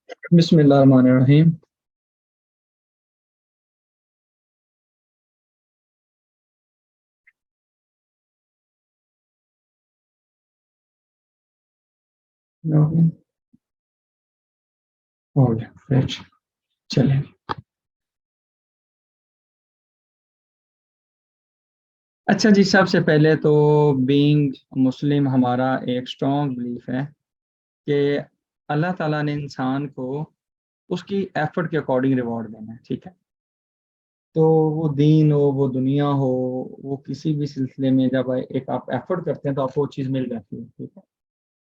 बिस्मिल्लाहिर्रहमानिर्रहीम। हो गया फिर। चलिए। अच्छा जी, सबसे पहले तो बीइंग मुस्लिम हमारा एक स्ट्रॉन्ग बिलीफ है कि अल्लाह ताला ने इंसान को उसकी एफर्ट के अकॉर्डिंग रिवॉर्ड देना है। ठीक है। तो वो दीन हो, वो दुनिया हो, वो किसी भी सिलसिले में जब एक आप एफर्ट करते हैं तो आपको वो चीज़ मिल जाती है। ठीक है।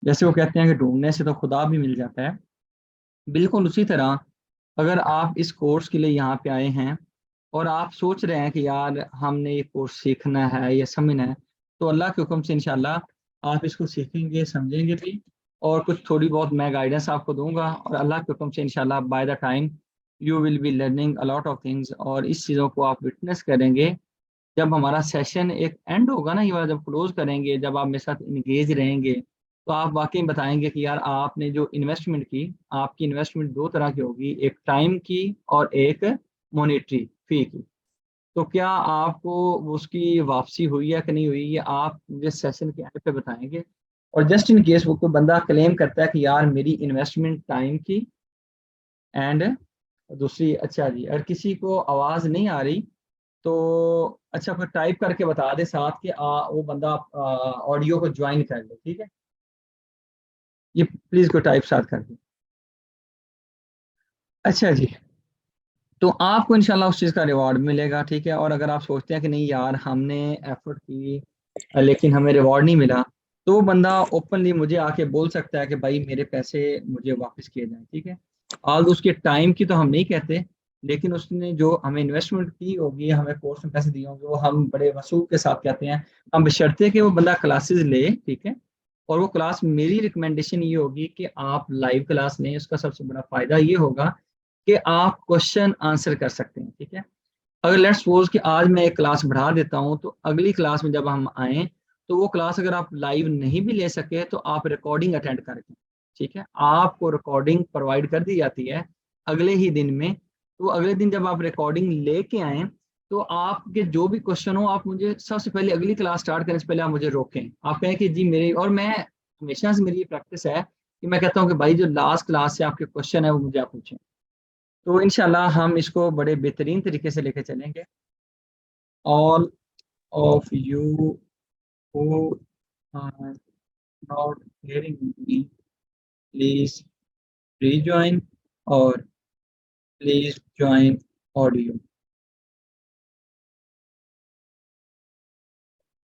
जैसे वो कहते हैं कि ढूंढने से तो खुदा भी मिल जाता है, बिल्कुल उसी तरह अगर आप इस कोर्स के लिए यहाँ पे आए हैं और आप सोच रहे हैं कि यार हमने ये कोर्स सीखना है या समझना है, तो अल्लाह के हुक्म से इंशाल्लाह आप इसको सीखेंगे, समझेंगे भी। और कुछ थोड़ी बहुत मैं गाइडेंस आपको दूंगा, और अल्लाह के हुक्म से इंशाल्लाह by the time you will be learning a lot of things, और इस चीज़ों को आप विटनेस करेंगे जब हमारा सेशन एक एंड होगा ना, ये वाला जब क्लोज करेंगे, जब आप मेरे साथ इंगेज रहेंगे, तो आप वाकई बताएंगे कि यार आपने जो इन्वेस्टमेंट की, आपकी इन्वेस्टमेंट दो तरह की होगी, एक टाइम की और एक मॉनेटरी फी की। तो क्या आपको उसकी वापसी हुई है कि नहीं हुई, ये आप मुझे सेशन के एंड पे बताएंगे। और जस्ट इन केस वो कोई बंदा क्लेम करता है कि यार मेरी इन्वेस्टमेंट टाइम की एंड दूसरी, अच्छा जी, अगर किसी को आवाज़ नहीं आ रही तो अच्छा फिर टाइप करके बता दे साथ कि वो बंदा ऑडियो को ज्वाइन कर ले। ठीक है। ये प्लीज को टाइप साथ कर दे। अच्छा जी। तो आपको इंशाल्लाह उस चीज़ का रिवॉर्ड मिलेगा। ठीक है। और अगर आप सोचते हैं कि नहीं यार हमने एफर्ट की लेकिन हमें रिवॉर्ड नहीं मिला, तो वो बंदा ओपनली मुझे आके बोल सकता है कि भाई मेरे पैसे मुझे वापस किए जाएं। ठीक है। और उसके टाइम की तो हम नहीं कहते, लेकिन उसने जो हमें इन्वेस्टमेंट की होगी, हमें कोर्स में पैसे दिए होंगे, वो हम बड़े वसूख के साथ कहते हैं। हम बशर्ते कि वो बंदा क्लासेस ले। ठीक है। और वो क्लास, मेरी रिकमेंडेशन ये होगी कि आप लाइव क्लास लें। उसका सबसे बड़ा फायदा ये होगा कि आप क्वेश्चन आंसर कर सकते हैं। ठीक है। अगर लेट्स सपोज कि आज मैं एक क्लास बढ़ा देता हूं, तो अगली क्लास में जब हम आए, तो वो क्लास अगर आप लाइव नहीं भी ले सके तो आप रिकॉर्डिंग अटेंड करके, ठीक है, आपको रिकॉर्डिंग प्रोवाइड कर दी जाती है अगले ही दिन में। तो अगले दिन जब आप रिकॉर्डिंग लेके आए, तो आपके जो भी क्वेश्चन हो, आप मुझे सबसे पहले अगली क्लास स्टार्ट करने से पहले आप मुझे रोकें। आप कहें कि जी मेरे, और मैं हमेशा से मेरी ये प्रैक्टिस है कि मैं कहता हूँ कि भाई जो लास्ट क्लास से आपके क्वेश्चन है वो मुझे आप पूछें। तो इंशाल्लाह हम इसको बड़े बेहतरीन तरीके से लेके चलेंगे। All of you who are not hearing me, please rejoin और please join audio।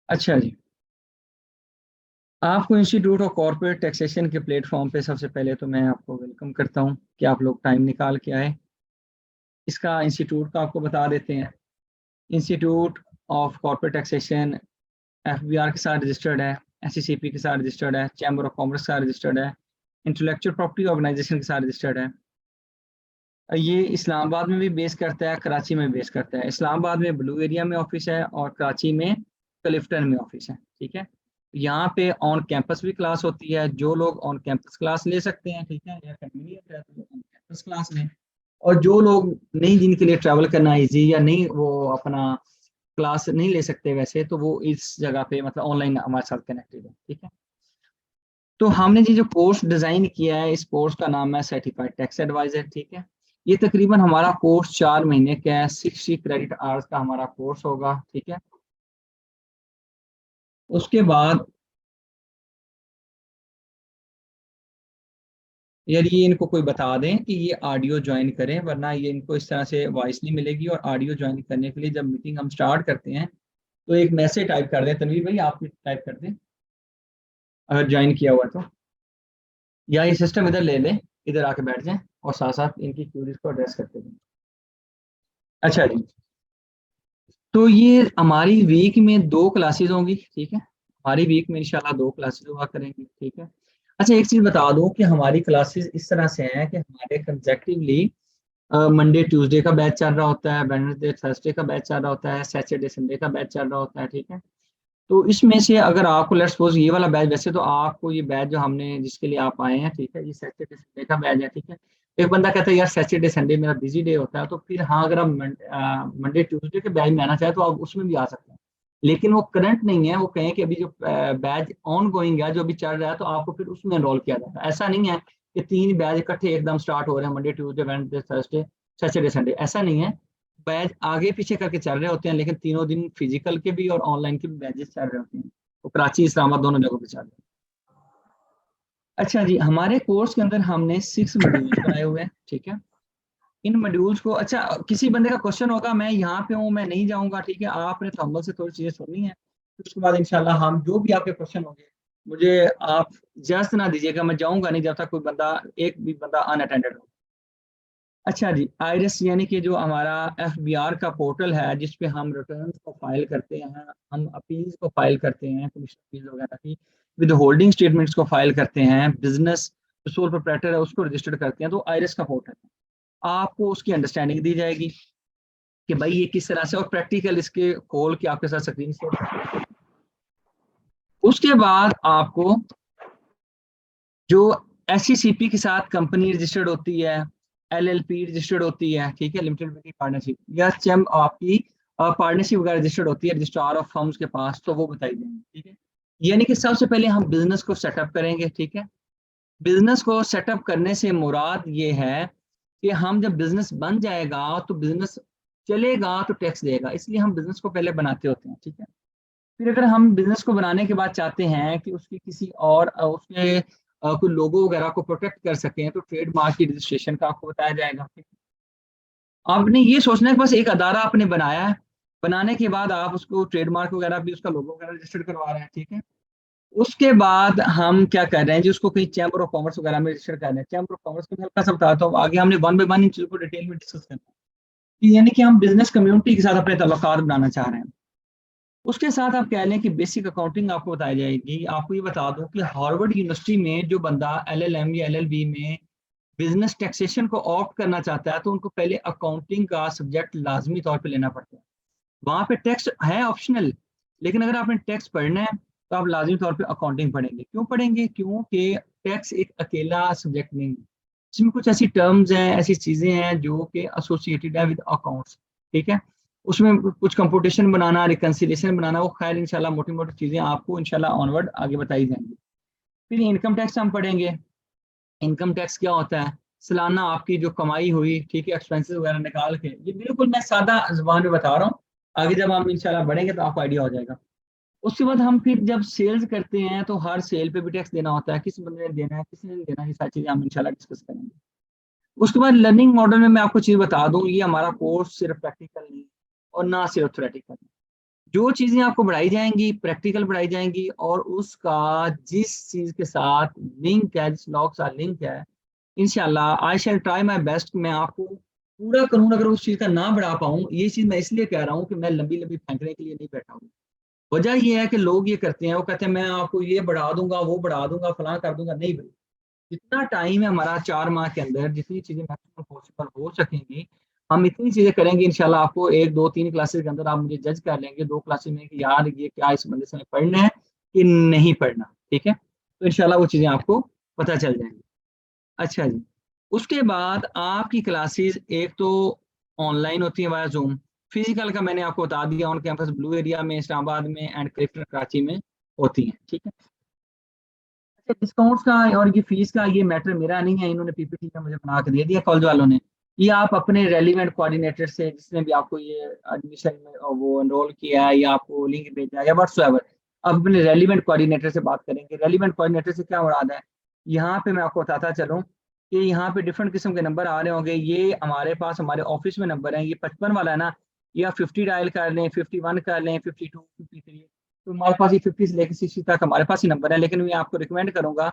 अच्छा जी। आपको इंस्टीट्यूट ऑफ कॉर्पोरेट टैक्सेशन के प्लेटफॉर्म पे सबसे पहले तो मैं आपको वेलकम करता हूँ कि आप लोग टाइम निकाल के आए। इसका इंस्टीट्यूट का आपको बता देते हैं। Institute of corporate taxation FBR के साथ रजिस्टर्ड है, एससीसीपी के साथ रजिस्टर्ड है, चैम्बर ऑफ कॉमर्स के साथ रजिस्टर्ड है, इंटेलेक्चुअल प्रॉपर्टी ऑर्गेनाइजेशन के साथ रजिस्टर्ड है। ये इस्लामाबाद में भी बेस करता है, कराची में बेस करता है। इस्लामाबाद में ब्लू एरिया में ऑफिस है और कराची में क्लिफ्टन में ऑफिस है। ठीक है। यहाँ पे ऑन कैंपस भी क्लास होती है, जो लोग ऑन कैंपस क्लास ले सकते हैं, ठीक है, या कन्वीनियंट है तो ऑन कैंपस क्लास लें। और जो लोग नहीं, जिनके लिए ट्रैवल करना इजी या नहीं, वो अपना क्लास नहीं ले सकते वैसे, तो वो इस जगह पे मतलब ऑनलाइन हमारे साथ कनेक्टेड है। ठीक है। तो हमने जी जो कोर्स डिजाइन किया है, इस कोर्स का नाम है सर्टिफाइड टैक्स एडवाइजर। ठीक है। ये तकरीबन हमारा कोर्स 4 महीने का है, 60 क्रेडिट आवर्स का हमारा कोर्स होगा। ठीक है। उसके बाद यार ये इनको कोई बता दें कि ये ऑडियो ज्वाइन करें, वरना ये इनको इस तरह से वॉइस नहीं मिलेगी। और ऑडियो ज्वाइन करने के लिए जब मीटिंग हम स्टार्ट करते हैं, तो एक मैसेज टाइप कर दें। तनवीर भाई आप भी टाइप कर दें अगर ज्वाइन किया हुआ तो, या ये सिस्टम इधर ले लें, इधर आके बैठ जाएं और साथ साथ इनकी क्यूरीज को एड्रेस करते जाएं। अच्छा जी। तो ये हमारी वीक में 2 क्लासेस होंगी। ठीक है। हमारी वीक में इंशाल्लाह 2 क्लासेस हुआ करेंगी। ठीक है। अच्छा एक चीज बता दूं कि हमारी क्लासेस इस तरह से हैं कि हमारे कंसेक्टिवली मंडे ट्यूसडे का बैच चल रहा होता है, वेडनेसडे थर्सडे का बैच चल रहा होता है, सैटरडे संडे का बैच चल रहा होता है। ठीक है। तो इसमें से अगर आपको लेट्स सपोज ये वाला बैच, वैसे तो आपको ये बैच जो हमने जिसके लिए आप आए हैं, ठीक है, ये सैटरडे संडे का बैच है। ठीक है। एक बंदा कहता है यार सैटरडे संडे मेरा बिजी डे होता है, तो फिर हाँ अगर आप मंडे ट्यूसडे के बैच में आना चाहे तो आप उसमें भी आ सकते हैं, लेकिन वो करंट नहीं है। वो कहें कि अभी जो बैच ऑन गोइंग है, जो अभी चल रहा है, तो आपको फिर उसमें एनरोल किया जाएगा। ऐसा नहीं है कि 3 बैच इकट्ठे एकदम स्टार्ट हो रहे हैं, Monday Tuesday Wednesday Thursday Saturday Sunday, ऐसा नहीं है। बैच आगे पीछे करके चल रहे होते हैं, लेकिन तीनों दिन फिजिकल के भी और ऑनलाइन के भी बैचेस चल रहे होते हैं। वो कराची इस्लामाबाद दोनों जगहों पे चल रहे हैं। अच्छा जी, हमारे कोर्स के अंदर हमने 6 मॉड्यूल्स बनाए हुए हैं, ठीक है। इन मॉड्यूल्स को, अच्छा, किसी बंदे का क्वेश्चन होगा मैं यहाँ पे हूँ मैं नहीं जाऊंगा, ठीक है, आपने थंबल से थोड़ी चीजें सुननी है, फिर उसके बाद इंशाल्लाह हम जो भी आपके क्वेश्चन होंगे, मुझे आप जस्ट ना दीजिएगा, मैं जाऊंगा नहीं जब तक कोई बंदा, एक भी बंदा अनअटेंडेड हो। अच्छा जी, आयरस यानी कि जो हमारा एफबीआर का पोर्टल है, जिसपे हम रिटर्न्स को फाइल करते हैं, हम अपील्स को फाइल करते हैं, कमीशन अपील वगैरह की, विद होल्डिंग स्टेटमेंट्स को फाइल करते हैं, बिजनेस सोल प्रोप्राइटर है उसको रजिस्टर्ड करते हैं, तो आयरस का पोर्टल है। आपको उसकी अंडरस्टैंडिंग दी जाएगी कि भाई ये किस तरह से, और प्रैक्टिकल इसके खोल के आपके साथ स्क्रीन शेयर। उसके बाद आपको जो एससीसीपी के साथ कंपनी रजिस्टर्ड होती है, एलएलपी रजिस्टर्ड होती है, ठीक है, लिमिटेड पार्टनरशिप, या चैम आपकी पार्टनरशिप वगैरह रजिस्टर्ड होती है रजिस्ट्रार ऑफ फर्म्स के पास, तो वो बताई जाएंगी, ठीक है। यानी कि सबसे पहले हम बिजनेस को सेटअप करेंगे, ठीक है। बिजनेस को सेटअप करने से मुराद ये है कि हम जब बिजनेस बन जाएगा तो बिजनेस चलेगा तो टैक्स देगा, इसलिए हम बिजनेस को पहले बनाते होते हैं, ठीक है। फिर अगर हम बिजनेस को बनाने के बाद चाहते हैं कि उसकी किसी और उसके कोई लोगो वगैरह को प्रोटेक्ट कर सकें, तो ट्रेडमार्क की रजिस्ट्रेशन का आपको बताया जाएगा, ठीक है? आपने ये सोचना है कि बस एक अदारा आपने बनाया है, बनाने के बाद आप उसको ट्रेडमार्क वगैरह भी, उसका लोगो वगैरह रजिस्टर्ड करवा रहे हैं, ठीक है। उसके बाद हम क्या कर रहे हैं जी, उसको कहीं चैम्बर ऑफ कॉमर्स वगैरह में रजिस्टर कर रहे हैं। चैम्बर ऑफ कॉमर्स को मैं हल्का सा बताता हूँ, आगे हमने वन बाय वन इन चीजों को डिटेल में डिस्कस करना है, कि यानी कि हम बिजनेस कम्युनिटी के साथ अपने तल्लुकात बनाना चाह रहे हैं। उसके साथ आप कह लें कि बेसिक अकाउंटिंग आपको बताई जाएगी। आपको ये बता दूं कि हार्वर्ड यूनिवर्सिटी में जो बंदा एलएलएम या एलएलबी में बिजनेस टैक्सेशन को ऑप्ट करना चाहता है, तो उनको पहले अकाउंटिंग का सब्जेक्ट लाजमी तौर पे लेना पड़ता है। वहां पे टैक्स है ऑप्शनल, लेकिन अगर आपने टैक्स पढ़ना है तो आप लाजमी तौर पे अकाउंटिंग पढ़ेंगे। क्यों पढ़ेंगे? क्योंकि टैक्स एक अकेला सब्जेक्ट नहीं है, इसमें कुछ ऐसी टर्म्स हैं, ऐसी चीजें हैं जो कि एसोसिएटेड है विद अकाउंट्स, ठीक है। उसमें कुछ कंप्यूटेशन बनाना, रिकंसिलेशन बनाना, वो खैर इंशाल्लाह मोटी मोटी चीजें आपको इंशाल्लाह ऑनवर्ड आगे बताई जाएंगी। फिर इनकम टैक्स हम पढ़ेंगे। इनकम टैक्स क्या होता है? सालाना आपकी जो कमाई हुई, ठीक है, एक्सपेंसेस वगैरह निकाल के, ये बिल्कुल मैं सादा जुबान में बता रहा हूँ, आगे जब हम इंशाल्लाह बढ़ेंगे तो आपको आइडिया हो जाएगा। उसके बाद हम फिर जब सेल्स करते हैं तो हर सेल पे भी टैक्स देना होता है, किस बंदे ने देना है, किसी ने नहीं देना, ये सारी चीजें हम इंशाल्लाह डिस्कस करेंगे। उसके बाद लर्निंग मॉडल में मैं आपको चीज बता दूं, ये हमारा कोर्स सिर्फ प्रैक्टिकल नहीं और ना सिर्फ थ्योरेटिकल। जो चीजें आपको बढ़ाई जाएंगी प्रैक्टिकल बढ़ाई जाएंगी, और उसका जिस चीज के साथ लिंक है, जिस लॉ के साथ लिंक है, इंशाल्लाह आई शैल ट्राई माई बेस्ट। मैं आपको पूरा करूँ, अगर उस चीज का ना बढ़ा पाऊँ, ये चीज मैं इसलिए कह रहा हूँ कि मैं लंबी लंबी फेंकने के लिए नहीं बैठा हूँ। वजह ये है कि लोग ये करते हैं, वो कहते हैं मैं आपको ये बढ़ा दूंगा, वो बढ़ा दूंगा, फलां कर दूंगा। नहीं भाई, जितना टाइम है हमारा 4 माह के अंदर, जितनी चीजें मैक्सिमम पॉसिबल हो सकेंगी, हम इतनी चीजें करेंगे इंशाल्लाह। आपको 1 2 3 क्लासेस के अंदर आप मुझे जज कर लेंगे, 2 क्लासेस में, कि यार ये क्या इस बंदे से पढ़ना है कि नहीं पढ़ना, ठीक है। तो इंशाल्लाह वो चीजें आपको पता चल जाएंगी। अच्छा जी, उसके बाद आपकी क्लासेस एक तो ऑनलाइन होती है वाया जूम। फिजिकल का मैंने आपको बता दिया, ऑन कैंपस ब्लू एरिया में, इस्लामाबाद में एंड क्लिफ्टन कराची में होती हैं, ठीक है। अच्छा, डिस्काउंट्स का और ये फीस का ये मैटर मेरा नहीं है, इन्होंने पीपीटी में मुझे बना के दे दिया कॉलेज वालों ने। ये आप अपने रेलिवेंट कोऑर्डिनेटर से, जिसने भी आपको ये एडमिशन में वो एनरोल किया है या आपको लिंक भेजा है या व्हाट्सएवर, आप अपने रेलिवेंट कोऑर्डिनेटर से बात करेंगे। रेलिवेंट कोऑर्डिनेटर से क्या मुराद है? यहाँ पे मैं आपको बताता चलूँ कि यहाँ पे डिफरेंट किस्म के नंबर आ रहे होंगे। ये हमारे पास हमारे ऑफिस में नंबर है, ये 55 वाला है ना, या 50 डायल कर लें, 51 कर लें, 52, 53, तो हमारे पास ये 50 से लेकर 60 तक हमारे पास ही नंबर है। लेकिन मैं आपको रिकमेंड करूंगा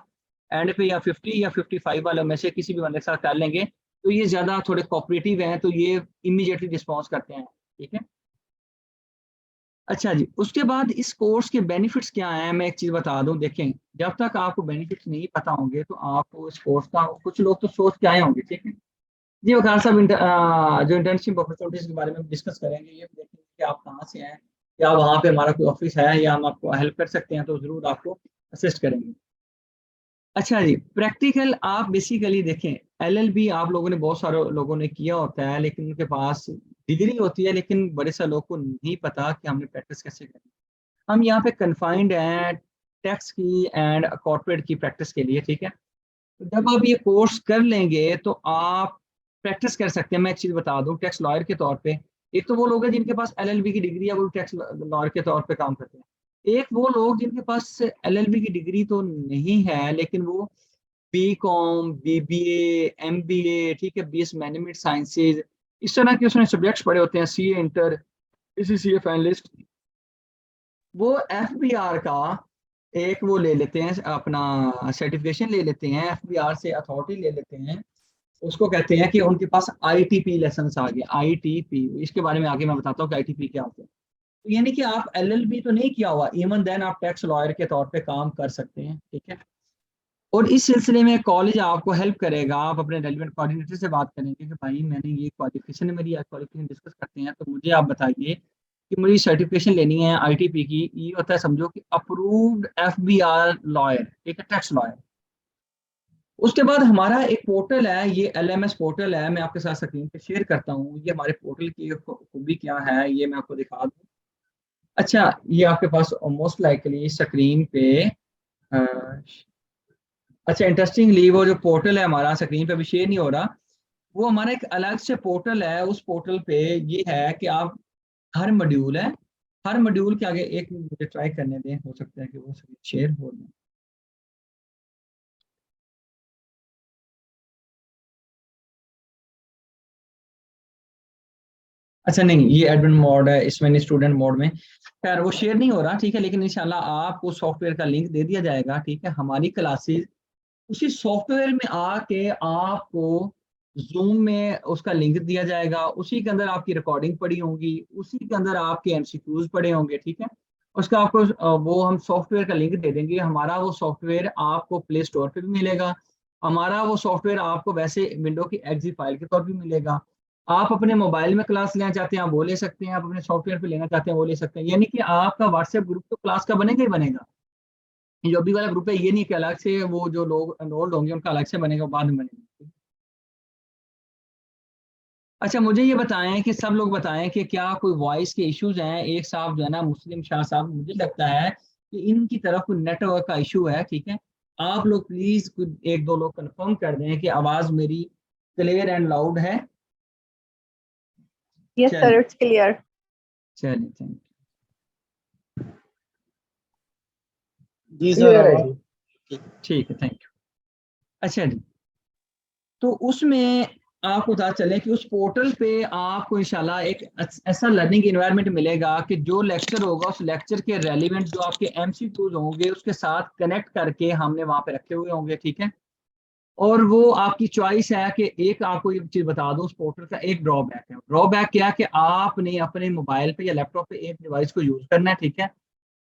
एंड पे या 50 या 55 वालों में से किसी भी बंदे के साथ कर लेंगे, तो ये ज्यादा थोड़े कोऑपरेटिव हैं, तो ये इमीडिएटली रिस्पॉन्स करते हैं, ठीक है। अच्छा जी, उसके बाद इस कोर्स के बेनिफिट्स क्या हैं, मैं एक चीज बता दूं। देखें, जब तक आपको बेनिफिट्स नहीं पता होंगे तो आपको इस कोर्स का, कुछ लोग तो सोच के आए होंगे, ठीक है जी, वकार साहब, जो इंटर्नशिप अपॉर्चुनिटीज के बारे में डिस्कस करेंगे, ये भी देखेंगे कि आप कहाँ से हैं, या वहाँ पे हमारा कोई ऑफिस है या हम आपको हेल्प कर सकते हैं, तो जरूर आपको असिस्ट करेंगे। अच्छा जी, प्रैक्टिकल आप बेसिकली देखें, LLB आप लोगों ने, बहुत सारे लोगों ने किया होता है, लेकिन उनके पास डिग्री होती है, लेकिन बड़े सारे लोगों को नहीं पता कि हमने प्रैक्टिस कैसे करनी। हम यहाँ पे कन्फाइंड हैं टैक्स की एंड कॉर्पोरेट की प्रैक्टिस के लिए, ठीक है। तो जब आप ये कोर्स कर लेंगे तो आप प्रैक्टिस कर सकते हैं। मैं एक चीज बता दूं टैक्स लॉयर के तौर पे, एक तो वो लोग हैं जिनके पास LLB की डिग्री है, वो टैक्स लॉयर के तौर पे काम करते हैं। एक वो लोग जिनके पास LLB की डिग्री तो नहीं है, लेकिन वो BCom, BBA, MBA, ठीक है, BS मैनेजमेंट साइंसेज, इस तरह के उसने सब्जेक्ट्स पढ़े होते हैं, CA इंटर, CA फाइनलिस्ट। वो FBR का एक वो ले लेते हैं, अपना सर्टिफिकेशन ले लेते हैं, FBR से अथॉरिटी ले लेते हैं। उसको कहते हैं कि उनके पास ITP लाइसेंस आ गया। ITP, इसके बारे में आगे मैं बताता हूँ कि ITP क्या होता है। तो यानी कि आप LLB तो नहीं किया हुआ, इवन देन आप टैक्स लॉयर के तौर पे काम कर सकते हैं, ठीक है। और इस सिलसिले में कॉलेज आपको हेल्प करेगा। आप अपने रेलिवेंट कोऑर्डिनेटर से बात करेंगे कि भाई मैंने ये क्वालिफिकेशन है मेरी, क्वालिफिकेशन डिस्कस करते हैं, तो मुझे आप बताइए कि मुझे सर्टिफिकेशन लेनी है ITP की। ये होता है समझो कि अप्रूव्ड FBR लॉयर, ठीक है, टैक्स लॉयर। उसके बाद हमारा एक पोर्टल है, ये LMS पोर्टल है, मैं आपके साथ स्क्रीन पे शेयर करता हूँ। ये हमारे पोर्टल की खूबी क्या है, ये मैं आपको दिखा दूँ। अच्छा, ये आपके पास मोस्ट लाइकली स्क्रीन पे अ, अच्छा, इंटरेस्टिंगली वो जो पोर्टल है हमारा स्क्रीन पे अभी शेयर नहीं हो रहा, वो हमारा एक अलग से पोर्टल है। उस पोर्टल पे ये है कि आप हर मॉड्यूल है, हर मॉड्यूल के आगे एक मिनट मुझे ट्राई करने दें, हो सकता है कि वो शेयर हो जाए। अच्छा नहीं, ये एडमिन मोड है, इसमें नहीं, स्टूडेंट मोड में। खैर वो शेयर नहीं हो रहा, ठीक है, लेकिन इंशाल्लाह आपको सॉफ्टवेयर का लिंक दे दिया जाएगा, ठीक है। हमारी क्लासेस उसी सॉफ्टवेयर में आके आपको जूम में उसका लिंक दिया जाएगा, उसी के अंदर आपकी रिकॉर्डिंग पड़ी होंगी, उसी के अंदर आपके MCQs पड़े होंगे, ठीक है। उसका आपको वो हम सॉफ्टवेयर का लिंक दे देंगे। हमारा वो सॉफ्टवेयर आपको प्ले स्टोर पे भी मिलेगा। हमारा वो सॉफ्टवेयर आपको वैसे विंडो की एग्जी फाइल के तौर पे मिलेगा। आप अपने मोबाइल में क्लास लेना चाहते हैं आप वो ले सकते हैं, आप अपने सॉफ्टवेयर पे लेना चाहते हैं वो ले सकते हैं। यानी कि आपका व्हाट्सएप ग्रुप तो क्लास का बनेगा ही बनेगा। जो अभी वाला ग्रुप है ये नहीं कि अलग से वो जो लोग एनरोल्ड होंगे उनका अलग से बनेगा, बाद में बनेगा। अच्छा, मुझे ये बताएं कि सब लोग बताएं कि क्या कोई वॉइस के इश्यूज हैं। एक साहब जो है ना, मुस्लिम शाह साहब, मुझे लगता है कि इनकी तरफ कोई नेटवर्क का इशू है, ठीक है। आप लोग प्लीज एक दो लोग कंफर्म कर दें कि आवाज मेरी क्लियर एंड लाउड है। Yes, sir, चलिए, it's clear. चलिए, थैंक जी सर, क्लियर है आवाज जी। ठीक है, थैंक यू। अच्छा जी, तो उसमें आपको पता चले कि उस पोर्टल पे आपको इंशाल्लाह एक ऐसा लर्निंग इन्वायरमेंट मिलेगा कि जो लेक्चर होगा उस लेक्चर के रेलिवेंट जो आपके MCQs होंगे उसके साथ कनेक्ट करके हमने वहां पे रखे हुए होंगे, ठीक है। और वो आपकी चॉइस है कि एक, आपको ये चीज बता दूं, उस पोर्टल का एक ड्रॉबैक है। ड्रॉबैक क्या है कि आपने अपने मोबाइल पे या लैपटॉप पे एक डिवाइस को यूज करना है, ठीक है।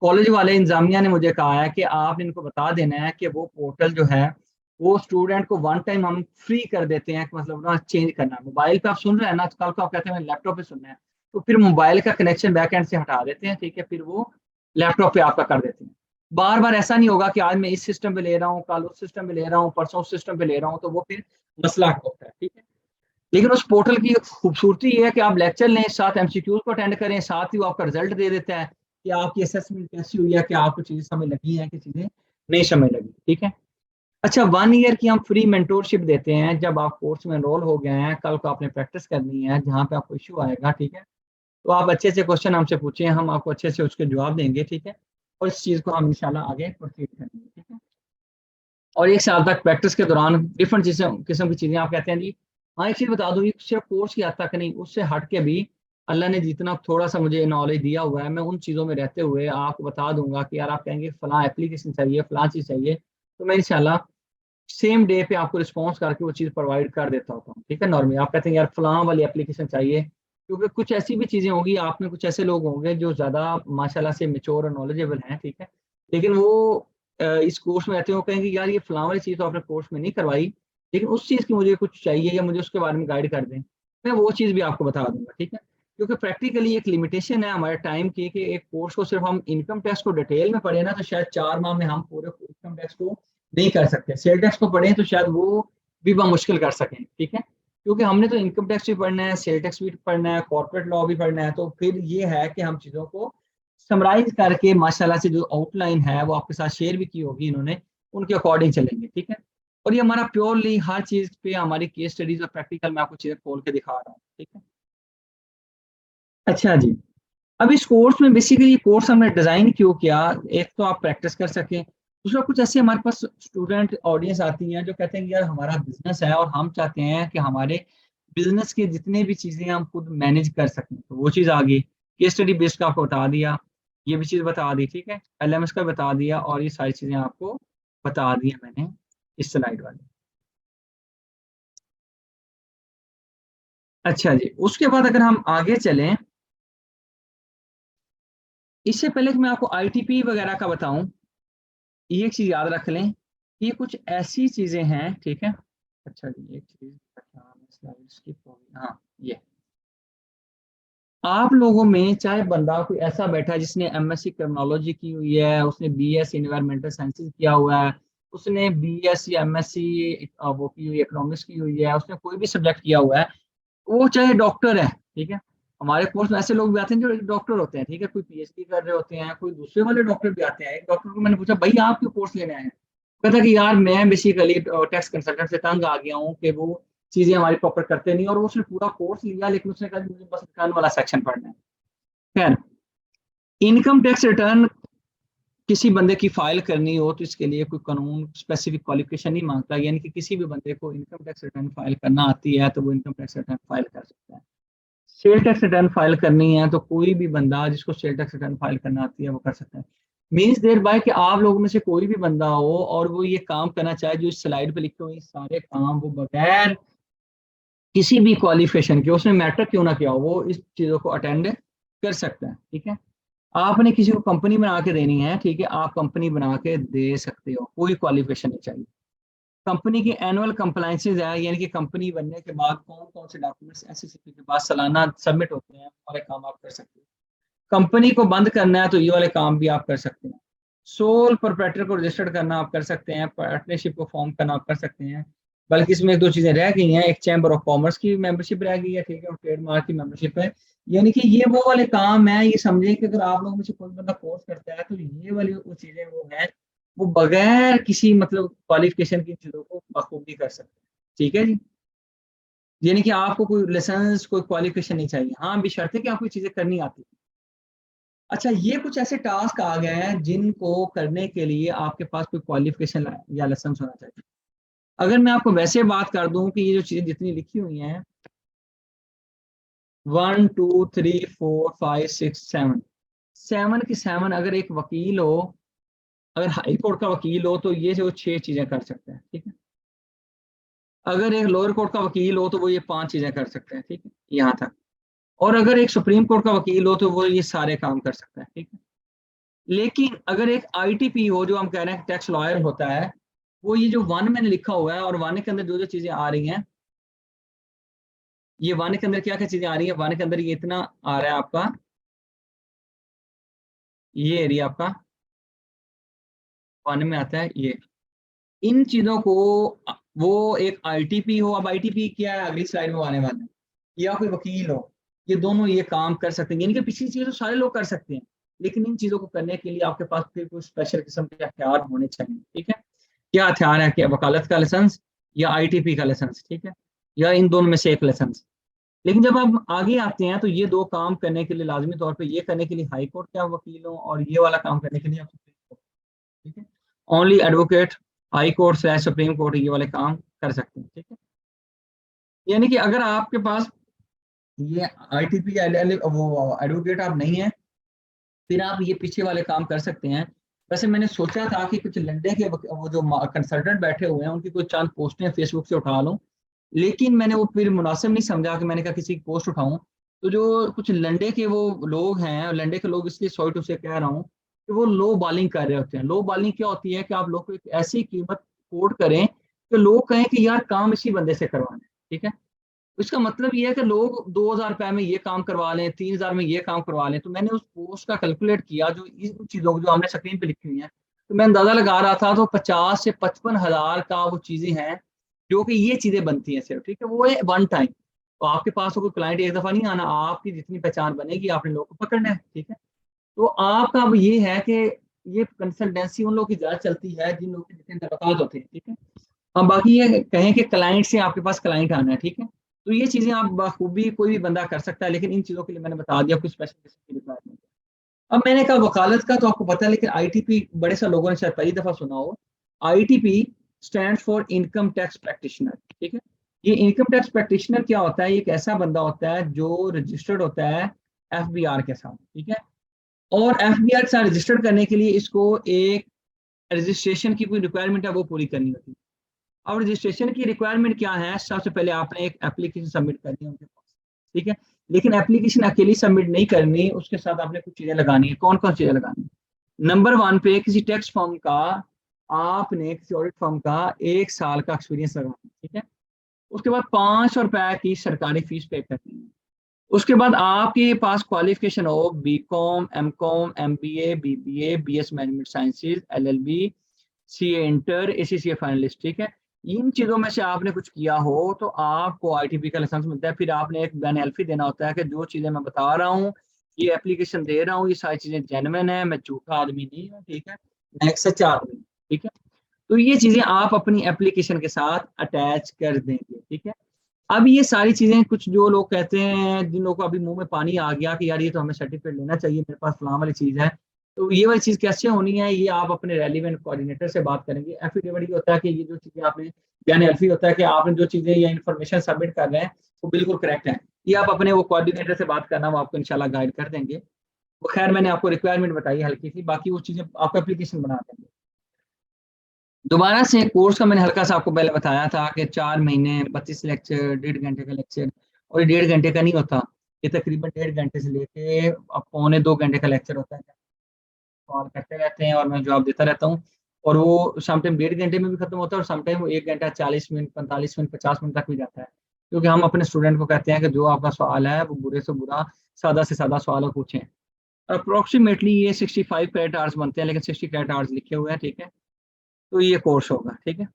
कॉलेज वाले इंतजामिया ने मुझे कहा है कि आपने इनको बता देना है कि वो पोर्टल जो है वो स्टूडेंट को वन टाइम हम फ्री कर देते हैं, कि मतलब ना चेंज करना है। मोबाइल पे आप सुन रहे हैं ना, कल को आप कहते हैं लैपटॉप पे सुनना है, तो फिर मोबाइल का कनेक्शन बैक एंड से हटा देते हैं, ठीक है, फिर वो लैपटॉप पे आपका कर देते हैं। बार बार ऐसा नहीं होगा कि आज मैं इस सिस्टम पे ले रहा हूँ, कल उस सिस्टम पे ले रहा हूँ, परसों उस सिस्टम पे ले रहा हूँ, तो वो फिर मसला होता है, ठीक है। लेकिन उस पोर्टल की खूबसूरती ये है कि आप लेक्चर लें, साथ MCQs को अटेंड करें, साथ ही वो आपका रिजल्ट दे देता है कि आपकी असेसमेंट कैसी हुई है, कि आपको चीजें समझ लगी हैं कि चीजें नहीं समझ लगी, ठीक है। अच्छा, 1 ईयर की हम फ्री मेंटोरशिप देते हैं। जब आप कोर्स में एनरोल हो गए हैं, कल को आपने प्रैक्टिस करनी है, जहाँ पे आपको इश्यू आएगा, ठीक है, तो आप अच्छे से क्वेश्चन हमसे पूछें, हम आपको अच्छे से उसके जवाब देंगे, ठीक है। और इस चीज को हम इंशाल्लाह आगे प्रोसीड करेंगे, ठीक है। और 1 साल तक प्रैक्टिस के दौरान डिफरेंट चीजें, किस्म की चीजें आप कहते हैं जी। हाँ, एक चीज बता दूं, ये सिर्फ कोर्स की हद तक नहीं, उससे हट के भी अल्लाह ने जितना थोड़ा सा मुझे नॉलेज दिया हुआ है, मैं उन चीज़ों में रहते हुए आपको बता दूंगा कि यार आप कहेंगे फलां एप्लीकेशन चाहिए, फलां चीज़ चाहिए, तो मैं इंशाल्लाह सेम डे पे आपको रिस्पॉन्स करके वो चीज़ प्रोवाइड कर देता होता हूँ, ठीक है। नॉर्मली आप कहते हैं यार फलां वाली एप्लीकेशन चाहिए, क्योंकि कुछ ऐसी भी चीज़ें होंगी, आप में कुछ ऐसे लोग होंगे जो ज़्यादा माशाल्लाह से मेच्योर और नॉलेजेबल हैं, ठीक है, लेकिन वो इस कोर्स में रहते हो, कहेंगे यार ये फलां वाली चीज़ तो आपने कोर्स में नहीं करवाई, लेकिन उस चीज़ की मुझे कुछ चाहिए या मुझे उसके बारे में गाइड कर दें, मैं वो चीज़ भी आपको बता दूंगा, ठीक है। क्योंकि प्रैक्टिकली एक लिमिटेशन है हमारे टाइम की कि एक कोर्स को सिर्फ हम इनकम टैक्स को डिटेल में पढ़े ना, तो शायद 4 माह में हम पूरे इनकम टैक्स को नहीं कर सकते। सेल टैक्स को पढ़ें तो शायद वो भी मुश्किल कर सकें, ठीक है। क्योंकि हमने तो इनकम टैक्स भी पढ़ना है, सेल टैक्स भी पढ़ना है, कॉर्पोरेट लॉ भी पढ़ना है, तो फिर ये है कि हम चीज़ों को समराइज करके माशाल्लाह से जो आउटलाइन है वो आपके साथ शेयर भी की होगी इन्होंने, उनके अकॉर्डिंग चलेंगे, ठीक है। और ये हमारा प्योरली हर चीज़ पे हमारी केस स्टडीज और प्रैक्टिकल मैं आपको चीज़ें खोल के दिखा रहा हूँ, ठीक है। अच्छा जी, अब इस कोर्स में बेसिकली कोर्स हमने डिज़ाइन क्यों किया, एक तो आप प्रैक्टिस कर सकें, दूसरा कुछ ऐसे हमारे पास स्टूडेंट ऑडियंस आती हैं जो कहते हैं कि यार हमारा बिजनेस है और हम चाहते हैं कि हमारे बिजनेस के जितने भी चीज़ें हम खुद मैनेज कर सकें, तो वो चीज़ आ गई। केस स्टडी बेस्ड का आपको बता दिया, ये भी चीज़ बता दी, ठीक है, एलएमएस का बता दिया, और ये सारी चीज़ें आपको बता दी हैं मैंने इस स्लाइड वाली। अच्छा जी, उसके बाद अगर हम आगे चलें, इससे पहले कि मैं आपको आईटीपी वगैरह का बताऊं, ये एक चीज याद रख लें, ये कुछ ऐसी चीजें हैं, ठीक है। अच्छा जी, एक चीज, अच्छा स्लाइड स्किप हो गई, हाँ ये आप लोगों में चाहे बंदा कोई ऐसा बैठा है जिसने एमएससी क्रिमिनोलॉजी की हुई है, उसने बीएससी इन्वायरमेंटल साइंसेज किया हुआ है, उसने बीएससी एमएससी वो की हुई इकोनॉमिक्स की हुई है, उसने कोई भी सब्जेक्ट किया हुआ है, वो चाहे डॉक्टर है, ठीक है। हमारे कोर्स में ऐसे लोग भी आते हैं जो डॉक्टर होते हैं, ठीक है, कोई पीएचडी कर रहे होते हैं, कोई दूसरे वाले डॉक्टर भी आते हैं। एक डॉक्टर को मैंने पूछा भाई आप क्यों कोर्स लेने आए हैं, कहता कि यार मैं बेसिकली टैक्स कंसल्टेंट से तंग आ गया हूँ कि वो चीजें हमारी प्रॉपर करते नहीं, और वो उसने पूरा कोर्स लिया लेकिन उसने कहा कि मुझे बस रिटर्न वाला सेक्शन पढ़ना है। खैर, इनकम टैक्स रिटर्न किसी बंदे की फाइल करनी हो तो इसके लिए कोई कानून स्पेसिफिक क्वालिफिकेशन नहीं मांगता, यानी कि किसी भी बंदे को इनकम टैक्स रिटर्न फाइल करना आती है तो वो इनकम टैक्स रिटर्न फाइल कर सकता है। सेल टैक्स रिटर्न फाइल करनी है तो कोई भी बंदा जिसको सेल टैक्स रिटर्न फाइल करना आती है वो कर सकता है। मीन्स देयर बाय कि आप लोगों में से कोई भी बंदा हो और वो ये काम करना चाहे जो इस स्लाइड पे लिखे हुए हैं, सारे काम वो बगैर किसी भी क्वालिफिकेशन के, उसने मैटर क्यों ना किया हो, वो इस चीजों को अटेंड कर सकता है, ठीक है। आपने किसी को कंपनी बना के देनी है, ठीक है, आप कंपनी बना के दे सकते हो, कोई क्वालिफिकेशन नहीं चाहिए। कंपनी की एनुअल कंप्लायंसेज है, यानी कि कंपनी बनने के बाद कौन कौन से डॉक्यूमेंट्स एसएससी के पास सालाना सबमिट होते हैं, वो वाले काम आप कर सकते हो। कंपनी को बंद करना है तो ये वाले काम भी आप कर सकते हैं। सोल प्रोप्राइटर को रजिस्टर्ड करना आप कर सकते हैं, पार्टनरशिप को फॉर्म करना आप कर सकते हैं। बल्कि इसमें एक दो चीजें रह गई हैं, एक चैम्बर ऑफ कॉमर्स की मेंबरशिप रह गई है, ठीक है, और ट्रेडमार्क की मेंबरशिप है। यानी कि ये वो वाले काम है, ये समझिए कि अगर आप लोगों में से कोई बंदा कोर्स करता है तो ये वाली वो चीजें वो हैं, वो बगैर किसी मतलब क्वालिफिकेशन की चीजों को बखूबी कर सकते हैं, ठीक है जी। यानी कि आपको कोई लाइसेंस कोई क्वालिफिकेशन नहीं चाहिए, हाँ भी शर्त है कि आपको ये चीजें करनी आती है। अच्छा, ये कुछ ऐसे टास्क आ गए हैं जिनको करने के लिए आपके पास कोई क्वालिफिकेशन या लाइसेंस होना चाहिए। अगर मैं आपको वैसे बात कर दूं कि ये जो चीजें जितनी लिखी हुई हैं, 1 2 3 4 5 6 7, 7 की 7 अगर एक वकील हो, अगर हाई कोर्ट का वकील हो तो ये जो 6 चीजें कर सकते हैं, ठीक है। अगर एक लोअर कोर्ट का वकील हो तो वो ये 5 चीजें कर सकते हैं, ठीक है, यहाँ तक। और अगर एक सुप्रीम कोर्ट का वकील हो तो वो ये सारे काम कर सकता है, ठीक है। लेकिन अगर एक आईटीपी हो, जो हम कह रहे हैं टैक्स लॉयर होता है, वो ये जो वन मैंने लिखा हुआ है और वन के अंदर जो जो चीजें आ रही हैं, ये वन के अंदर क्या क्या चीजें आ रही है, वन के अंदर ये इतना आ रहा है आपका, ये एरिया आपका वन में आता है ये, इन चीजों को वो एक आईटीपी हो, अब आईटीपी क्या है अगली स्लाइड में आने वाला है, या कोई वकील हो, ये दोनों ये काम कर सकते हैं। यानी कि पिछली चीजें तो सारे लोग कर सकते हैं, लेकिन इन चीजों को करने के लिए आपके पास फिर कोई स्पेशल किस्म के हथियार होने चाहिए, ठीक है। क्या हथियार है, क्या वकालत का लाइसेंस या आईटीपी का लाइसेंस, ठीक है, या इन दोनों में से एक लाइसेंस। लेकिन जब आप आगे आते हैं तो ये दो काम करने के लिए लाजमी तौर पे, ये करने के लिए हाई कोर्ट के आप वकील हो और ये वाला काम करने के लिए आप सुप्रीम कोर्ट, ठीक है। ओनली एडवोकेट हाई कोर्ट से सुप्रीम कोर्ट ये वाले काम कर सकते हैं, ठीक है। यानी कि अगर आपके पास ये आईटीपी वो एडवोकेट आप नहीं है, फिर आप ये पीछे वाले काम कर सकते हैं। वैसे मैंने सोचा था कि कुछ लंडे के वो जो कंसल्टेंट बैठे हुए हैं उनकी कुछ चंद पोस्टें फेसबुक से उठा लूं, लेकिन मैंने वो फिर मुनासिब नहीं समझा कि मैंने कहा किसी की पोस्ट उठाऊं। तो जो कुछ लंडे के वो लोग हैं, लंडे के लोग इसलिए सॉरी टू से कह रहा हूँ कि वो लो बॉलिंग कर रहे होते हैं। लो बॉलिंग क्या होती है कि आप लोग को एक ऐसी कीमत कोट करें कि लोग कहें कि यार काम इसी बंदे से करवाना है, ठीक है। इसका मतलब ये है कि लोग 2,000 रुपए में ये काम करवा लें, 3,000 में ये काम करवा लें। तो मैंने उस पोस्ट का कैलकुलेट किया जो इन चीजों को जो हमने स्क्रीन पे लिखी हुई है, तो मैं अंदाजा लगा रहा था तो 50 से 55 हजार का वो चीजें हैं जो कि ये चीजें बनती हैं सिर्फ, ठीक है, वो है वन टाइम। तो आपके पास तो कोई क्लाइंट एक दफा नहीं आना, आपकी जितनी पहचान बनेगी आपने लोगों को पकड़ना है, ठीक है। तो आपका अब ये है कि ये कंसल्टेंसी उन लोगों की ज्यादा चलती है जिन लोगों के जितने तलकात होते हैं, ठीक है। हम बाकी ये कहें कि क्लाइंट से आपके पास क्लाइंट आना है, ठीक है। तो ये चीजें आप बखूबी कोई भी बंदा कर सकता है, लेकिन इन चीजों के लिए मैंने बता दिया कुछ स्पेशल किस्म की रिक्वायरमेंट है। अब मैंने कहा वकालत का तो आपको पता है, लेकिन आईटीपी बड़े सारे लोगों ने शायद पहली दफा सुना हो। ITP stand for income tax practitioner, ठीक है। ये इनकम टैक्स प्रैक्टिशनर क्या होता है? ये एक ऐसा बंदा होता है जो रजिस्टर्ड होता है एफबीआर के साथ, ठीक है। और एफबीआर के साथ रजिस्टर्ड करने के लिए इसको एक रजिस्ट्रेशन की कोई रिक्वायरमेंट है वो पूरी करनी होती है। और रजिस्ट्रेशन की रिक्वायरमेंट क्या है? सबसे पहले आपने एक एप्लीकेशन सबमिट करनी है उनके पास, ठीक है। लेकिन एप्लीकेशन अकेली सबमिट नहीं करनी, उसके साथ आपने कुछ चीजें लगानी है। कौन कौन चीजें लगानी है? नंबर वन पे किसी टैक्स फर्म का आपने, किसी ऑडिट फर्म का 1 साल का एक्सपीरियंस लगाना है, ठीक है। उसके बाद 500 रुपए की सरकारी फीस पे करनी है। उसके बाद आपके पास क्वालिफिकेशन हो BCom, MCom, MBA, BBA, BS management sciences, LLB, CA inter, ACCA finalist, ठीक है। इन चीजों में से आपने कुछ किया हो तो आपको आईटीपी का लाइसेंस मिलता है। फिर आपने एक बयान एल्फी देना होता है कि जो चीजें मैं बता रहा हूँ, ये एप्लीकेशन दे रहा हूँ, ये सारी चीजें जेन्युइन है, मैं झूठा आदमी नहीं हूँ, ठीक है, मैं एक सच्चा आदमी हूँ, ठीक है। तो ये चीजें आप अपनी एप्लीकेशन के साथ अटैच कर देंगे, ठीक है। अब ये सारी चीजें, कुछ जो लोग कहते हैं, जिन लोगों को अभी मुंह में पानी आ गया कि यार ये तो हमें सर्टिफिकेट लेना चाहिए, मेरे पास फलां वाली चीज है, तो ये वाली चीज कैसे होनी है, ये आप अपने रेलिवेंट कोऑर्डिनेटर से बात करेंगे। एफिडेविट ये होता है कि ये जो चीजें आपने, यानी एल्फी होता है कि आपने जो चीजें या इन्फॉर्मेशन सबमिट कर रहे हैं वो बिल्कुल करेक्ट है। ये आप अपने वो कोऑर्डिनेटर से बात करना, वो आपको इंशाल्लाह गाइड कर देंगे। वो खैर मैंने आपको रिक्वायरमेंट बताई हल्की सी, बाकी वो चीजें आपको एप्लीकेशन बना देंगे। दोबारा से कोर्स का मैंने हल्का सा आपको पहले बताया था कि 4 महीने, 32 लेक्चर, 1.5 घंटे का लेक्चर। और ये 1.5 घंटे का नहीं होता, ये तकरीबन 1.5 घंटे से लेके अब पौने 2 घंटे का लेक्चर होता है। सवाल करते रहते हैं और मैं जवाब देता रहता हूँ। और वो समटाइम 1.5 घंटे में भी खत्म होता है, और समटाइम वो 1 घंटा 40 मिनट, 45 मिनट, 50 मिनट तक भी जाता है। क्योंकि हम अपने स्टूडेंट को कहते हैं कि जो आपका सवाल है वो बुरे से बुरा, सादा से सादा सवाल हो पूछें। अप्रोक्सीमेटली ये 65 क्रेडिट आवर्स बनते हैं, लेकिन 60 क्रेडिट आवर्स लिखे हुए हैं, ठीक है। तो ये कोर्स होगा, ठीक है।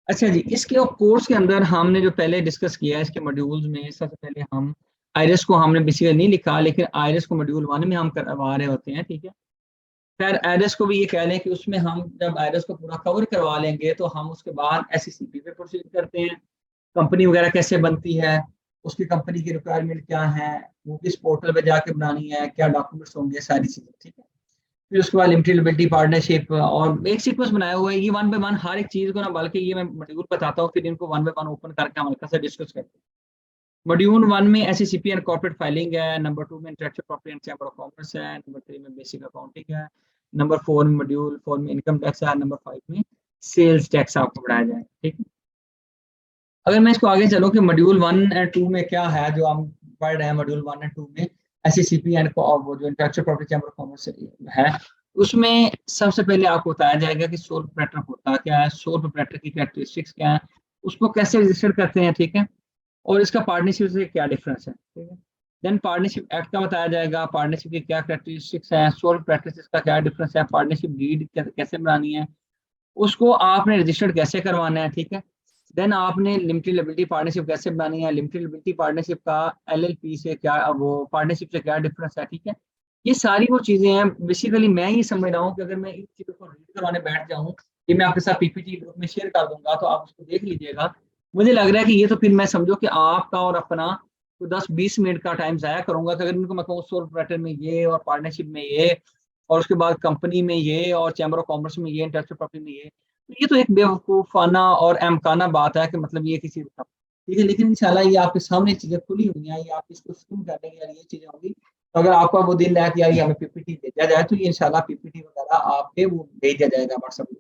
अच्छा जी, इसके कोर्स के अंदर हमने जो पहले डिस्कस किया है, इसके मॉड्यूल्स में सबसे पहले हम आयरस को हमने बेसिकली नहीं लिखा, लेकिन आयरस को मॉड्यूल 1 में हम करवा रहे होते हैं, ठीक है। खैर आयरस को भी ये कह लें कि उसमें हम जब आयरस को पूरा कवर करवा लेंगे तो हम उसके बाद एससीसीपी पे प्रोसीड करते हैं। कंपनी वगैरह कैसे बनती है, उसकी कंपनी की रिक्वायरमेंट क्या है, वो किस पोर्टल पे जाके बनानी है, क्या डॉक्यूमेंट्स होंगे, सारी चीजें, ठीक है। फिर उसके बाद लिमिटेड लिबिलिटी पार्टनरशिप, और एक सीक्वेंस बनाया हुआ है। ये वन बाय वन हर एक चीज को ना, बल्कि ये मैं मॉड्यूल बताता हूँ, फिर इनको वन बाय वन ओपन करके हम हल्का सा डिस्कस करते हैं। मॉड्यूल 1 में एससीसीपी एंड कॉर्पोरेट फाइलिंग है। नंबर 2 में intellectual property and chamber of commerce है। नंबर 3 में बेसिक अकाउंटिंग है। नंबर 4 में, मॉड्यूल 4 में इनकम टैक्स है। नंबर 5 में सेल्स टैक्स आपको पढ़ाया जाएगा, ठीक है। अगर मैं इसको आगे चलूँ कि मॉड्यूल 1 एंड 2 में क्या है जो हम पढ़ रहे हैं, मॉड्यूल 1 एंड 2 में एससीसीपी एंड वो जो intellectual property chamber of commerce है, उसमें सबसे पहले आपको बताया जाएगा कि सोल प्रोप्राइटर होता क्या है, सोल प्रोप्राइटर की कैरेक्टरिस्टिक्स क्या है, उसको कैसे रजिस्टर करते हैं, ठीक है। और इसका पार्टनरशिप से क्या डिफरेंस है, ठीक है। देन पार्टनरशिप एक्ट का बताया जाएगा, पार्टनरशिप की क्या कैरेक्टरिस्टिक्स है, सोल प्रैक्टिस का क्या डिफरेंस है, पार्टनरशिप डीड कैसे बनानी है, उसको आपने रजिस्टर्ड कैसे करवाना है, ठीक है। देन आपने लिमिटेड लिबिलिटी पार्टनरशिप कैसे बनानी है, लिमिटेड लिबिलिटी पार्टनरशिप का एलएलपी से क्या, वो पार्टनरशिप से क्या डिफरेंस है, ठीक है। ये सारी वो चीजें हैं। बेसिकली मैं ये समझ रहा हूँ कि अगर मैं इन चीजों को रीड करवाने बैठ जाऊँ, ये मैं आपके साथ पीपीटी ग्रुप में शेयर कर दूंगा तो आप उसको देख लीजिएगा। मुझे लग रहा है कि ये तो फिर मैं समझो कि आपका और अपना तो 10-20 मिनट का टाइम जाया करूंगा कि अगर इनको मैं कहूँ सोल प्रोप्राइटर में ये, और पार्टनरशिप में ये, और उसके बाद कंपनी में ये, और चैम्बर ऑफ कॉमर्स में ये, इंटेलेक्चुअल प्रॉपर्टी में ये, तो ये तो एक बेवकूफाना और अमकाना बात है कि मतलब ये किसी, ठीक है। लेकिन इंशाल्लाह ये आपके सामने चीजें खुली हुई हैं, ये आप इसको स्किम कर लेंगे, यार ये चीजें होंगी। तो अगर आपका वो दिन है कि यार ये हमें पीपीटी भेजा जाए, तो ये इंशाल्लाह पीपीटी वगैरह आपके वो भेजा जाएगा व्हाट्सएप में।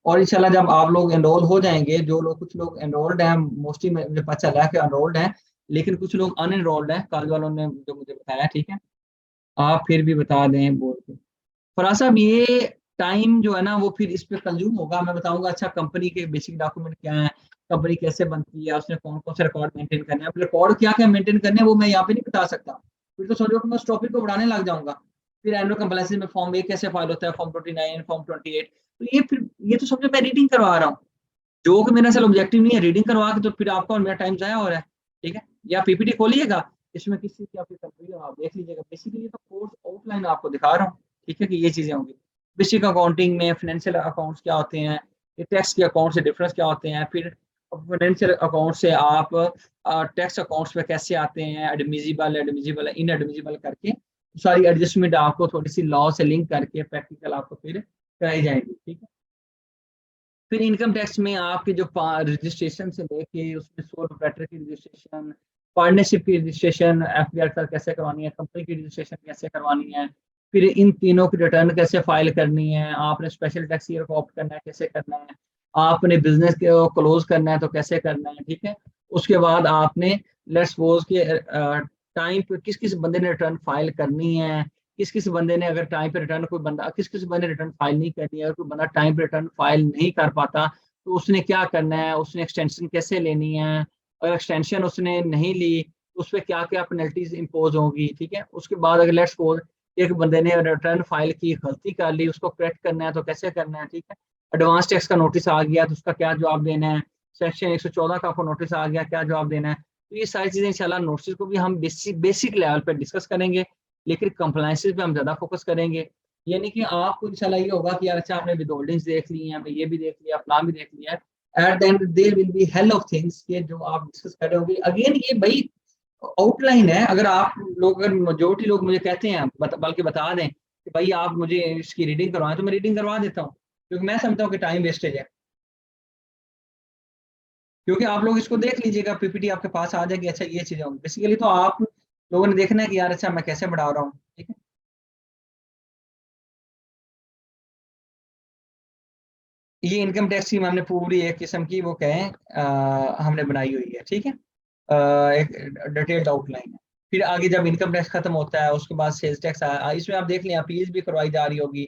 और इंशाल्लाह जब आप लोग एनरोल हो जाएंगे, जो लोग, कुछ लोग एनरोल्ड हैं, मोस्टली मुझे पता चला है कि एनरोल्ड हैं, लेकिन कुछ लोग अनएनरोल्ड हैं, कॉलेज वालों ने जो मुझे बताया, ठीक है। आप फिर भी बता दें बोल के। फराज साहब, ये टाइम जो है ना वो फिर इस पे कंज्यूम होगा। मैं बताऊंगा अच्छा कंपनी के बेसिक डॉक्यूमेंट क्या है, कंपनी कैसे बनती है, उसने कौन कौन से रिकॉर्ड मेंटेन करने हैं, अब रिकॉर्ड क्या क्या मेंटेन करने हैं वो मैं यहाँ पे नहीं बता सकता। फिर तो सोचो कि मैं उस टॉपिक को बढ़ाने लग जाऊंगा। फिर एनुअल कंप्लायंस में फॉर्म 1 कैसे फाइल होता है, फॉर्म 29, फॉर्म 28, तो ये फिर ये तो समझो मैं एडिटिंग करवा रहा हूँ। जो कि मेरा असल ऑब्जेक्टिव नहीं है रीडिंग करवा के तो फिर आपका और मेरा टाइम जाया हो रहा है, ठीक है। या पीपीटी खोलिएगा, इसमें किस चीज़ की आपकी कंपनी है आप देख लीजिएगा। बेसिकली तो कोर्स आउटलाइन आपको दिखा रहा हूँ, ठीक है, कि ये चीज़ें होंगी। बेसिक अकाउंटिंग में फाइनेंशियल अकाउंट्स क्या होते हैं, ये टैक्स के अकाउंट से डिफरेंस क्या होते हैं, फिर फाइनेंशियल अकाउंट से आप टैक्स अकाउंट्स पे कैसे आते हैं, एडमिजिबल एडमिजिबल इन एडमिजिबल करके सारी एडजस्टमेंट आपको थोड़ी सी लॉ से लिंक करके प्रैक्टिकल आपको फिर कराई जाएगी, ठीक है। फिर इनकम टैक्स में आपके जो रजिस्ट्रेशन से लेके उसमें सोल प्रोप्राइटर की रजिस्ट्रेशन, पार्टनरशिप की रजिस्ट्रेशन एफबीआई का कैसे करवानी है, कंपनी की रजिस्ट्रेशन कैसे करवानी है, फिर इन तीनों की रिटर्न कैसे फाइल करनी है, आपने स्पेशल टैक्स ईयर को ऑप्ट करना है कैसे करना है, आपने बिजनेस को क्लोज करना है तो कैसे करना है, ठीक है। उसके बाद आपने लेट्स सपोज के टाइम पे किस किस बंदे ने रिटर्न फाइल करनी है, किस किस बंदे ने अगर टाइम पे रिटर्न कोई बंदा किस किस बंदे ने रिटर्न फाइल नहीं करनी है, अगर कोई बंदा टाइम पे रिटर्न फाइल नहीं कर पाता तो उसने क्या करना है, उसने एक्सटेंशन कैसे लेनी है, अगर एक्सटेंशन उसने नहीं ली तो उस पर क्या क्या पेनल्टीज इम्पोज होंगी, ठीक है। उसके बाद अगर लेट्स सपोज एक बंदे ने रिटर्न फाइल की गलती कर ली, उसको करेक्ट करना है तो कैसे करना है, ठीक है। एडवांस टैक्स का नोटिस आ गया तो उसका क्या जवाब देना है, सेक्शन 114 का आपको नोटिस आ गया क्या जवाब देना है। तो ये सारी चीजें इंशाल्लाह नोटिस को भी हम बेसिक लेवल पर डिस्कस करेंगे, लेकिन कंप्लाइंसेस पे हम ज्यादा फोकस करेंगे। यानी कि आपको इंशाल्लाह ये होगा कि यार अच्छा आपने विद होल्डिंग्स देख ली हैं, ये भी देख लिया, प्लान भी देख लिया है, at the end there will be hell of things ये जो आप डिस्कस कर रहे होगे। अगेन ये भाई आउटलाइन है, अगर आप लोग अगर मेजोरिटी लोग मुझे कहते हैं बल्कि बता दें कि भाई आप मुझे इसकी रीडिंग करवाएं तो मैं रीडिंग करवा देता हूँ, क्योंकि मैं समझता हूँ कि टाइम वेस्टेज है। क्योंकि आप लोग इसको देख लीजिएगा, पीपीटी आपके पास आ जाएगी, अच्छा ये चीजें होंगी। बेसिकली तो आप लोगों ने देखना है कि यार अच्छा मैं कैसे बढ़ा रहा हूँ, ठीक है। ये इनकम टैक्स की हमने पूरी एक किस्म की वो कहें हमने बनाई हुई है, ठीक है। एक डिटेल्ड आउटलाइन है। फिर आगे जब इनकम टैक्स खत्म होता है उसके बाद सेल्स टैक्स आया, इसमें आप देख लें अपील्स भी करवाई जा रही होगी,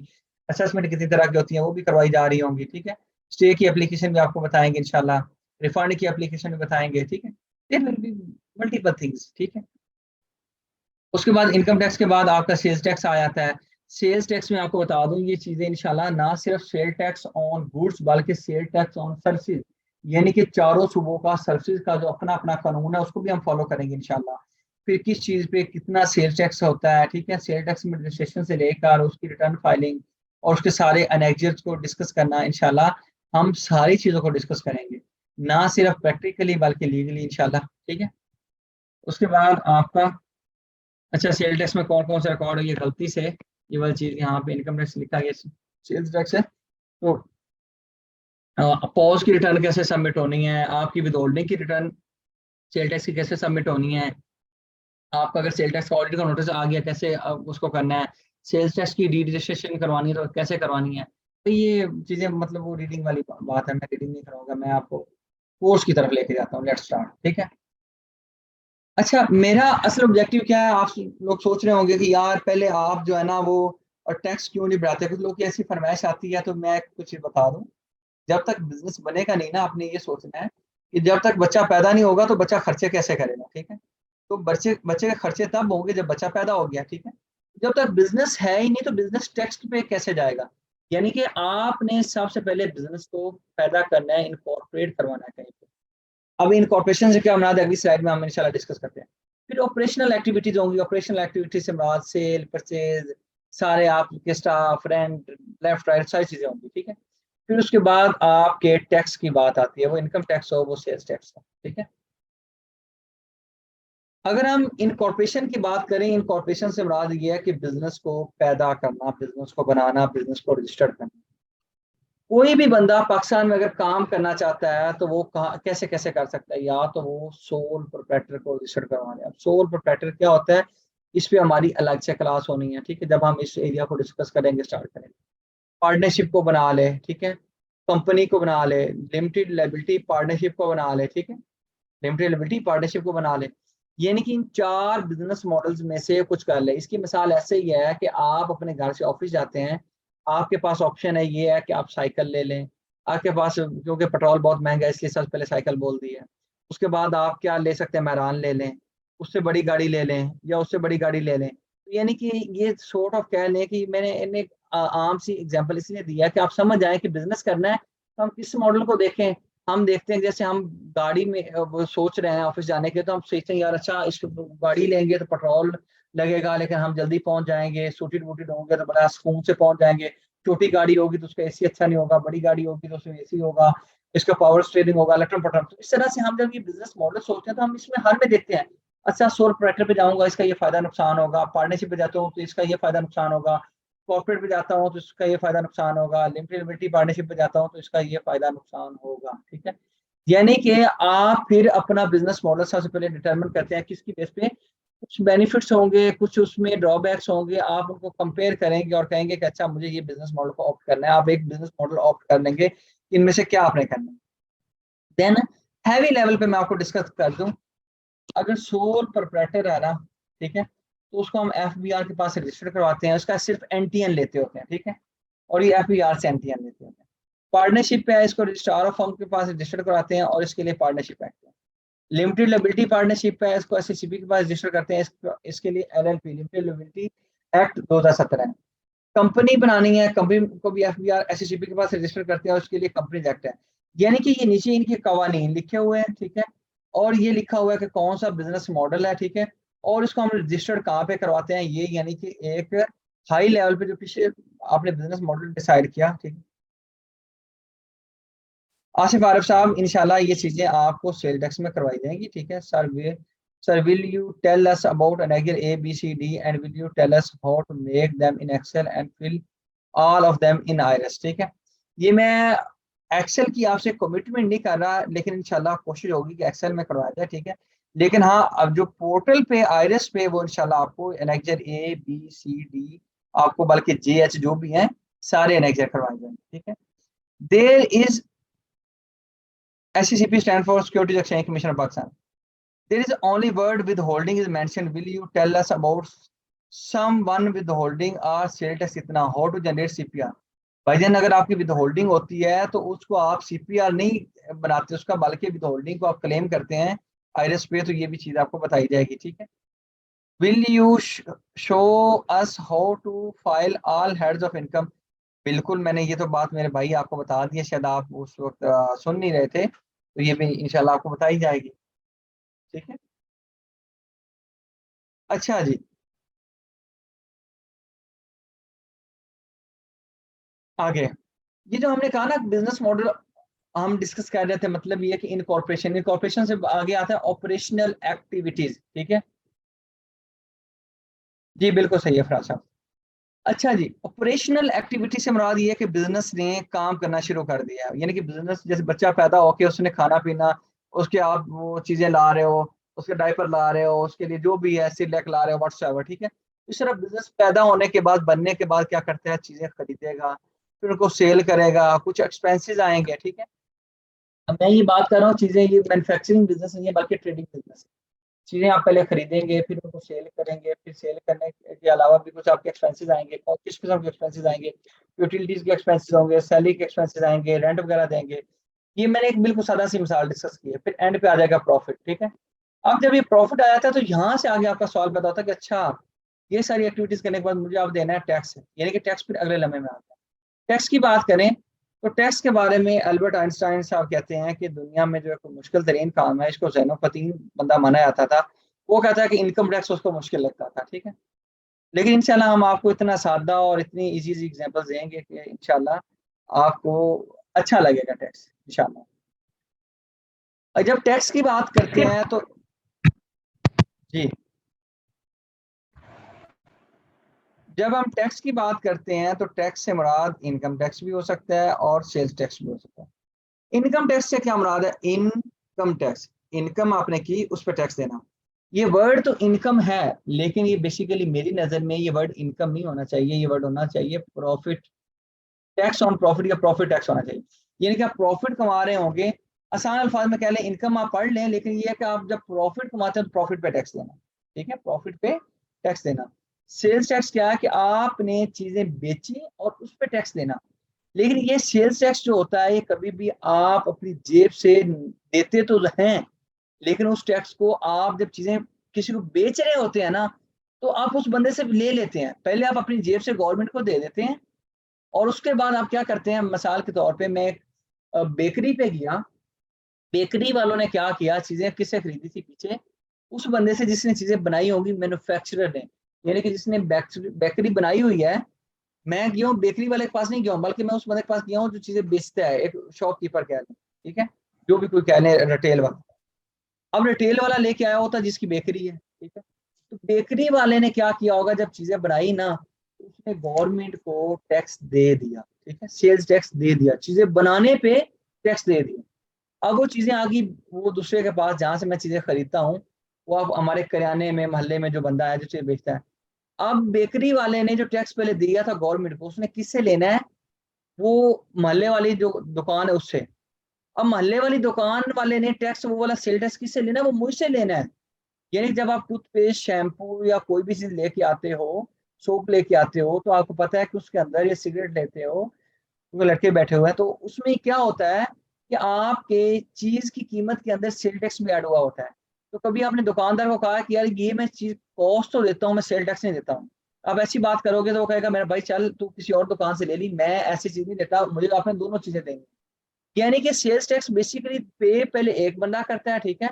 असेसमेंट कितनी तरह की होती है वो भी करवाई जा रही होंगी, ठीक है। स्टे की एप्लीकेशन भी आपको बताएंगे इंशाल्लाह, रिफंड की एप्लीकेशन भी बताएंगे, ठीक है। There will be multiple things, ठीक है। उसके बाद इनकम टैक्स के बाद आपका सेल्स टैक्स आ जाता है। सेल्स टैक्स में आपको बता दूं ये चीजें इंशाल्लाह ना सिर्फ सेल टैक्स ऑन गुड्स बल्कि सेल टैक्स ऑन सर्विसेज, यानी कि चारों सूबों का सर्विसेज का जो अपना अपना कानून है उसको भी हम फॉलो करेंगे इंशाल्लाह। फिर किस चीज पे कितना सेल टैक्स होता है, ठीक है, सेल टैक्स में रजिस्ट्रेशन से लेकर उसकी रिटर्न फाइलिंग और उसके सारे एनेक्जर्स को डिस्कस करना इंशाल्लाह, हम सारी चीजों को डिस्कस करेंगे, ना सिर्फ प्रैक्टिकली बल्कि लीगली इंशाल्लाह, ठीक है। उसके बाद आपका अच्छा सेल टैक्स में कौन कौन से रिकॉर्ड है, ये गलती से ये वाली चीज यहाँ पे इनकम टैक्स लिखा गया सेल्स टैक्स है। तो पॉज की रिटर्न कैसे सबमिट होनी है, आपकी विदहोल्डिंग की रिटर्न सेल टैक्स की कैसे सबमिट होनी है, आपका अगर सेल टैक्स का ऑडिट का नोटिस आ गया कैसे उसको करना है, सेल्स टैक्स की डी रजिस्ट्रेशन करवानी है तो कैसे करवानी है। तो ये चीजें मतलब वो रीडिंग वाली बात है, मैं रीडिंग नहीं कराऊंगा, मैं आपको कोर्स की तरफ लेके जाता हूँ। लेट्स स्टार्ट, ठीक है। अच्छा मेरा असल ऑब्जेक्टिव क्या है, आप लोग सोच रहे होंगे कि यार पहले आप जो है ना वो और टैक्स क्यों नहीं बढ़ाते, कुछ लोग की ऐसी फरमाइश आती है, तो मैं कुछ बता दूं। जब तक बिजनेस बनेगा नहीं ना, आपने ये सोचना है कि जब तक बच्चा पैदा नहीं होगा तो बच्चा खर्चे कैसे करेगा, ठीक है। तो बच्चे बच्चे के खर्चे तब होंगे जब बच्चा पैदा हो गया, ठीक है। जब तक बिजनेस है ही नहीं तो बिजनेस टैक्स पे कैसे जाएगा। यानी कि आपने सबसे पहले बिजनेस को पैदा करना है, इनकॉर्पोरेट करवाना है कहीं पे। अब इन कॉर्पोरेशन से क्या मुराद है, अगली स्लाइड में हम इंशाल्लाह डिस्कस करते हैं। फिर ऑपरेशनल एक्टिविटीज होंगी, ऑपरेशनल एक्टिविटीज से मुराद सेल परचेज सारे आपके स्टाफ रेंट लेफ्ट राइट सारी चीजें होंगी, ठीक है। फिर उसके बाद आपके टैक्स की बात आती है, वो इनकम टैक्स हो वो सेल्स टैक्स हो, ठीक है। अगर हम इनकॉर्पोरेशन की बात करें, इनकॉर्पोरेशन से मुराद ये है कि बिजनेस को पैदा करना, बिजनेस को बनाना, बिजनेस को रजिस्टर्ड करना। कोई भी बंदा पाकिस्तान में अगर काम करना चाहता है तो वो कहाँ कैसे कैसे कर सकता है, या तो वो सोल प्रोप्राइटर को रजिस्टर करवाने। अब सोल प्रोप्राइटर क्या होता है, इस पे हमारी अलग से क्लास होनी है, ठीक है, जब हम इस एरिया को डिस्कस करेंगे स्टार्ट करेंगे। पार्टनरशिप को बना ले, ठीक है, कंपनी को बना ले, लिमिटेड लायबिलिटी पार्टनरशिप को बना ले, ठीक है, लिमिटेड लायबिलिटी पार्टनरशिप को बना ले। यानी कि इन चार बिजनेस मॉडल्स में से कुछ कर ले। इसकी मिसाल ऐसे ही है कि आप अपने घर से ऑफिस जाते हैं, आपके पास ऑप्शन है ये है कि आप साइकिल ले लें, आपके पास क्योंकि पेट्रोल बहुत महंगा है इसलिए सबसे पहले साइकिल बोल दी है। उसके बाद आप क्या ले सकते हैं, मैरान ले लें, उससे बड़ी गाड़ी ले लें या उससे बड़ी गाड़ी ले लें। तो यानी कि ये सॉर्ट ऑफ कह लें कि मैंने इन्हें आम सी एग्जांपल इसलिए दिया कि आप समझ आए कि बिजनेस करना है तो हम किस मॉडल को देखें। हम देखते हैं जैसे हम गाड़ी में वो सोच रहे हैं ऑफिस जाने के, तो हम सोचते हैं यार अच्छा इस गाड़ी लेंगे तो पेट्रोल लगेगा, लेकिन हम जल्दी पहुंच जाएंगे, सूटेड वूटेड होंगे तो बड़ा सुकून से पहुंच जाएंगे। छोटी गाड़ी होगी तो उसका एसी अच्छा नहीं होगा, बड़ी गाड़ी होगी तो उसमें एसी होगा, इसका पावर स्टीयरिंग होगा, इलेक्ट्रॉन पटरन। तो इस तरह से हम जब ये बिजनेस मॉडल सोचते हैं तो हम इसमें हर में देखते हैं, अच्छा सोल प्रोप्राइटर पे जाऊंगा इसका ये फायदा नुकसान होगा, पार्टनरशिप पे जाता हूँ तो इसका ये फायदा नुकसान होगा, कॉर्पोरेट पे जाता हूँ तो इसका ये फायदा नुकसान होगा, लिमिटेड लिमिटेड पार्टनरशिप पे जाता हूँ तो इसका ये फायदा नुकसान होगा। ठीक है, यानी कि आप फिर अपना बिजनेस मॉडल सबसे पहले डिटरमिन करते हैं किसकी बेस पे, कुछ बेनिफिट्स होंगे, कुछ उसमें ड्रॉबैक्स होंगे, आप उनको कंपेयर करेंगे और कहेंगे कि अच्छा मुझे ये बिजनेस मॉडल को ऑप्ट करना है। आप एक बिजनेस मॉडल ऑप्ट कर लेंगे, इनमें से क्या आपने करना है। देन हैवी लेवल पे मैं आपको डिस्कस कर दूं, अगर सोल प्रोप्राइटर है ना, ठीक है, तो उसको हम एफबीआर के पास रजिस्टर करवाते हैं, उसका सिर्फ एनटीएन लेते होते हैं, ठीक है, और ये एफबीआर से एनटीएन लेते होते हैं। पार्टनरशिप पे है, इसको रजिस्ट्रार ऑफ फर्म के पास रजिस्टर करवाते हैं और इसके लिए पार्टनरशिप एक्ट है। लिमिटेड लायबिलिटी पार्टनरशिप है, इसको एससीसीपी के पास रजिस्टर करते हैं, इसके लिए एलएलपी लिमिटेड लायबिलिटी एक्ट 2017 है। कंपनी बनानी है, कंपनी को भी एफबीआर एससीसीपी के पास रजिस्टर करते हैं और उसके लिए कंपनी एक्ट है। यानी कि ये नीचे इनके कवानीन लिखे हुए हैं, ठीक है, और ये लिखा हुआ है कि कौन सा बिजनेस मॉडल है, ठीक है, और इसको हम रजिस्टर्ड कहाँ पे करवाते हैं, ये यानी कि एक हाई लेवल पे जो पीछे आपने बिजनेस मॉडल डिसाइड किया, ठीक है। आसिफ आरिफ साहब, इंशाल्लाह ये चीजें आपको सेल टैक्स में करवाई जाएंगी, ठीक है sir will you tell us about annexure A B C D and will you tell us how to make them in Excel and fill all of them in IRIS. ठीक है, ये मैं Excel की आपसे कमिटमेंट नहीं कर रहा, लेकिन इंशाल्लाह कोशिश होगी कि एक्सेल में करवाया जाए, ठीक है। लेकिन हाँ, अब जो पोर्टल पे आईरिस पे वो इंशाल्लाह आपको annexure A B C D, आपको बल्कि जे एच जो भी हैं सारे एनेक्जर करवाए जाएंगे, ठीक है। There is SCCP stand for Securities Exchange Commission of Pakistan. There is only word withholding is mentioned. Will you tell us about someone withholding or sale tax कितना, how to generate CPR? भाईजान, अगर आपकी withholding होती है तो उसको आप CPR नहीं बनाते उसका, बल्कि विदहोल्डिंग को आप क्लेम करते हैं आईरिस पे, तो ये भी चीज आपको बताई जाएगी, ठीक है। Will you show us how to file all heads of income? बिल्कुल, मैंने ये तो बात मेरे भाई आपको बता दी है, शायद आप उस वक्त सुन नहीं रहे थे, तो ये भी इंशाल्लाह आपको बताई जाएगी, ठीक है। अच्छा जी, आगे ये जो हमने कहा ना बिजनेस मॉडल हम डिस्कस कर रहे थे, मतलब ये कि इनकॉर्पोरेशन से आगे आता है ऑपरेशनल एक्टिविटीज, ठीक है। जी बिल्कुल सही है फराज साहब। अच्छा जी, ऑपरेशनल एक्टिविटी से मुराद ये है कि बिजनेस ने काम करना शुरू कर दिया है, यानी कि बिजनेस जैसे बच्चा पैदा होके उसने खाना पीना, उसके आप वो चीजें ला रहे हो, उसके डायपर ला रहे हो, उसके लिए जो भी है सिलेक ला रहे हो व्हाट्सएवर, ठीक है। इस तरह बिजनेस पैदा होने के बाद, बनने के बाद क्या करता है, चीजें खरीदेगा, फिर उनको सेल करेगा, कुछ एक्सपेंसेस आएंगे, ठीक है। अब मैं ये बात कर रहा हूँ चीजें, ये मैन्युफैक्चरिंग बिजनेस नहीं है बल्कि ट्रेडिंग बिजनेस है। चीजें आप पहले खरीदेंगे, फिर उनको सेल करेंगे, फिर सेल करने के अलावा भी कुछ आपके एक्सपेंसेस आएंगे, और किस किस्म के एक्सपेंसेस आएंगे, यूटिलिटीज के एक्सपेंसेस होंगे, सैलरी के एक्सपेंसेस आएंगे, रेंट वगैरह देंगे। ये मैंने एक बिल्कुल सादा सी मिसाल डिस्कस की है, फिर एंड पे आ जाएगा प्रॉफिट, ठीक है। अब जब ये प्रॉफिट आया था तो यहाँ से आगे आपका सवाल पैदा होता है कि अच्छा ये सारी एक्टिविटीज करने के बाद मुझे आप देना है टैक्स, यानी कि टैक्स फिर अगले लम्हे में आता है। टैक्स की बात करें तो टैक्स के बारे में अल्बर्ट आइंस्टाइन साहब कहते हैं कि दुनिया में जो एक मुश्किल तरीन काम है, इसको जैनोपतीन बंदा माना जाता था, वो कहता है कि इनकम टैक्स उसको मुश्किल लगता था, ठीक है। लेकिन इंशाल्लाह हम आपको इतना सादा और इतनी इजी इजी एग्जांपल देंगे कि इंशाल्लाह आपको अच्छा लगेगा टैक्स, इंशाल्लाह। और जब टैक्स की बात करते हैं तो जी, जब हम टैक्स की बात करते हैं तो टैक्स से मुराद इनकम टैक्स भी हो सकता है और सेल्स टैक्स भी हो सकता है। इनकम टैक्स से क्या मुराद है, इनकम टैक्स, इनकम आपने की उस पर टैक्स देना। ये वर्ड तो इनकम है, लेकिन ये बेसिकली मेरी नजर में ये वर्ड इनकम नहीं होना चाहिए, ये वर्ड होना चाहिए प्रॉफिट, टैक्स ऑन प्रॉफिट या प्रॉफिट टैक्स होना चाहिए। यानी कि आप प्रॉफिट कमा रहे होंगे, आसान अल्फाज में कह लें इनकम आप पढ़ लें, लेकिन ये है कि आप जब प्रॉफिट कमाते हैं तो प्रॉफिट पे टैक्स देना, ठीक है, प्रॉफिट पे टैक्स देना। सेल्स टैक्स क्या है कि आपने चीजें बेची और उस पर टैक्स देना। लेकिन ये सेल्स टैक्स जो होता है ये कभी भी आप अपनी जेब से देते तो हैं, लेकिन उस टैक्स को आप जब चीजें किसी को बेच रहे होते हैं ना, तो आप उस बंदे से ले लेते हैं, पहले आप अपनी जेब से गवर्नमेंट को दे देते हैं, और उसके बाद आप क्या करते हैं, मिसाल के तौर पे मैं एक बेकरी पे गया, बेकरी वालों ने क्या किया, चीजें किससे खरीदी थी पीछे, उस बंदे से जिसने चीजें बनाई होंगी, मैन्युफैक्चरर ने, यानी कि जिसने बेकरी बनाई हुई है। मैं गया हूँ बेकरी वाले के पास नहीं गया हूँ, बल्कि मैं उस बंदे के पास गया हूँ जो चीजें बेचता है, एक शॉपकीपर कह लें, ठीक है, जो भी कोई कह लें, रिटेल वाला। अब रिटेल वाला लेके आया होता जिसकी बेकरी है, ठीक है, तो बेकरी वाले ने क्या किया होगा, जब चीजें बनाई ना, तो उसने गवर्नमेंट को टैक्स दे दिया, ठीक है, सेल्स टैक्स दे दिया, चीजें बनाने पे टैक्स दे दिया। अब वो चीजें आ गई वो दूसरे के पास, जहां से मैं चीजें खरीदता हूँ, वो अब हमारे करियाने में मोहल्ले में जो बंदा है जो चीज बेचता है, अब बेकरी वाले ने जो टैक्स पहले दिया था गवर्नमेंट को, उसने किससे लेना है, वो मोहल्ले वाली जो दुकान है उससे। अब मोहल्ले वाली दुकान वाले ने टैक्स, वो वाला सेल टैक्स किससे लेना है, वो मुझसे लेना है। यानी जब आप टूथपेस्ट, शैम्पू या कोई भी चीज लेके आते हो, सोप लेके आते हो, तो आपको पता है कि उसके अंदर, ये सिगरेट लेते हो, क्योंकि लड़के बैठे हुए हैं, तो उसमें क्या होता है कि आपके चीज की कीमत के अंदर सेल टैक्स भी ऐड हुआ होता है। तो कभी आपने दुकानदार को कहा कि यार ये मैं चीज कॉस्ट तो देता हूँ, मैं सेल टैक्स नहीं देता हूँ, अब ऐसी बात करोगे तो वो कहेगा मेरा भाई चल तू किसी और दुकान से ले ली, मैं ऐसी चीज नहीं देता, मुझे तो आपने दोनों चीजें देंगे। यानी कि सेल्स टैक्स बेसिकली पे पहले एक बंदा करता है, ठीक है,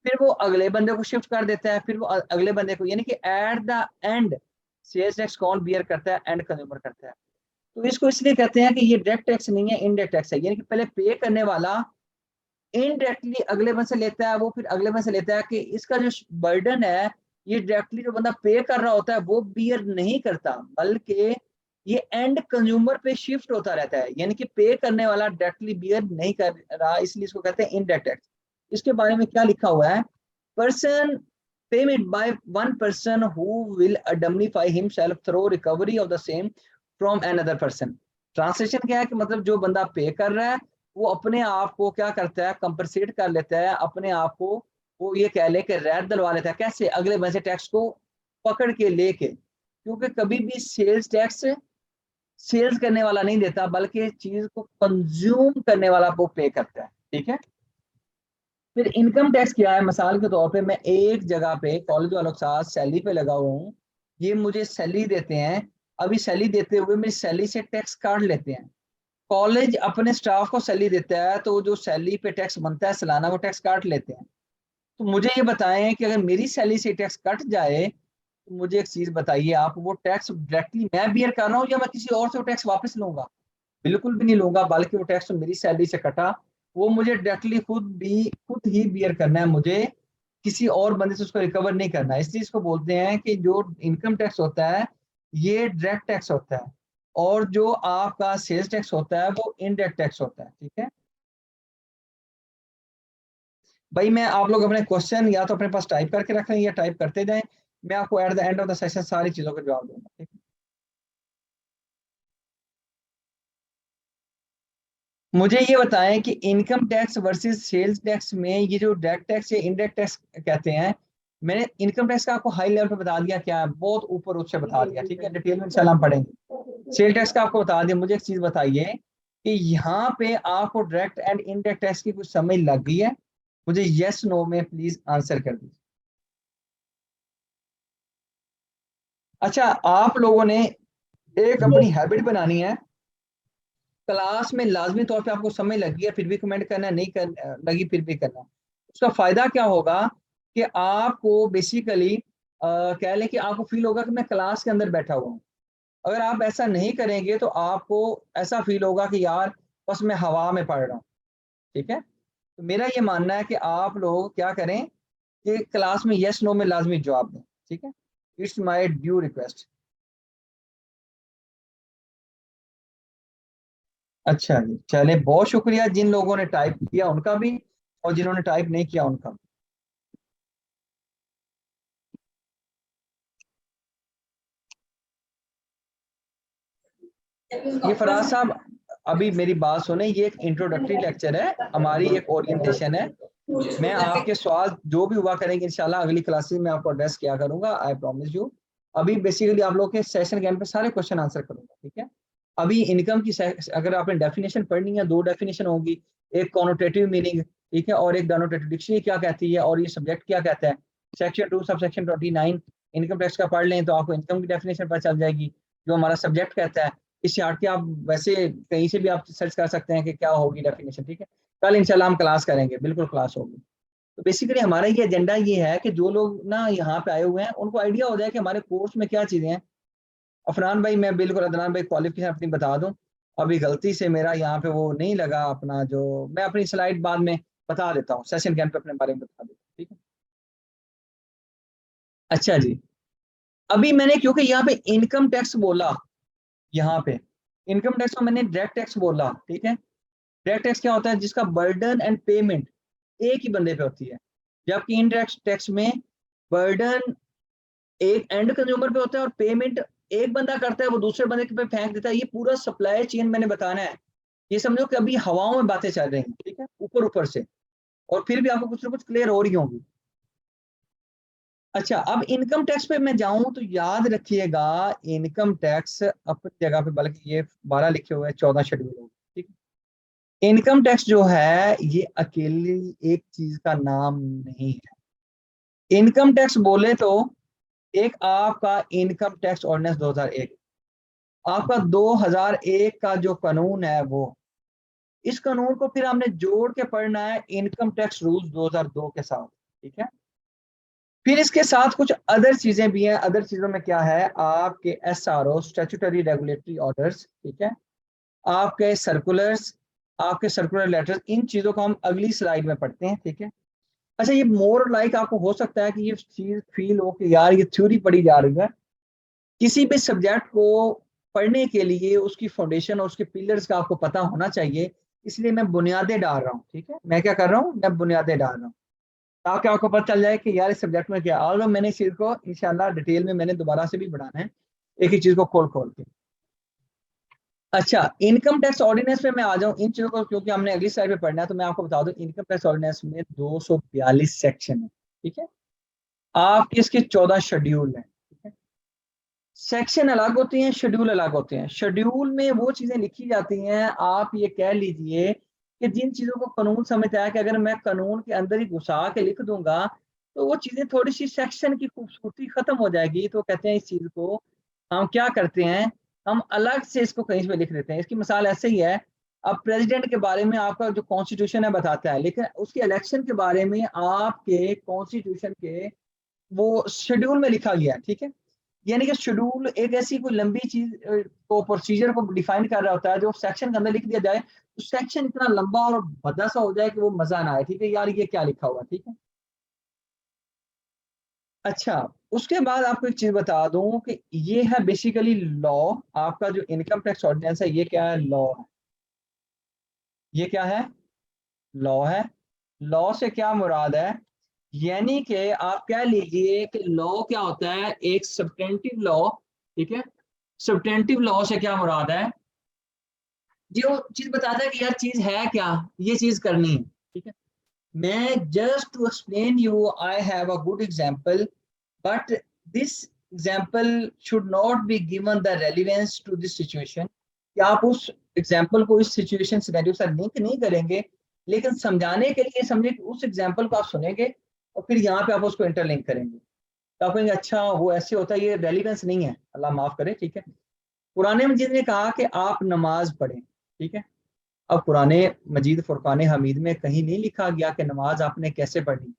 फिर वो अगले बंदे को शिफ्ट कर देता है, फिर वो अगले बंदे को, यानी कि at the end sales tax कौन बियर करता है, एंड कंज्यूमर करता है। तो इसको इसलिए कहते हैं कि ये डायरेक्ट टैक्स नहीं है, इनडायरेक्ट टैक्स है, यानी कि पहले पे करने वाला इनडायरेक्टली अगले बंदे से लेता है, वो फिर अगले बंदे से लेता है, कि इसका जो बर्डन है, ये डायरेक्टली जो बंदा पे कर रहा होता है वो बियर नहीं करता, बल्कि ये एंड कंज्यूमर पे शिफ्ट होता रहता है, यानी कि पे करने वाला डायरेक्टली बियर नहीं कर रहा, इसलिए इसको कहते हैं इनडायरेक्ट टैक्स। इसके बारे में क्या लिखा हुआ है, person payment by one person who will indemnify himself through recovery of the same from another person। Translation क्या है कि मतलब जो बंदा पे कर रहा है वो अपने आप को क्या करता है, कंपनसेट कर लेता है अपने आप को, वो ये कह ले कि रैट दिलवा लेता है, कैसे, अगले बंदे से टैक्स को पकड़ के लेके, क्योंकि कभी भी सेल्स टैक्स सेल्स करने वाला नहीं देता, बल्कि चीज को कंज्यूम करने वाला वो पे करता है, ठीक है। फिर इनकम टैक्स क्या है, मिसाल के तौर पे मैं एक जगह पे कॉलेज वालों के साथ सैलरी पे लगा हुआ हूँ, ये मुझे सैलरी देते हैं, अभी सैलरी देते हुए मेरी सैलरी से टैक्स काट लेते हैं। कॉलेज अपने स्टाफ को सैलरी देता है, तो जो सैलरी पे टैक्स बनता है सालाना, वो टैक्स काट लेते हैं। तो मुझे ये बताएं कि अगर मेरी सैलरी से टैक्स कट जाए, तो मुझे एक चीज बताइए आप, वो टैक्स डायरेक्टली मैं बियर कर रहा हूँ या मैं किसी और से वो टैक्स वापस लूंगा? बिल्कुल भी नहीं लूंगा, बल्कि वो टैक्स तो मेरी सैलरी से कटा, वो मुझे डायरेक्टली खुद ही बियर करना है, मुझे किसी और बंदे से उसको रिकवर नहीं करना है। इसलिए इसको बोलते हैं कि जो इनकम टैक्स होता है ये डायरेक्ट टैक्स होता है, और जो आपका सेल्स टैक्स होता है वो इनडायरेक्ट टैक्स होता है, ठीक है। भाई मैं, आप लोग अपने क्वेश्चन या तो अपने पास टाइप करके रख लें या टाइप करते जाएं, मैं आपको eight the end of the session सारी चीजों का जवाब दूंगा, ठीक है। मुझे ये बताएं कि income tax versus sales tax में ये जो डायरेक्ट टैक्स या इनडायरेक्ट टैक्स कहते हैं, मैंने इनकम टैक्स का आपको हाई लेवल पे बता दिया, क्या है बहुत ऊपर उससे बता दिया, ठीक है, डिटेल में इंशाल्लाह हम पढ़ेंगे। सेल टैक्स का आपको बता दिया। मुझे एक चीज बताइए कि यहाँ पे आपको डायरेक्ट एंड इनडायरेक्ट टैक्स की कुछ समझ लग गई है? मुझे यस नो में प्लीज आंसर कर दीजिए। अच्छा, आप लोगों ने एक अपनी हैबिट बनानी है, क्लास में लाजमी तौर पे आपको समझ लगी है फिर भी कमेंट करना है, नहीं कर लगी फिर भी करना। उसका फायदा क्या होगा कि आपको बेसिकली कह लें कि आपको फील होगा कि मैं क्लास के अंदर बैठा हुआ हूँ। अगर आप ऐसा नहीं करेंगे तो आपको ऐसा फील होगा कि यार बस मैं हवा में पढ़ रहा हूँ, ठीक है। तो मेरा ये मानना है कि आप लोग क्या करें कि क्लास में यस नो में लाजमी जवाब दें, ठीक है। It's my due request. अच्छा जी, चले, बहुत शुक्रिया जिन लोगों ने टाइप किया उनका भी, और जिन्होंने टाइप नहीं किया उनका भी। ये फराज साहब, अभी मेरी बात सुने, ये एक इंट्रोडक्टरी लेक्चर है, हमारी एक ओरिएंटेशन है। मैं आपके सवाल जो भी हुआ करेंगे इंशाल्लाह अगली क्लासेस में आपको एड्रेस किया करूंगा, आई प्रॉमिस यू। अभी बेसिकली आप लोग के सेशन के एंड पे सारे क्वेश्चन आंसर करूंगा, ठीक है। अभी इनकम की अगर आपने डेफिनेशन पढ़नी है, दो डेफिनेशन होगी, एक कॉनोटेटिव मीनिंग, ठीक है, और एक डेनोटेटिव डिक्शनरी क्या कहती है, और ये सब्जेक्ट क्या कहता है। Section 2 sub section 29 income tax का पढ़ लें तो आपको इनकम की डेफिनेशन पता चल जाएगी, जो हमारा सब्जेक्ट कहता है। इससे हट के आप वैसे कहीं से भी आप सर्च कर सकते हैं कि क्या होगी डेफिनेशन, ठीक है। कल इंशाल्लाह हम क्लास करेंगे, बिल्कुल क्लास होगी। तो बेसिकली हमारा ये एजेंडा ये है कि जो लोग ना यहाँ पे आए हुए हैं उनको आइडिया हो जाए कि हमारे कोर्स में क्या चीज़ें हैं। अफरान भाई, मैं बिल्कुल अदनान भाई क्वालिफिकेशन अपनी बता दूं, अभी गलती से मेरा यहाँ पे वो नहीं लगा अपना, जो मैं अपनी स्लाइड बाद में बता देता हूँ, सेशन कैंप पे अपने बारे में बता देता हूँ, ठीक है। अच्छा जी, अभी मैंने क्योंकि यहाँ पे इनकम टैक्स बोला, यहाँ पे इनकम टैक्स को मैंने डायरेक्ट टैक्स बोला, ठीक है। डायरेक्ट टैक्स क्या होता है? जिसका बर्डन एंड पेमेंट एक ही बंदे पे होती है, जबकि इनडायरेक्ट टैक्स में बर्डन एक एंड कंज्यूमर पे होता है और पेमेंट एक बंदा करता है, वो दूसरे बंदे पे फेंक देता है। ये पूरा सप्लाई चेन मैंने बताना है। ये समझो कि अभी हवाओं में बातें चल रही हैं, ठीक है, ऊपर ऊपर से, और फिर भी आपको कुछ ना कुछ क्लियर हो रही होंगी। अच्छा, अब इनकम टैक्स पे मैं जाऊं तो याद रखिएगा, इनकम टैक्स अपनी जगह पे, बल्कि ये 12 लिखे हुए हैं, 14 शेड्यूल हो, ठीक है। इनकम टैक्स जो है ये अकेली एक चीज का नाम नहीं है। इनकम टैक्स बोले तो एक आपका इनकम टैक्स ऑर्डिनेंस 2001, आपका 2001 का जो कानून है वो, इस कानून को फिर हमने जोड़ के पढ़ना है इनकम टैक्स रूल्स 2002 के साथ, ठीक है। फिर इसके साथ कुछ अदर चीजें भी हैं। अदर चीजों में क्या है? आपके एसआरओ, स्टैट्यूटरी रेगुलेटरी ऑर्डर्स, ठीक है, आपके सर्कुलर्स, आपके सर्कुलर लेटर्स, इन चीजों को हम अगली स्लाइड में पढ़ते हैं, ठीक है। अच्छा, ये मोर लाइक आपको हो सकता है कि ये चीज फील हो कि यार ये थ्योरी पढ़ी जा रही है। किसी भी सब्जेक्ट को पढ़ने के लिए उसकी फाउंडेशन और उसके पिलर्स का आपको पता होना चाहिए। इसलिए मैं बुनियादें डाल रहा हूँ, ठीक है। मैं क्या कर रहा हूँ? मैं बुनियादें डाल रहा हूँ ताकि आपको पता चल जाए कि यार इस सब्जेक्ट में क्या, और मैंने इस चीज को इंशाल्लाह डिटेल में मैंने दोबारा से भी बढ़ाना है, एक ही चीज को खोल खोल के। अच्छा, इनकम टैक्स ऑर्डिनेंस में मैं आ जाऊं इन चीजों को, क्योंकि हमने अगली स्लाइड पे पढ़ना है, तो मैं आपको बता दूं इनकम टैक्स ऑर्डिनेंस में 242 सेक्शन है, ठीक है। आपके इसके 14 शेड्यूल हैं, ठीक है। सेक्शन अलग होते हैं, शेड्यूल अलग होते हैं। शेड्यूल में वो चीजें लिखी जाती हैं, आप ये कह लीजिए कि जिन चीजों को कानून समझता है कि अगर मैं कानून के अंदर ही घुसा के लिख दूंगा तो वो चीजें थोड़ी सी सेक्शन की खूबसूरती खत्म हो जाएगी। तो कहते हैं इस चीज को हम क्या करते हैं, हम अलग से इसको कहीं पे लिख देते हैं। इसकी मिसाल ऐसे ही है, अब प्रेसिडेंट के बारे में आपका जो कॉन्स्टिट्यूशन है बताता है, लेकिन उसके इलेक्शन के बारे में आपके कॉन्स्टिट्यूशन के वो शेड्यूल में लिखा गया है, ठीक है। यानी कि शेड्यूल एक ऐसी कोई लंबी चीज को, प्रोसीजर को डिफाइन कर रहा होता है, जो सेक्शन के अंदर लिख दिया जाए तो सेक्शन इतना लंबा और भद्दा सा हो जाए कि वो मजा ना आए, ठीक है, यार ये क्या लिखा हुआ, ठीक है। अच्छा, उसके बाद आपको एक चीज बता दूं कि ये है बेसिकली लॉ। आपका जो इनकम टैक्स ऑर्डिनेंस है ये क्या है? लॉ है। ये क्या है? लॉ है। लॉ से क्या मुराद है? यानी कि आप कह लीजिए कि लॉ क्या होता है? एक सब्टेंटिव लॉ, ठीक है। सब्टेंटिव लॉ से क्या मुराद है? जो चीज बताता है कि यार चीज है क्या, ये चीज करनी है, ठीक है। मैं just to explain you I have a good example, but this example should not be given the relevance to this situation, कि आप उस एग्जांपल को इस सिचुएशन सिनेरियो से लिंक नहीं करेंगे, लेकिन समझाने के लिए समझे कि उस एग्जांपल को आप सुनेंगे और फिर यहाँ पे आप उसको इंटरलिंक करेंगे, तो आप कहेंगे अच्छा वो ऐसे होता है, ये रेलिवेंस नहीं है, अल्लाह माफ करे, ठीक है। पुराने मजीद ने कहा कि आप नमाज पढ़ें, ठीक है। अब पुराने मजीद फुरकान हमीद में कहीं नहीं लिखा गया कि नमाज आपने कैसे पढ़नी,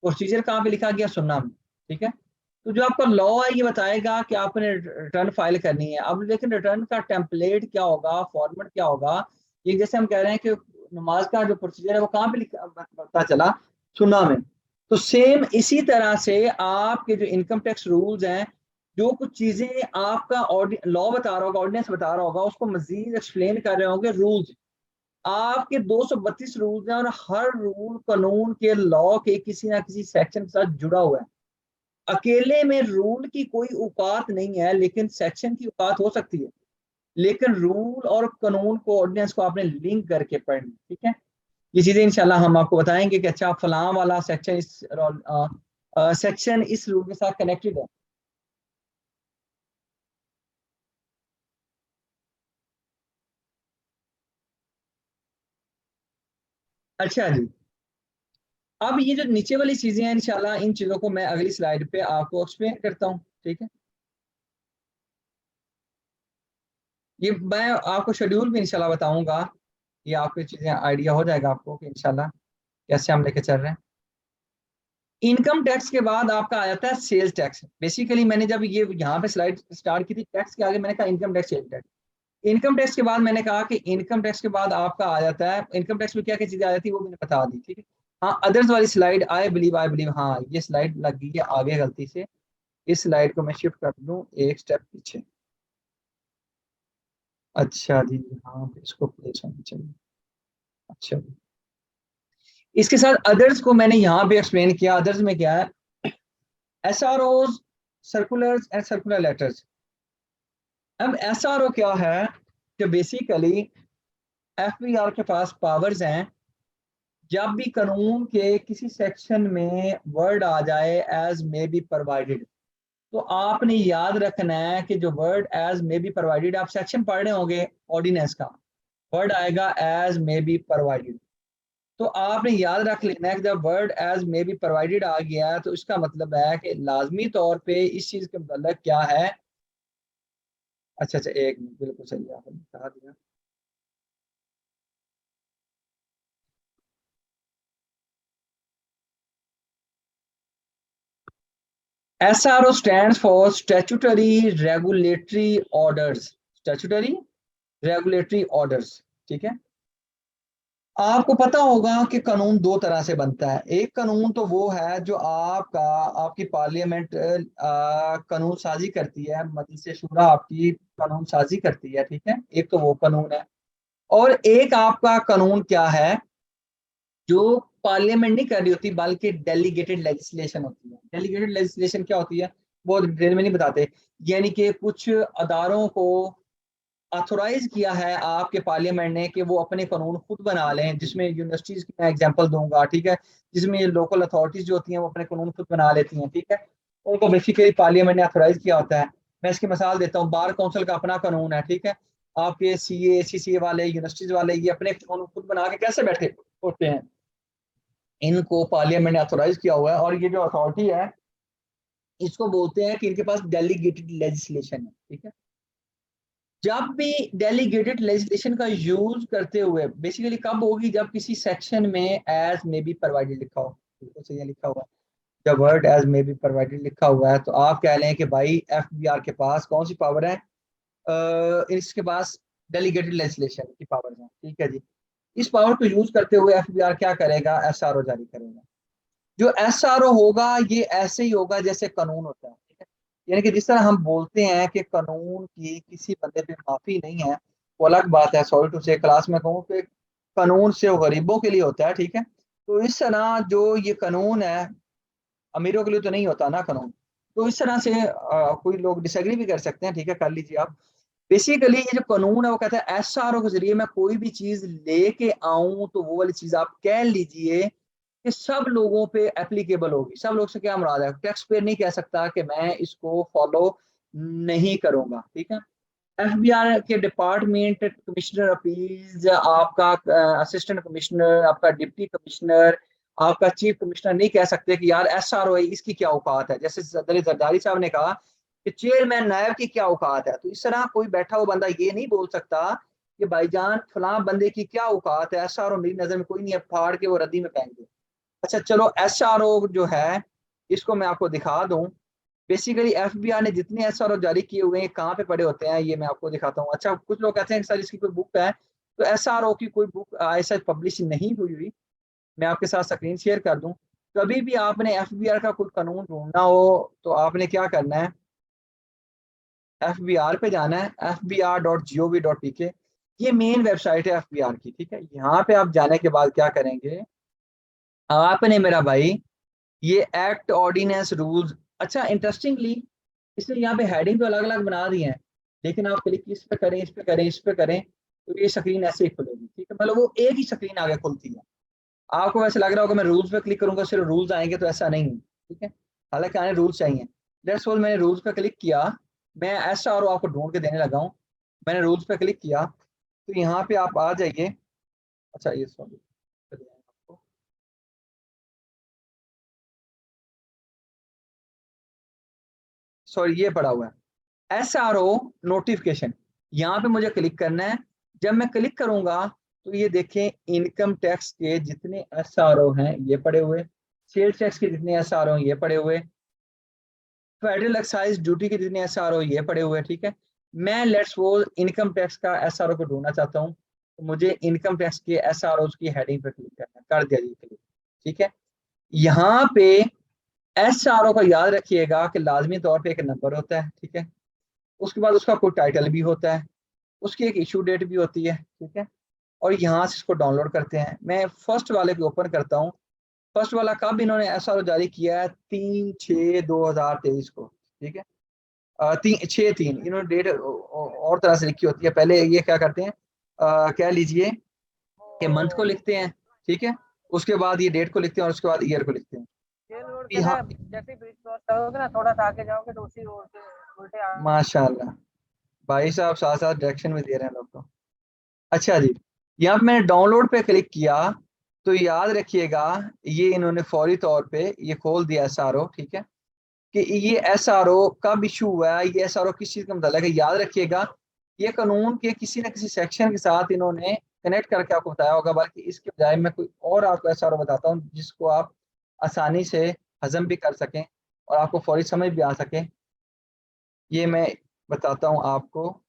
प्रोसीजर कहाँ पे लिखा गया? सुन्ना में, ठीक है। तो जो आपका लॉ है ये बताएगा कि आपने रिटर्न फाइल करनी है। अब लेकिन रिटर्न का टेम्पलेट क्या होगा, फॉर्मेट क्या होगा? ये जैसे हम कह रहे हैं कि नमाज का जो प्रोसीजर है वो कहाँ पे लिखा, पता चला सुन्ना में। तो सेम इसी तरह से आपके जो इनकम टैक्स रूल्स हैं, जो कुछ चीजें आपका लॉ बता रहा होगा, ऑर्डिनेंस बता रहा होगा, उसको मजीद एक्सप्लेन कर रहे होंगे रूल्स। आपके 232 रूल्स हैं और हर रूल कानून के, लॉ के किसी ना किसी सेक्शन के साथ जुड़ा हुआ है। अकेले में रूल की कोई औकात नहीं है, लेकिन सेक्शन की औकात हो सकती है। लेकिन रूल और कानून को, ऑर्डिनेंस को आपने लिंक करके पढ़ना, ठीक है। ये चीजें इंशाल्लाह हम आपको बताएंगे कि अच्छा फलां वाला सेक्शन इस सेक्शन इस रूल के साथ कनेक्टेड है। अच्छा जी, अब ये जो नीचे वाली चीजें हैं इंशाल्लाह इन चीजों को मैं अगली स्लाइड पे आपको एक्सप्लेन करता हूँ, ठीक है। ये मैं आपको शेड्यूल भी इंशाल्लाह बताऊंगा ये आपकी चीजें आइडिया हो जाएगा आपको कि इंशाल्लाह कैसे हम लेके चल रहे हैं। इनकम टैक्स के बाद आपका आ जाता है सेल्स टैक्स। बेसिकली मैंने जब ये यहाँ पे स्लाइड स्टार्ट की थी टैक्स के आगे मैंने कहा income tax, sales tax. Income tax के बाद मैंने कहा कि इनकम टैक्स के बाद आपका आ जाता है, इनकम टैक्स में क्या क्या चीजें आ जाती है वो मैंने बता दी, ठीक है। हाँ, अदर्स वाली स्लाइड आई बिलीव, हाँ ये स्लाइड लग गई है आगे गलती से। इस स्लाइड को मैं शिफ्ट कर दूं एक स्टेप पीछे। अच्छा जी, हाँ इसको प्लेस होनी चाहिए। अच्छा जी। इसके साथ अदर्स को मैंने यहाँ पे एक्सप्लेन किया। अदर्स में क्या है, SROs, circulars and circular letters. अब SRO क्या है कि बेसिकली FBR के पास पावर्स हैं। जब भी कानून के किसी सेक्शन में वर्ड आ जाए एज मे बी प्रोवाइडेड, तो आपने याद रखना है कि जो word as may be provided, आप सेक्शन पढ़ रहे होंगे ऑर्डिनेंस का, वर्ड आएगा एज मे बी प्रोवाइडेड, तो आपने याद रख लेना है कि जब word as may be provided आ गया है तो इसका मतलब है कि लाजमी तौर पे इस चीज के मतलब क्या है। अच्छा अच्छा, एक मिनट, बिल्कुल सही आपने बता दिया। SRO stands for statutory regulatory orders. Statutory regulatory orders, ठीक है। आपको पता होगा कि कानून दो तरह से बनता है। एक कानून तो वो है जो आपका, आपकी पार्लियामेंट कानून साजी करती है, मजलिस शूरा आपकी कानून साजी करती है, ठीक है, एक तो वो कानून है। और एक आपका कानून क्या है, जो पार्लियामेंट नहीं कर रही होती बल्कि डेलीगेटेड लेजिस्लेशन होती है। डेलीगेटेड लेजिस्लेशन क्या होती है वो डिटेल में नहीं बताते, यानी कि कुछ अदारों को ऑथोराइज किया है आपके पार्लियामेंट ने कि वो अपने कानून खुद बना लें, जिसमें यूनिवर्सिटीज की मैं एग्जांपल दूंगा, ठीक है, जिसमें ये लोकल अथॉरिटीज जो होती हैं वो अपने कानून खुद बना लेती हैं, ठीक है, उनको बेसिकली पार्लियामेंट ने ऑथोराइज किया होता है। मैं इसकी मिसाल देता हूँ, बार काउंसिल का अपना कानून है, ठीक है। आपके CA CCA वाले, यूनिवर्सिटीज वाले ये अपने कानून खुद बना के कैसे बैठे होते हैं, इनको पार्लियामेंट ने ऑथोराइज किया हुआ है। और ये जो अथॉरिटी है इसको बोलते हैं कि इनके पास डेलीगेटेड लेजिस्लेशन है, ठीक है। जब भी डेलीगेटेड लेजिस्लेशन का यूज करते हुए, बेसिकली कब होगी, जब किसी सेक्शन में एज मे बी प्रोवाइडेड लिखा हो, बिल्कुल सही लिखा हुआ है, जब word as may be provided लिखा हुआ है तो आप कह लें कि भाई FBR के पास कौन सी पावर है, इसके पास डेलीगेटेड लेजिस्लेशन की पावर है, ठीक है जी। इस पावर को यूज करते हुए FBR क्या करेगा, SRO जारी करेगा। जो SRO होगा ये ऐसे ही होगा जैसे कानून होता है, ठीक है। यानी कि जिस तरह हम बोलते हैं कि कानून की किसी बंदे पे माफी नहीं है, वो अलग बात है, सॉरी टू से क्लास में कहूँ कि कानून से वो गरीबों के लिए होता है, ठीक है। तो इस तरह जो ये कानून है अमीरों के लिए तो नहीं होता ना कानून। तो इस तरह से कोई लोग डिसएग्री भी कर सकते हैं, ठीक है, कर लीजिए आप। बेसिकली ये जो कानून है वो कहता है SRO के जरिए मैं कोई भी चीज लेके आऊं तो वो वाली चीज आप कह लीजिए कि सब लोगों पे एप्लीकेबल होगी। सब लोग से क्या मुराद है, टैक्स पेयर नहीं कह सकता कि मैं इसको फॉलो नहीं करूंगा, ठीक है। FBR के डिपार्टमेंट कमिश्नर अपील्स, आपका असिस्टेंट कमिश्नर, आपका डिप्टी कमिश्नर, आपका चीफ कमिश्नर नहीं कह सकते कि यार SRO है इसकी क्या औकात है। जैसे जरदारी साहब ने कहा कि चेयरमैन नायब की क्या औकात है, तो इस तरह कोई बैठा हुआ बंदा ये नहीं बोल सकता कि भाईजान फलां बंदे की क्या औकात है, SRO मेरी नजर में कोई नहीं है, फाड़ के वो रद्दी में फेंक दे। अच्छा चलो, SRO जो है इसको मैं आपको दिखा दूं। बेसिकली FBR ने जितने SRO जारी किए हुए हैं कहाँ पे पड़े होते हैं ये मैं आपको दिखाता हूँ। अच्छा, कुछ लोग कहते हैं सर इसकी कोई बुक है, तो SRO की कोई बुक ऐसा पब्लिश नहीं हुई हुई। मैं आपके साथ स्क्रीन शेयर कर दूं। कभी भी आपने FBR का कोई कानून ढूंढना हो तो आपने क्या करना है, FBR पे जाना है, fbr.gov.pk। ये मेन वेबसाइट है FBR की, ठीक है। यहाँ पे आप जाने के बाद क्या करेंगे, आपने मेरा भाई ये एक्ट ऑर्डिनेंस रूल्स, अच्छा इंटरेस्टिंगली इसने यहाँ पे हेडिंग तो अलग अलग बना दी है, लेकिन आप क्लिक इस पे करें, इस पे करें, इस पे करें तो ये स्क्रीन ऐसे ही खुलेगी, ठीक है। मतलब वो एक ही स्क्रीन आगे खुलती है। आपको वैसे लग रहा होगा मैं रूल्स पे क्लिक करूंगा सिर्फ रूल्स आएंगे, तो ऐसा नहीं है, ठीक है। हालांकि आने रूल्स चाहिए। लेट्स सपोज मैंने रूल्स पे क्लिक किया, मैं ऐसा और आपको ढूंढ के देने लगा हूँ। मैंने रूल्स पे क्लिक किया तो यहाँ पे आप आ जाइए। अच्छा ये सॉरी, सॉरी ये पड़ा हुआ है SRO नोटिफिकेशन। यहाँ पे मुझे क्लिक करना है। जब मैं क्लिक करूंगा तो ये देखें, इनकम टैक्स के जितने SRO हैं ये पड़े हुए, सेल्स टैक्स के जितने SRO हैं ये पड़े हुए, फेडरल एक्साइज ड्यूटी के जितने SRO ये पड़े हुए। ठीक है, मैं लेट्स वो इनकम टैक्स का SRO को ढूंढना चाहता हूँ, तो मुझे इनकम टैक्स के SROs की हेडिंग पर क्लिक करना है, कर दिया जी क्लिक। ठीक है, यहाँ पे SRO का याद रखिएगा कि लाजमी तौर पे एक नंबर होता है। ठीक है, उसके बाद उसका कोई टाइटल भी होता है, उसकी एक इशू डेट भी होती है। ठीक है, और यहाँ से इसको डाउनलोड करते हैं। मैं फर्स्ट वाले को ओपन करता हूँ। फर्स्ट वाला कब इन्होंने SRO जारी किया है? 3/6/2023 को। ठीक है, 3/6/3 इन्होंने डेट और तरह से लिखी होती है। पहले ये क्या करते हैं, कह लीजिए कि मंथ को लिखते हैं। ठीक है, उसके बाद ये डेट को लिखते हैं और उसके बाद ईयर को लिखते हैं। ये रोड से यहाँ ना जैसे ब्रिज क्रॉस करोगे ना, थोड़ा सा आगे जाओगे तो उसी रोड से उल्टे माशाल्लाह भाई साहब साथ साथ डायरेक्शन में दे रहे हैं लोग को। अच्छा जी, यहाँ पे मैंने डाउनलोड पे क्लिक किया तो याद रखिएगा ये इन्होंने फौरी तौर पे ये खोल दिया SRO। ठीक है, कि ये SRO कब इशू हुआ है, ये SRO किस चीज का मतलब है, याद रखिएगा ये कानून के किसी न किसी सेक्शन के साथ इन्होंने कनेक्ट करके आपको बताया होगा, बल्कि इसके बजाय मैं कोई और आपको SRO बताता हूँ जिसको आप आसानी से हजम भी कर सकें और आपको फौरी समझ भी आ सके। ये मैं बताता हूँ आपको।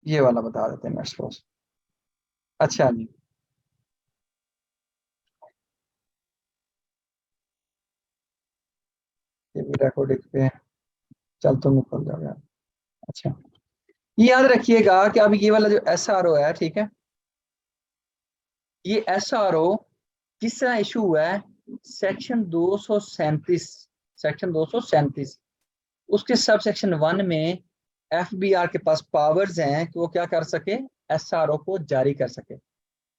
ये वाला बता देते हैं नेक्स्ट। अच्छा जी, ये भी रिकॉर्डिंग पे है, चल तुम निकल जाओ यार। अच्छा, ये याद रखिएगा कि अब ये वाला जो SRO है, ठीक है, ये SRO किस तरह इशू हुआ है? सेक्शन 237, सेक्शन 237 उसके सब सेक्शन 1 में FBR के पास पावर्स हैं कि वो क्या कर सके, SRO को जारी कर सके।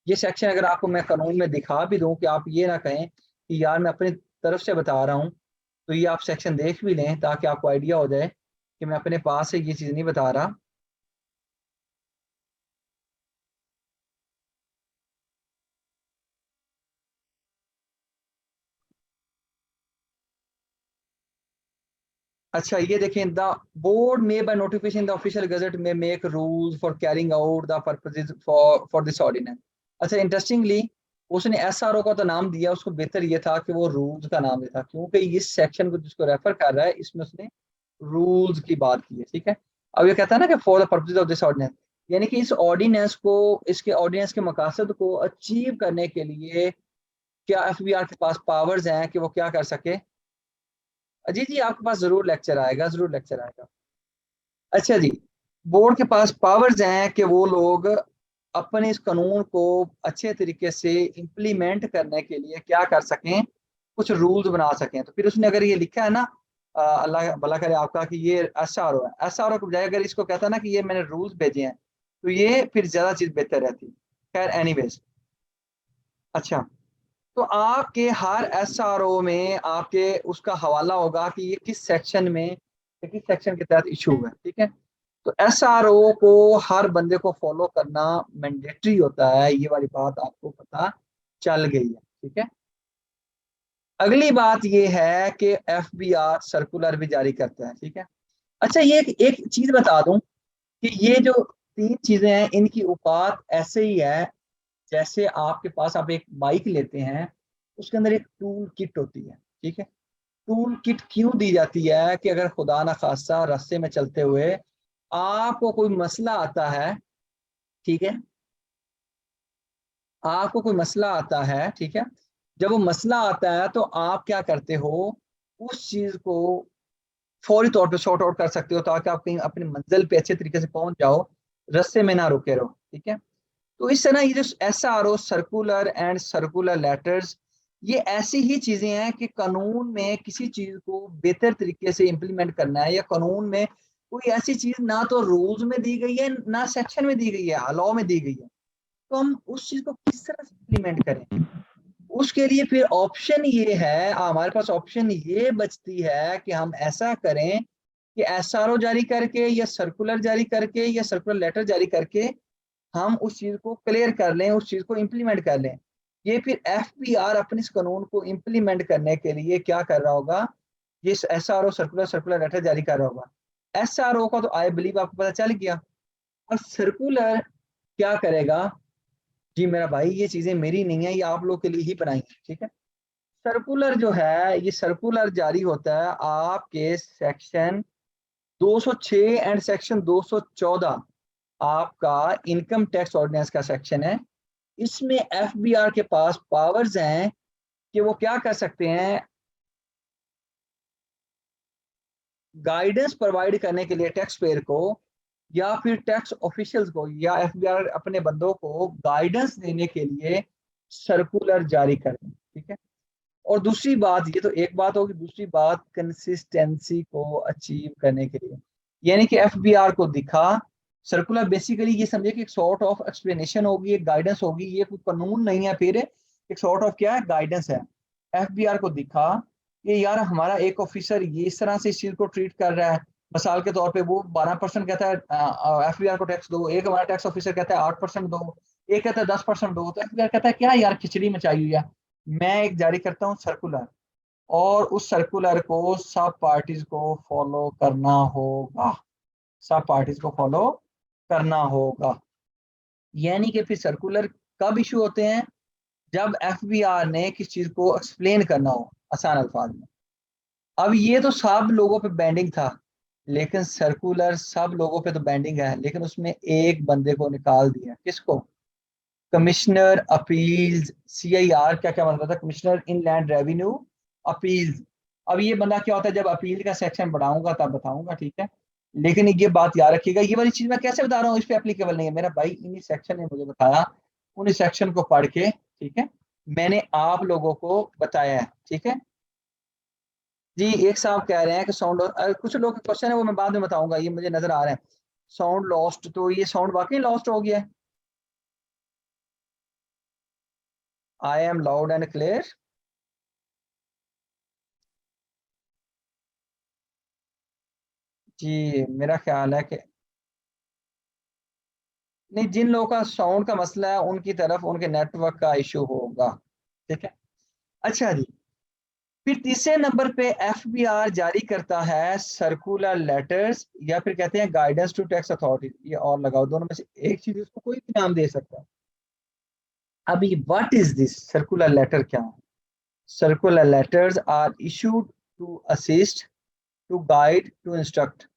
ये सेक्शन अगर आपको मैं कानून में दिखा भी दूं कि आप ये ना कहें कि यार मैं अपनी तरफ से बता रहा हूं, तो ये आप सेक्शन देख भी लें ताकि आपको आइडिया हो जाए कि मैं अपने पास से ये चीज़ नहीं बता रहा। अच्छा, ये देखें, द बोर्ड में by notification the official gazette में make rules for carrying out the purposes for this ordinance. अच्छा, इंटरेस्टिंगली उसने SRO का तो नाम दिया, उसको बेहतर ये था कि वो रूल्स का नाम देता, क्योंकि इस सेक्शन को जिसको रेफर कर रहा है इसमें उसने रूल्स की बात की है। ठीक है, अब ये कहता है ना कि for the purposes of this ordinance, यानी कि इस ऑर्डिनेंस को, इसके ऑर्डिनेंस के मकासद को अचीव करने के लिए क्या FBR के पास पावर्स हैं कि वो क्या कर सके। अजीत जी आपके पास जरूर लेक्चर आएगा, जरूर लेक्चर आएगा। अच्छा जी, बोर्ड के पास पावर्स हैं कि वो लोग अपने इस कानून को अच्छे तरीके से इम्प्लीमेंट करने के लिए क्या कर सकें, कुछ रूल्स बना सकें। तो फिर उसने अगर ये लिखा है ना, अल्लाह भला करे आपका, कि ये SRO है, SRO के बजाय अगर इसको कहता ना कि ये मैंने रूल्स भेजे हैं, तो ये फिर ज्यादा चीज बेहतर रहती। खैर एनीवेज, अच्छा, तो आपके हर SRO में आपके उसका हवाला होगा कि ये किस सेक्शन में या किस सेक्शन के तहत इशू है। ठीक है, तो SRO को हर बंदे को फॉलो करना मैंडेटरी होता है, ये वाली बात आपको पता चल गई है। ठीक है, अगली बात ये है कि FBR सर्कुलर भी जारी करता है। ठीक है, अच्छा, ये एक चीज बता दूं कि ये जो तीन चीजें हैं इनकी औकात ऐसे ही है जैसे आपके पास आप एक बाइक लेते हैं, उसके अंदर एक टूल किट होती है। ठीक है, टूल किट क्यों दी जाती है कि अगर खुदा ना खास्ता रास्ते में चलते हुए आपको कोई मसला आता है, ठीक है, आपको कोई मसला आता है, ठीक है, जब वो मसला आता है तो आप क्या करते हो, उस चीज को फौरी तौर पे सॉर्ट आउट कर सकते हो ताकि आप कहीं अपनी मंजिल पे अच्छे तरीके से पहुंच जाओ, रास्ते में ना रुके रहो। ठीक है, तो इस तरह ये जो SRO circular and circular letters, ये ऐसी ही चीजें हैं कि कानून में किसी चीज को बेहतर तरीके से इंप्लीमेंट करना है, या कानून में कोई ऐसी चीज ना तो रूल्स में दी गई है ना सेक्शन में दी गई है, लॉ में दी गई है, तो हम उस चीज को किस तरह से इंप्लीमेंट करें। उसके लिए फिर ऑप्शन ये है, हमारे पास ऑप्शन ये बचती है कि हम ऐसा करें कि SRO जारी करके या सर्कुलर जारी करके या सर्कुलर लेटर जारी करके हम उस चीज को क्लियर कर लें, उस चीज को इम्प्लीमेंट कर लें। ये फिर FBR अपने इस कानून को इम्प्लीमेंट करने के लिए क्या कर रहा होगा, ये SRO सर्कुलर लेटर जारी कर रहा होगा। SRO का तो आई बिलीव आपको पता चल गया। और सर्कुलर क्या करेगा, जी मेरा भाई ये चीजें मेरी नहीं है, ये आप लोग के लिए ही बनाई है, ठीक है। सर्कुलर जो है, ये सर्कुलर जारी होता है आपके सेक्शन 206 एंड सेक्शन 214, आपका इनकम टैक्स ऑर्डिनेंस का सेक्शन है। इसमें FBR के पास पावर्स हैं कि वो क्या कर सकते हैं, गाइडेंस प्रोवाइड करने के लिए टैक्स पेयर को या फिर टैक्स ऑफिशियल्स को या FBR अपने बंदों को गाइडेंस देने के लिए सर्कुलर जारी करें, ठीक है। और दूसरी बात, ये तो एक बात होगी, दूसरी बात कंसिस्टेंसी को अचीव करने के लिए, यानी कि FBR को दिखा, सर्कुलर बेसिकली ये समझे कि एक सॉर्ट ऑफ एक्सप्लेनेशन होगी, एक गाइडेंस होगी, ये कोई कानून नहीं है, फिर एक सॉर्ट ऑफ क्या है, गाइडेंस है। FBR को दिखा कि यार हमारा एक ऑफिसर ये इस तरह से इस चीज को ट्रीट कर रहा है, मिसाल के तौर पे वो 12% कहता है FBR को टैक्स दो, एक हमारा टैक्स ऑफिसर कहता है 8% दो, एक कहता है 10% दो, तो FBR कहता है क्या यार खिचड़ी मचाई हुई है, मैं एक जारी करता हूँ सर्कुलर, और उस सर्कुलर को सब पार्टीज को फॉलो करना होगा, सब पार्टीज को फॉलो करना होगा। यानी कि फिर सर्कुलर कब इशू होते हैं, जब FBR ने किस चीज को एक्सप्लेन करना हो आसान अल्फाज में। अब ये तो सब लोगों पे बैंडिंग था, लेकिन सर्कुलर सब लोगों पे तो बैंडिंग है, लेकिन उसमें एक बंदे को निकाल दिया, किसको, कमिश्नर अपील्स, CIR क्या क्या मतलब था, कमिश्नर इनलैंड रेवेन्यू अपील्स। अब ये बंदा क्या होता है, जब अपील का सेक्शन बढ़ाऊंगा तब बताऊंगा, ठीक है। लेकिन ये बात याद रखिएगा, ये वाली चीज मैं कैसे बता रहा हूँ, इस पे एप्लीकेबल नहीं है, मेरा भाई इन्हीं सेक्शन ने मुझे बताया, उन्हीं सेक्शन को पढ़ के, ठीक है, मैंने आप लोगों को बताया है, ठीक है जी। एक साहब कह रहे हैं कि साउंड, कुछ लोग के क्वेश्चन है वो मैं बाद में बताऊंगा, ये मुझे नजर आ रहे हैं, साउंड लॉस्ट, तो ये साउंड वाकई लॉस्ट हो गया है। I am loud and clear. जी मेरा ख्याल है कि नहीं, जिन लोगों का साउंड का मसला है उनकी तरफ उनके नेटवर्क का इशू होगा, ठीक है। अच्छा जी, फिर तीसरे नंबर पे FBR जारी करता है सर्कुलर लेटर्स, या फिर कहते हैं गाइडेंस टू टैक्स अथॉरिटी, ये और लगाओ, दोनों में से एक चीज, उसको कोई भी नाम दे सकता है। अभी what is this circular letter, क्या है, circular letters are issued to assist, to guide, to instruct,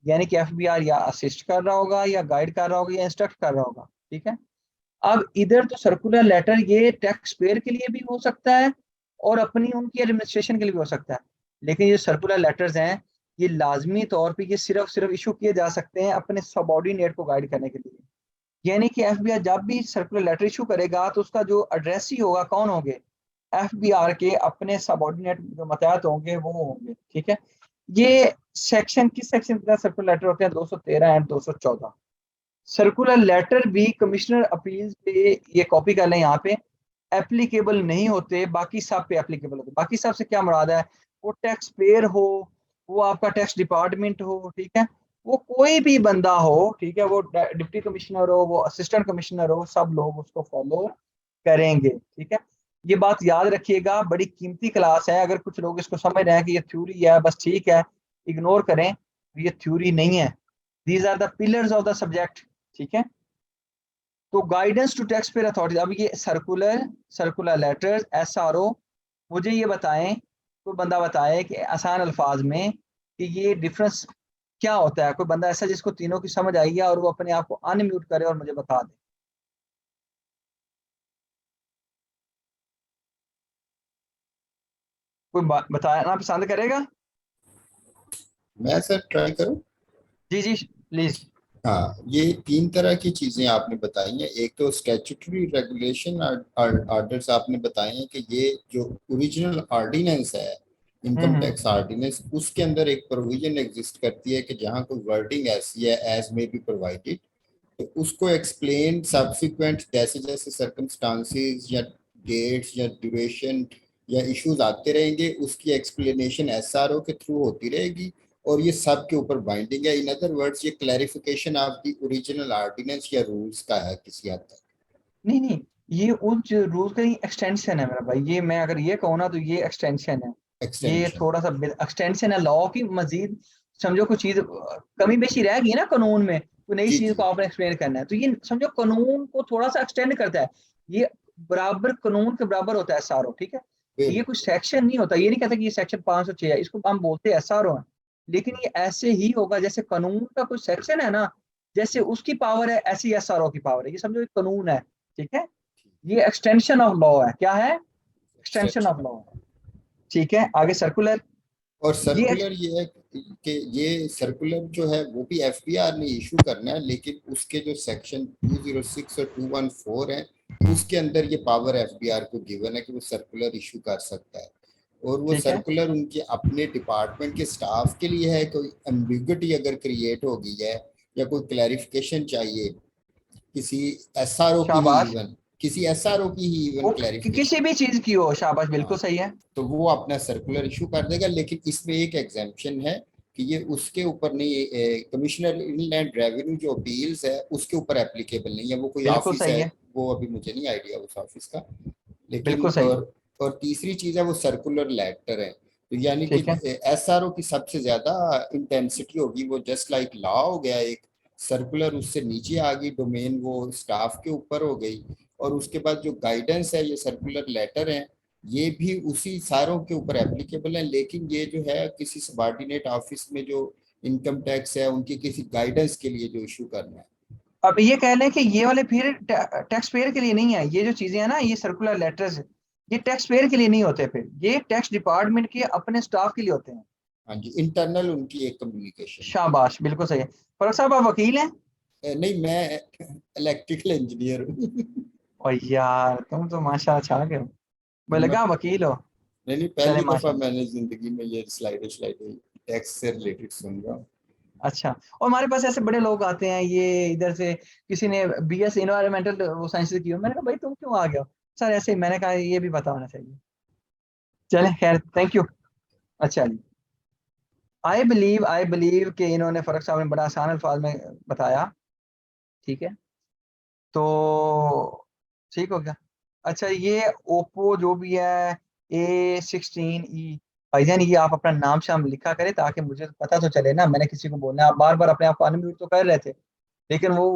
यानी कि FBR या असिस्ट कर रहा होगा या गाइड कर रहा होगा या इंस्ट्रक्ट कर रहा होगा, ठीक है। अब इधर तो सर्कुलर लेटर ये टैक्स पेयर के लिए भी हो सकता है और अपनी उनकी एडमिनिस्ट्रेशन के लिए भी हो सकता है, लेकिन ये सर्कुलर लेटर्स हैं, ये लाजमी तौर पे ये सिर्फ सिर्फ इशू किए जा सकते हैं अपने सबऑर्डिनेट को गाइड करने के लिए। यानी कि FBR जब भी सर्कुलर लेटर इशू करेगा तो उसका जो एड्रेस ही होगा कौन होंगे, FBR के अपने सबऑर्डिनेट जो मतहत होंगे वो होंगे, ठीक है। ये सेक्शन किस सेक्शन के सर्कुलर लेटर होते हैं, 213 एंड 214। सर्कुलर लेटर भी कमिश्नर अपील पे, ये कॉपी कर लें यहाँ पे, एप्लीकेबल नहीं होते, बाकी सब पे एप्लीकेबल होते। बाकी सब से क्या मुराद है, वो टैक्स पेयर हो, वो आपका टैक्स डिपार्टमेंट हो, ठीक है, वो कोई भी बंदा हो, ठीक है, वो डिप्टी कमिश्नर हो, वो असिस्टेंट कमिश्नर हो, सब लोग उसको फॉलो करेंगे, ठीक है। ये बात याद रखिएगा, बड़ी कीमती क्लास है, अगर कुछ लोग इसको समझ रहे हैं कि ये थ्योरी है बस ठीक है, इग्नोर करें, ये थ्योरी नहीं है, these are the pillars of the subject, ठीक है। तो guidance to tax payer authority, अब ये सर्कुलर लेटर्स, SRO, मुझे ये बताएं, कोई बंदा बताए कि आसान अल्फाज में कि ये डिफरेंस क्या होता है, कोई बंदा ऐसा जिसको तीनों की समझ आई है और वो अपने आप को अनम्यूट करे और मुझे बता दे। कोई बताना पसंद करेगा। मैं सर ट्राई करूं। जी जी प्लीज। हाँ, ये तीन तरह की चीजें आपने बताई हैं। एक तो स्टैट्यूटरी रेगुलेशन ऑर्डर्स आपने बताए हैं कि ये जो ओरिजिनल ऑर्डिनेंस है, इनकम हम्म। टैक्स ऑर्डिनेंस, उसके अंदर एक प्रोविजन एग्जिस्ट करती है कि जहाँ कोई वर्डिंग ऐसी है एज में बी प्रोवाइडेड, तो उसको एक्सप्लेन सब्सिक्वेंट जैसे जैसे सर्कमस्टांसेस या डेट्स या ड्यूरेशन या इश्यूज आते रहेंगे, उसकी एक्सप्लेनेशन SRO के थ्रू होती रहेगी और ये सब के ऊपर बाइंडिंग है। इन अदर वर्ड्स, ये clarification of the original ordinance या रूल्स का है किसी हद तक। नहीं नहीं, ये उन रूल का ही एक्सटेंशन है मेरा भाई, ये मैं अगर ये कहूँ ना तो ये एक्सटेंशन है। ये एक्सटेंशन। थोड़ा सा एक्सटेंशन है लॉ की, मजीद समझो कुछ चीज कमी बेशी रह गई ना कानून में, तो नई जी चीज जी को आपने एक्सप्लेन करना है, तो ये समझो कानून को थोड़ा सा एक्सटेंड करता है। ये बराबर कानून के बराबर होता है एसआरओ, ठीक है। ये बिल्कुल। कोई सेक्शन नहीं होता, ये नहीं कहता कि ये सेक्शन 506 है, इसको हम बोलते हैं एसआरओ है। लेकिन ये ऐसे ही होगा जैसे कानून का कोई सेक्शन है ना, जैसे उसकी पावर है ऐसी एसआरओ की पावर है, ये समझो एक कानून है, ठीक है। ये एक्सटेंशन ऑफ लॉ है, क्या है, एक्सटेंशन ऑफ एक्सटेंशन। लॉ है, ठीक है। आगे सर्कुलर, और ये सर्कुलर ये है कि ये सर्कुलर जो है वो भी एफबीआर ने इशू करना है, लेकिन उसके जो सेक्शन 206 और 214 है उसके अंदर ये पावर एफबीआर को गिवन है कि वो सर्कुलर इशू कर सकता है। और वो ठीक है। सर्कुलर उनके अपने डिपार्टमेंट के स्टाफ के लिए है। कोई एम्बिग्युइटी अगर क्रिएट हो गई है या कोई क्लैरिफिकेशन चाहिए किसी एसआरओ की ही, शाबाश, इवन किसी एसआरओ की ही इवन वो क्लैरिफिकेशन, किसी भी चीज की हो, शाबाश, हाँ, बिल्कुल सही है। तो वो अपना सर्कुलर इशू कर देगा। लेकिन इसमें एक एग्जाम्पशन है कि ये उसके ऊपर नहीं, कमिश्नर इनलैंड रेवेन्यू जो अपील्स है उसके ऊपर एप्लीकेबल नहीं है। वो कोई बिल्कुल ऑफिस सही है, है, वो अभी मुझे नहीं आइडिया उस ऑफिस का। लेकिन बिल्कुल सही है, और तीसरी चीज है वो सर्कुलर लेटर है। तो यानी कि ठीक है। एसआरओ की सबसे ज्यादा इंटेंसिटी होगी, वो जस्ट लाइक लॉ हो गया एक, सर्कुलर उससे नीचे आ गई डोमेन, वो स्टाफ के ऊपर हो गई। और उसके बाद जो गाइडेंस है ये सर्कुलर लेटर है, ये भी उसी सारों के ऊपर एप्लीकेबल है। लेकिन ये जो है किसी सबऑर्डिनेट ऑफिस में जो इनकम टैक्स है उनकी किसी गाइडेंस के लिए जो इशू करना है। अब ये कह लें कि ये वाले फिर टैक्स पेयर के लिए नहीं है, ये जो चीजें हैं ना, ये सर्कुलर लेटर्स, ये टैक्स पेयर के लिए नहीं होते, फिर ये टैक्स डिपार्टमेंट के अपने स्टाफ के लिए होते हैं। हाँ जी, इंटरनल उनकी एक कम्युनिकेशन है। शाबाश, बिल्कुल सही है। फरूख साहब, आप वकील हैं? नहीं, मैं इलेक्ट्रिकल इंजीनियर हूँ। और यार तुम तो माशा छा गए हो, मुझे मैं लगा आप वकील हो। नहीं, चले पहली दफा माशा, मैंने जिंदगी में ये स्लाइड स्लाइड टैक्स से रिलेटेड सुन रहा हूँ। अच्छा। और हमारे पास ऐसे बड़े लोग आते हैं, ये इधर से किसी ने बीएस इन्वायरमेंटल वो साइंस की हो, मैंने कहा भाई तुम क्यों आ गए हो, सर ऐसे ही, मैंने कहा ये भी पता होना चाहिए। चले खैर, थैंक यू। अच्छा जी, आई बिलीव कि इन्होंने, फर्क साहब ने बड़ा आसान अल्फाज में बताया, ठीक है। तो ठीक हो गया। अच्छा, ये ओप्पो जो भी है A16e, भाईजान ये आप अपना नाम शाम लिखा करें ताकि मुझे पता तो चले ना, मैंने किसी को बोलना है। आप बार बार अपने आप को अनम्यूट तो कर रहे थे, लेकिन वो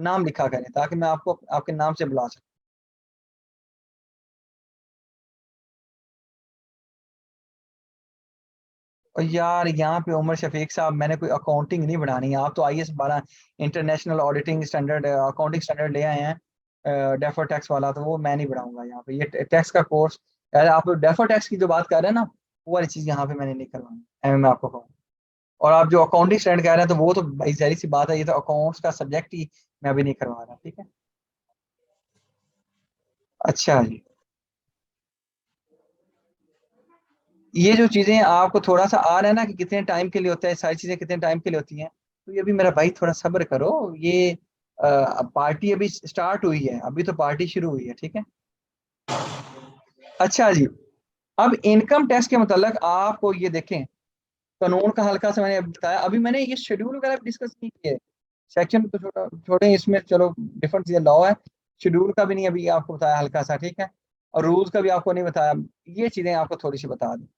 नाम लिखा करें ताकि मैं आपको आपके नाम से बुला सकूं। और यार यहाँ पे उमर शफीक साहब, मैंने कोई अकाउंटिंग नहीं बढ़ानी है, आप तो IS 12 international auditing standard accounting standard ले आए हैं, डेफर टैक्स वाला, तो वो मैं नहीं बढ़ाऊंगा यहाँ पे, ये टैक्स का कोर्स। यार आप डेफर टैक्स की जो बात कर रहे हैं ना, वो वाली चीज यहाँ पे मैंने नहीं करवानी, मैं आपको कहूँ। और आप जो अकाउंटिंग स्टैंडर्ड कह रहे हैं, तो वो तो भाई जाहिर सी बात है, ये तो अकाउंट्स का सब्जेक्ट ही मैं अभी नहीं करवा रहा, ठीक है। अच्छा जी, ये जो चीजें आपको थोड़ा सा आ रहा है ना कि कितने टाइम के लिए होता है, सारी चीजें कितने टाइम के लिए होती हैं, तो ये अभी मेरा भाई थोड़ा सब्र करो। ये पार्टी अभी स्टार्ट हुई है, अभी तो पार्टी शुरू हुई है, ठीक है। अच्छा जी, अब इनकम टैक्स के मतलब आपको ये देखें, कानून का हल्का से मैंने बताया, अभी मैंने ये शेड्यूल वगैरह डिस्कस नहीं किए, सेक्शन तो छोटा छोटे, इसमें चलो डिफरेंट चीजें लॉ है, शेड्यूल का भी नहीं अभी आपको बताया हल्का सा, ठीक है। और रूल्स का भी आपको नहीं बताया, ये चीजें आपको थोड़ी सी बता दी।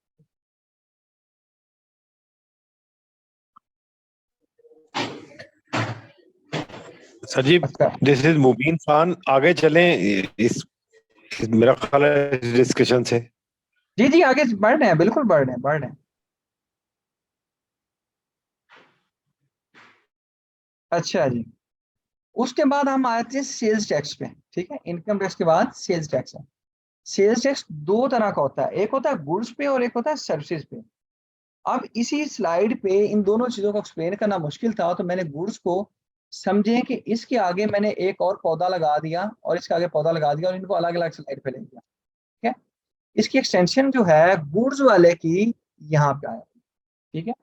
सर जी, अच्छा दिस इज मुबीन खान। आगे चलें मेरा ख्याल है डिस्कशन से। जी जी, आगे बढ़ रहे हैं, बिल्कुल बढ़ रहे हैं, बढ़ रहे हैं। अच्छा जी, उसके बाद हम आते हैं सेल्स टैक्स पे, ठीक है। इनकम टैक्स के बाद सेल्स टैक्स है। सेल्स टैक्स दो तरह का होता है, एक होता है गुड्स पे और एक होता है सर्विसेज पे। अब इसी स्लाइड पे इन दोनों चीजों को एक्सप्लेन करना मुश्किल था, तो मैंने गुड्स को समझे कि इसके आगे मैंने एक और पौधा लगा दिया और इसके आगे पौधा लगा दिया और इनको अलग अलग स्लाइड पे ले दिया, ठीक है। इसकी एक्सटेंशन जो है गुड्स वाले की यहाँ पे आया, ठीक है।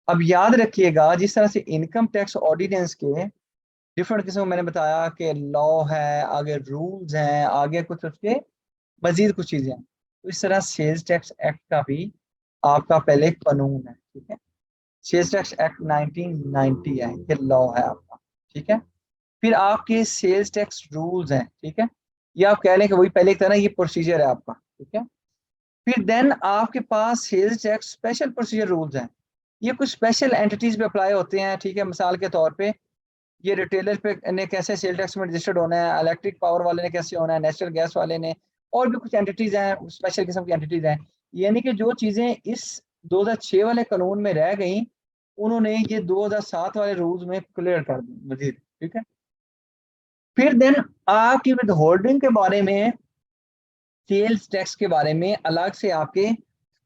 अब याद रखिएगा, जिस तरह से इनकम टैक्स ऑर्डिनेंस के डिफरेंट किस्म मैंने बताया कि लॉ है, आगे रूल्स हैं, आगे कुछ उसके मजीद कुछ चीजें हैं, तो इस तरह सेल्स टैक्स एक्ट का भी आपका पहले कानून है, ठीक है। सेल्स टैक्स एक्ट 1990 है, ये लॉ है आपका, ठीक है। फिर आपके सेल्स टैक्स रूल्स हैं, ठीक है। ये आप कह लें कि वही पहले की तरह ये प्रोसीजर है आपका, ठीक है। फिर देन आपके पास sales tax special procedure rules हैं, ये कुछ स्पेशल एंटिटीज पे अप्लाई होते हैं, ठीक है। मिसाल के तौर पे ये रिटेलर पे ने कैसे सेल टैक्स में रजिस्टर्ड होना है, इलेक्ट्रिक पावर वाले ने कैसे होना है, नेचुरल गैस वाले ने, और भी कुछ एंटिटीज हैं, स्पेशल किस्म की एंटिटीज हैं। यानी कि जो चीजें इस 2006 वाले कानून में रह गई, उन्होंने ये 2007 वाले रूल्स में क्लियर कर दी मजीद, ठीक है। फिर देन आपकी विद होल्डिंग के बारे में, सेल्स टैक्स के बारे में अलग से आपके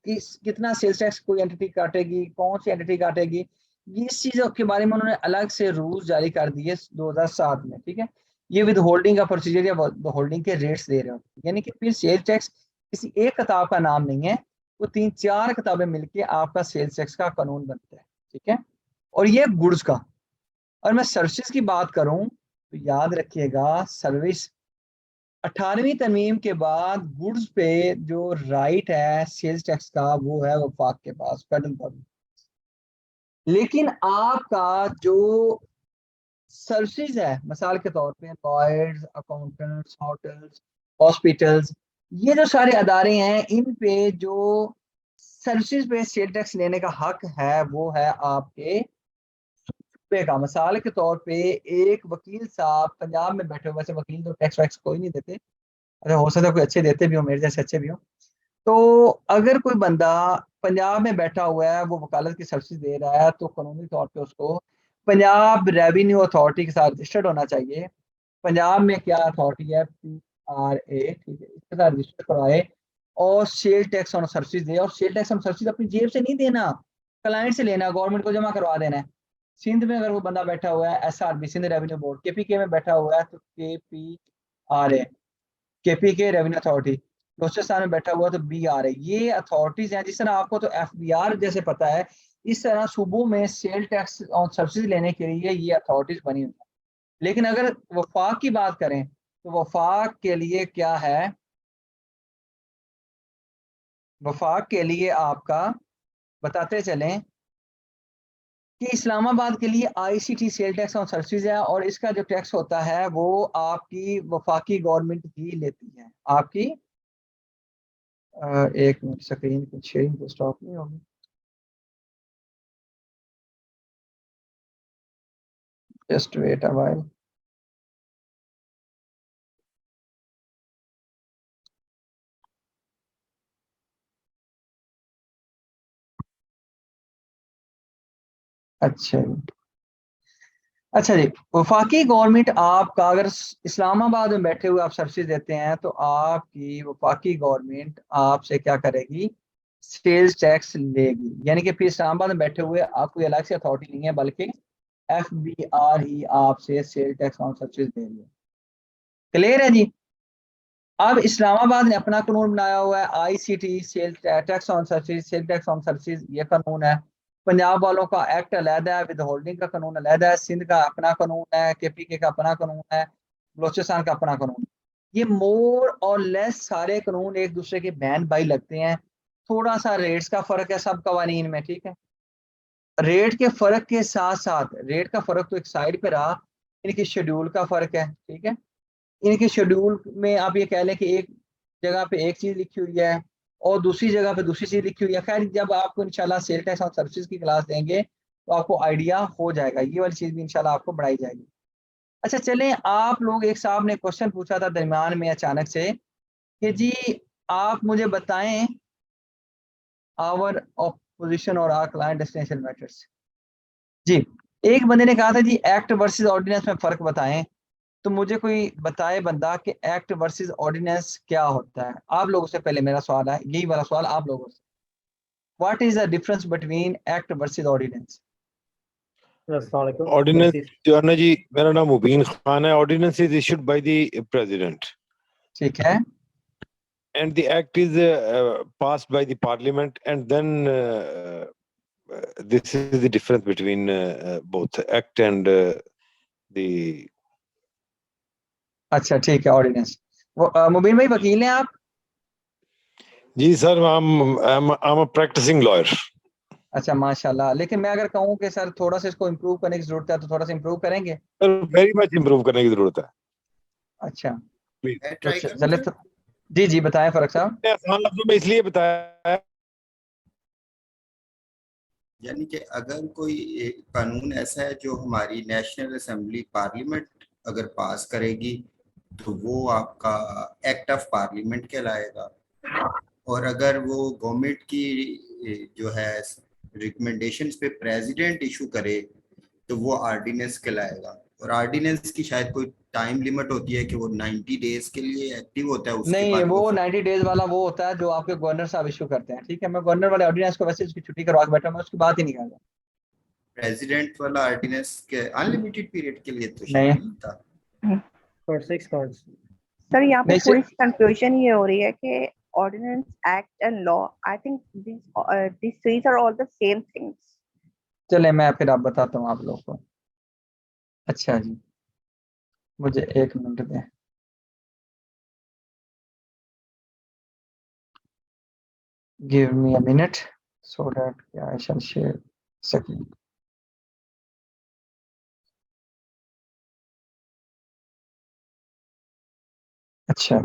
कितना सेल्स टैक्स कोई एंटिटी काटेगी, कौन सी एंटिटी काटेगी, ये इस चीजों के बारे में उन्होंने अलग से रूल्स जारी कर दिए 2007 में, ठीक है। ये विद होल्डिंग का प्रोसीजर या होल्डिंग के रेट्स दे रहे होते हैं। यानी कि फिर सेल्स टैक्स किसी एक किताब का नाम नहीं है, वो 3-4 किताबें मिलके आपका सेल्स टैक्स का कानून बनता है, ठीक है। और ये गुड्स का। और मैं सर्विसेज की बात करूं तो याद रखिएगा, सर्विस 18वीं तरमीम के बाद गुड्स पे जो राइट है सेल्स टैक्स का, वो है वफाक के पास, फेडरल गवर्नमेंट। लेकिन आपका जो सर्विसेज है, मिसाल के तौर पे लॉयर्स, अकाउंटेंट्स, होटल्स, हॉस्पिटल्स, ये जो सारे अदारे हैं, इन पे जो सर्विसेज पे सेल टैक्स लेने का हक है, वो है आपके सूबे का। मिसाल के तौर पे एक वकील साहब पंजाब में बैठे हुए, वैसे वकील तो टैक्स वैक्स कोई नहीं देते, अच्छा हो सकता है कोई अच्छे देते भी हो, मेरे जैसे अच्छे भी हो। तो अगर कोई बंदा पंजाब में बैठा हुआ है, वो वकालत की सर्विस दे रहा है, तो कानूनी तौर पे उसको पंजाब रेवेन्यू अथॉरिटी के साथ रजिस्टर्ड होना चाहिए। पंजाब में क्या अथॉरिटी है, PRA, ठीक है, इसके साथ रजिस्टर करवाए और सेल टैक्स ऑन सर्विस दे। और सेल टैक्स ऑन सर्विस अपनी जेब से नहीं देना, क्लाइंट से लेना, गवर्नमेंट को जमा करवा देना है। सिंध में अगर वो बंदा बैठा हुआ है, SRB Sindh revenue board, KPK में बैठा हुआ है तो KPRA, KPK revenue authority, Balochistan में बैठा हुआ तो BRA, ये अथॉरिटीज हैं। जिस तरह आपको तो FBR जैसे पता है, इस तरह सूबों में सेल टैक्स ऑन सब्सिडी लेने के लिए ये अथॉरिटीज बनी हुई है। लेकिन अगर वफाक की बात करें तो वफाक के लिए क्या है, वफाक के लिए आपका बताते चलें कि इस्लामाबाद के लिए ICT sale tax on services है, और इसका जो टैक्स होता है वो आपकी वफाकी गवर्नमेंट ही लेती है। आपकी एक मिनट, स्क्रीन को शेयरिंग को स्टॉप नहीं होगी, जस्ट वेट अ व्हाइल। अच्छा जी, अच्छा जी, वफाकी गवर्नमेंट आपका अगर इस्लामाबाद में बैठे हुए आप सर्विस देते हैं, तो आपकी वफाकी गवर्नमेंट आपसे क्या करेगी, सेल्स टैक्स लेगी। यानी कि फिर इस्लामाबाद में बैठे हुए आप कोई अलग से अथॉरिटी नहीं है, बल्कि FBR ही आपसे सेल टैक्स ऑन सर्विस दे रही है। क्लियर है जी। अब इस्लामाबाद ने अपना कानून बनाया हुआ है, ICT sale tax on service, sale tax on service, ये कानून है। पंजाब वालों का एक्ट अलहदा है, विद होल्डिंग का कानून अलहदा है, सिंध का अपना कानून है, KPK का अपना कानून है, बलोचिस्तान का अपना कानून है। ये मोर और लेस सारे कानून एक दूसरे के बहन भाई लगते हैं। थोड़ा सा रेट्स का फर्क है सब कवानीन में, ठीक है। रेट के फर्क के साथ साथ, रेट का फर्क तो एक साइड पे रहा, इनकी शेड्यूल का फर्क है, ठीक है। इनके शेड्यूल में आप ये कह लें कि एक जगह पे एक चीज लिखी हुई है और दूसरी जगह पे दूसरी चीज लिखी हुई है। खैर, जब आपको इंशाल्लाह सेल टैक्स और सर्विसेज की क्लास देंगे तो आपको आइडिया हो जाएगा, ये वाली चीज भी इंशाल्लाह आपको बढ़ाई जाएगी। अच्छा चलें, आप लोग, एक साहब ने क्वेश्चन पूछा था दरमियान में अचानक से कि जी आप मुझे बताएं आवर ऑपोजिशन और आर क्लाइंट डेस्टिनेशन मैटर्स। जी, एक बंदे ने कहा था जी एक्ट वर्सेस ऑर्डिनेंस में फर्क बताएं, तो मुझे कोई बताए बंदा कि एक्ट वर्सेस ऑर्डिनेंस क्या होता है। आप लोगों से पहले मेरा सवाल है, यही वाला सवाल आप लोगों से, what is the difference between act versus ordinance. Ordinance जो है ना जी, मेरा नाम मुबीन खान है। Ordinance is issued by the president ठीक है, and the act is passed by the parliament, and then this is the difference between both act and the अच्छा ठीक है, ऑर्डिनेंस। मुबीन भाई वकील हैं आप? जी sir, I'm a practicing lawyer. अच्छा माशाल्लाह। लेकिन मैं अगर कहूँ कि सर थोड़ा सा इसको इम्प्रूव करने की जरूरत है, तो थोड़ा सा इम्प्रूव करेंगे? सर वेरी मच इम्प्रूव करने की जरूरत है। अच्छा मैं तो ट्राई करूं चले सर? तो जी जी बताएं फरक साहब। मैंने आसान लफ्जों में इसलिए बताया है, यानी कि अगर कोई एक कानून ऐसा है जो हमारी नेशनल असेंबली पार्लियामेंट अगर पास करेगी तो वो आपका एक्ट ऑफ पार्लियामेंट कहलाएगा, और अगर वो गवर्नमेंट की जो है रिकमेंडेशंस पे प्रेसिडेंट इशू करे तो वो आर्डिनेंस कहलाएगा। और आर्डिनेंस की शायद कोई टाइम लिमिट होती है कि वो 90 डेज के लिए एक्टिव होता है, उसके नहीं, बाद वो वो 90 डेज वाला वो होता है जो आपके गवर्नर साहब इशू करते हैं, ठीक है। मैं गवर्नर वाले ऑर्डिनेंस को वैसे उसकी छुट्टी करवा के बैठा, मैं उसकी बात ही नहीं कर रहा। प्रेसिडेंट वाला आर्डिनेंस के अनलिमिटेड पीरियड के लिए तो नहीं शायद नहीं था। For 6 months। सर यहाँ पे नहीं थोड़ी सी कंफ्यूजन ये हो रही है कि ordinance, act and law, I think these these are all the same things। चले मैं फिर आप बताता हूँ आप लोग को। अच्छा जी, मुझे 1 मिनट दें। Give me a minute so that I shall share screen. अच्छा,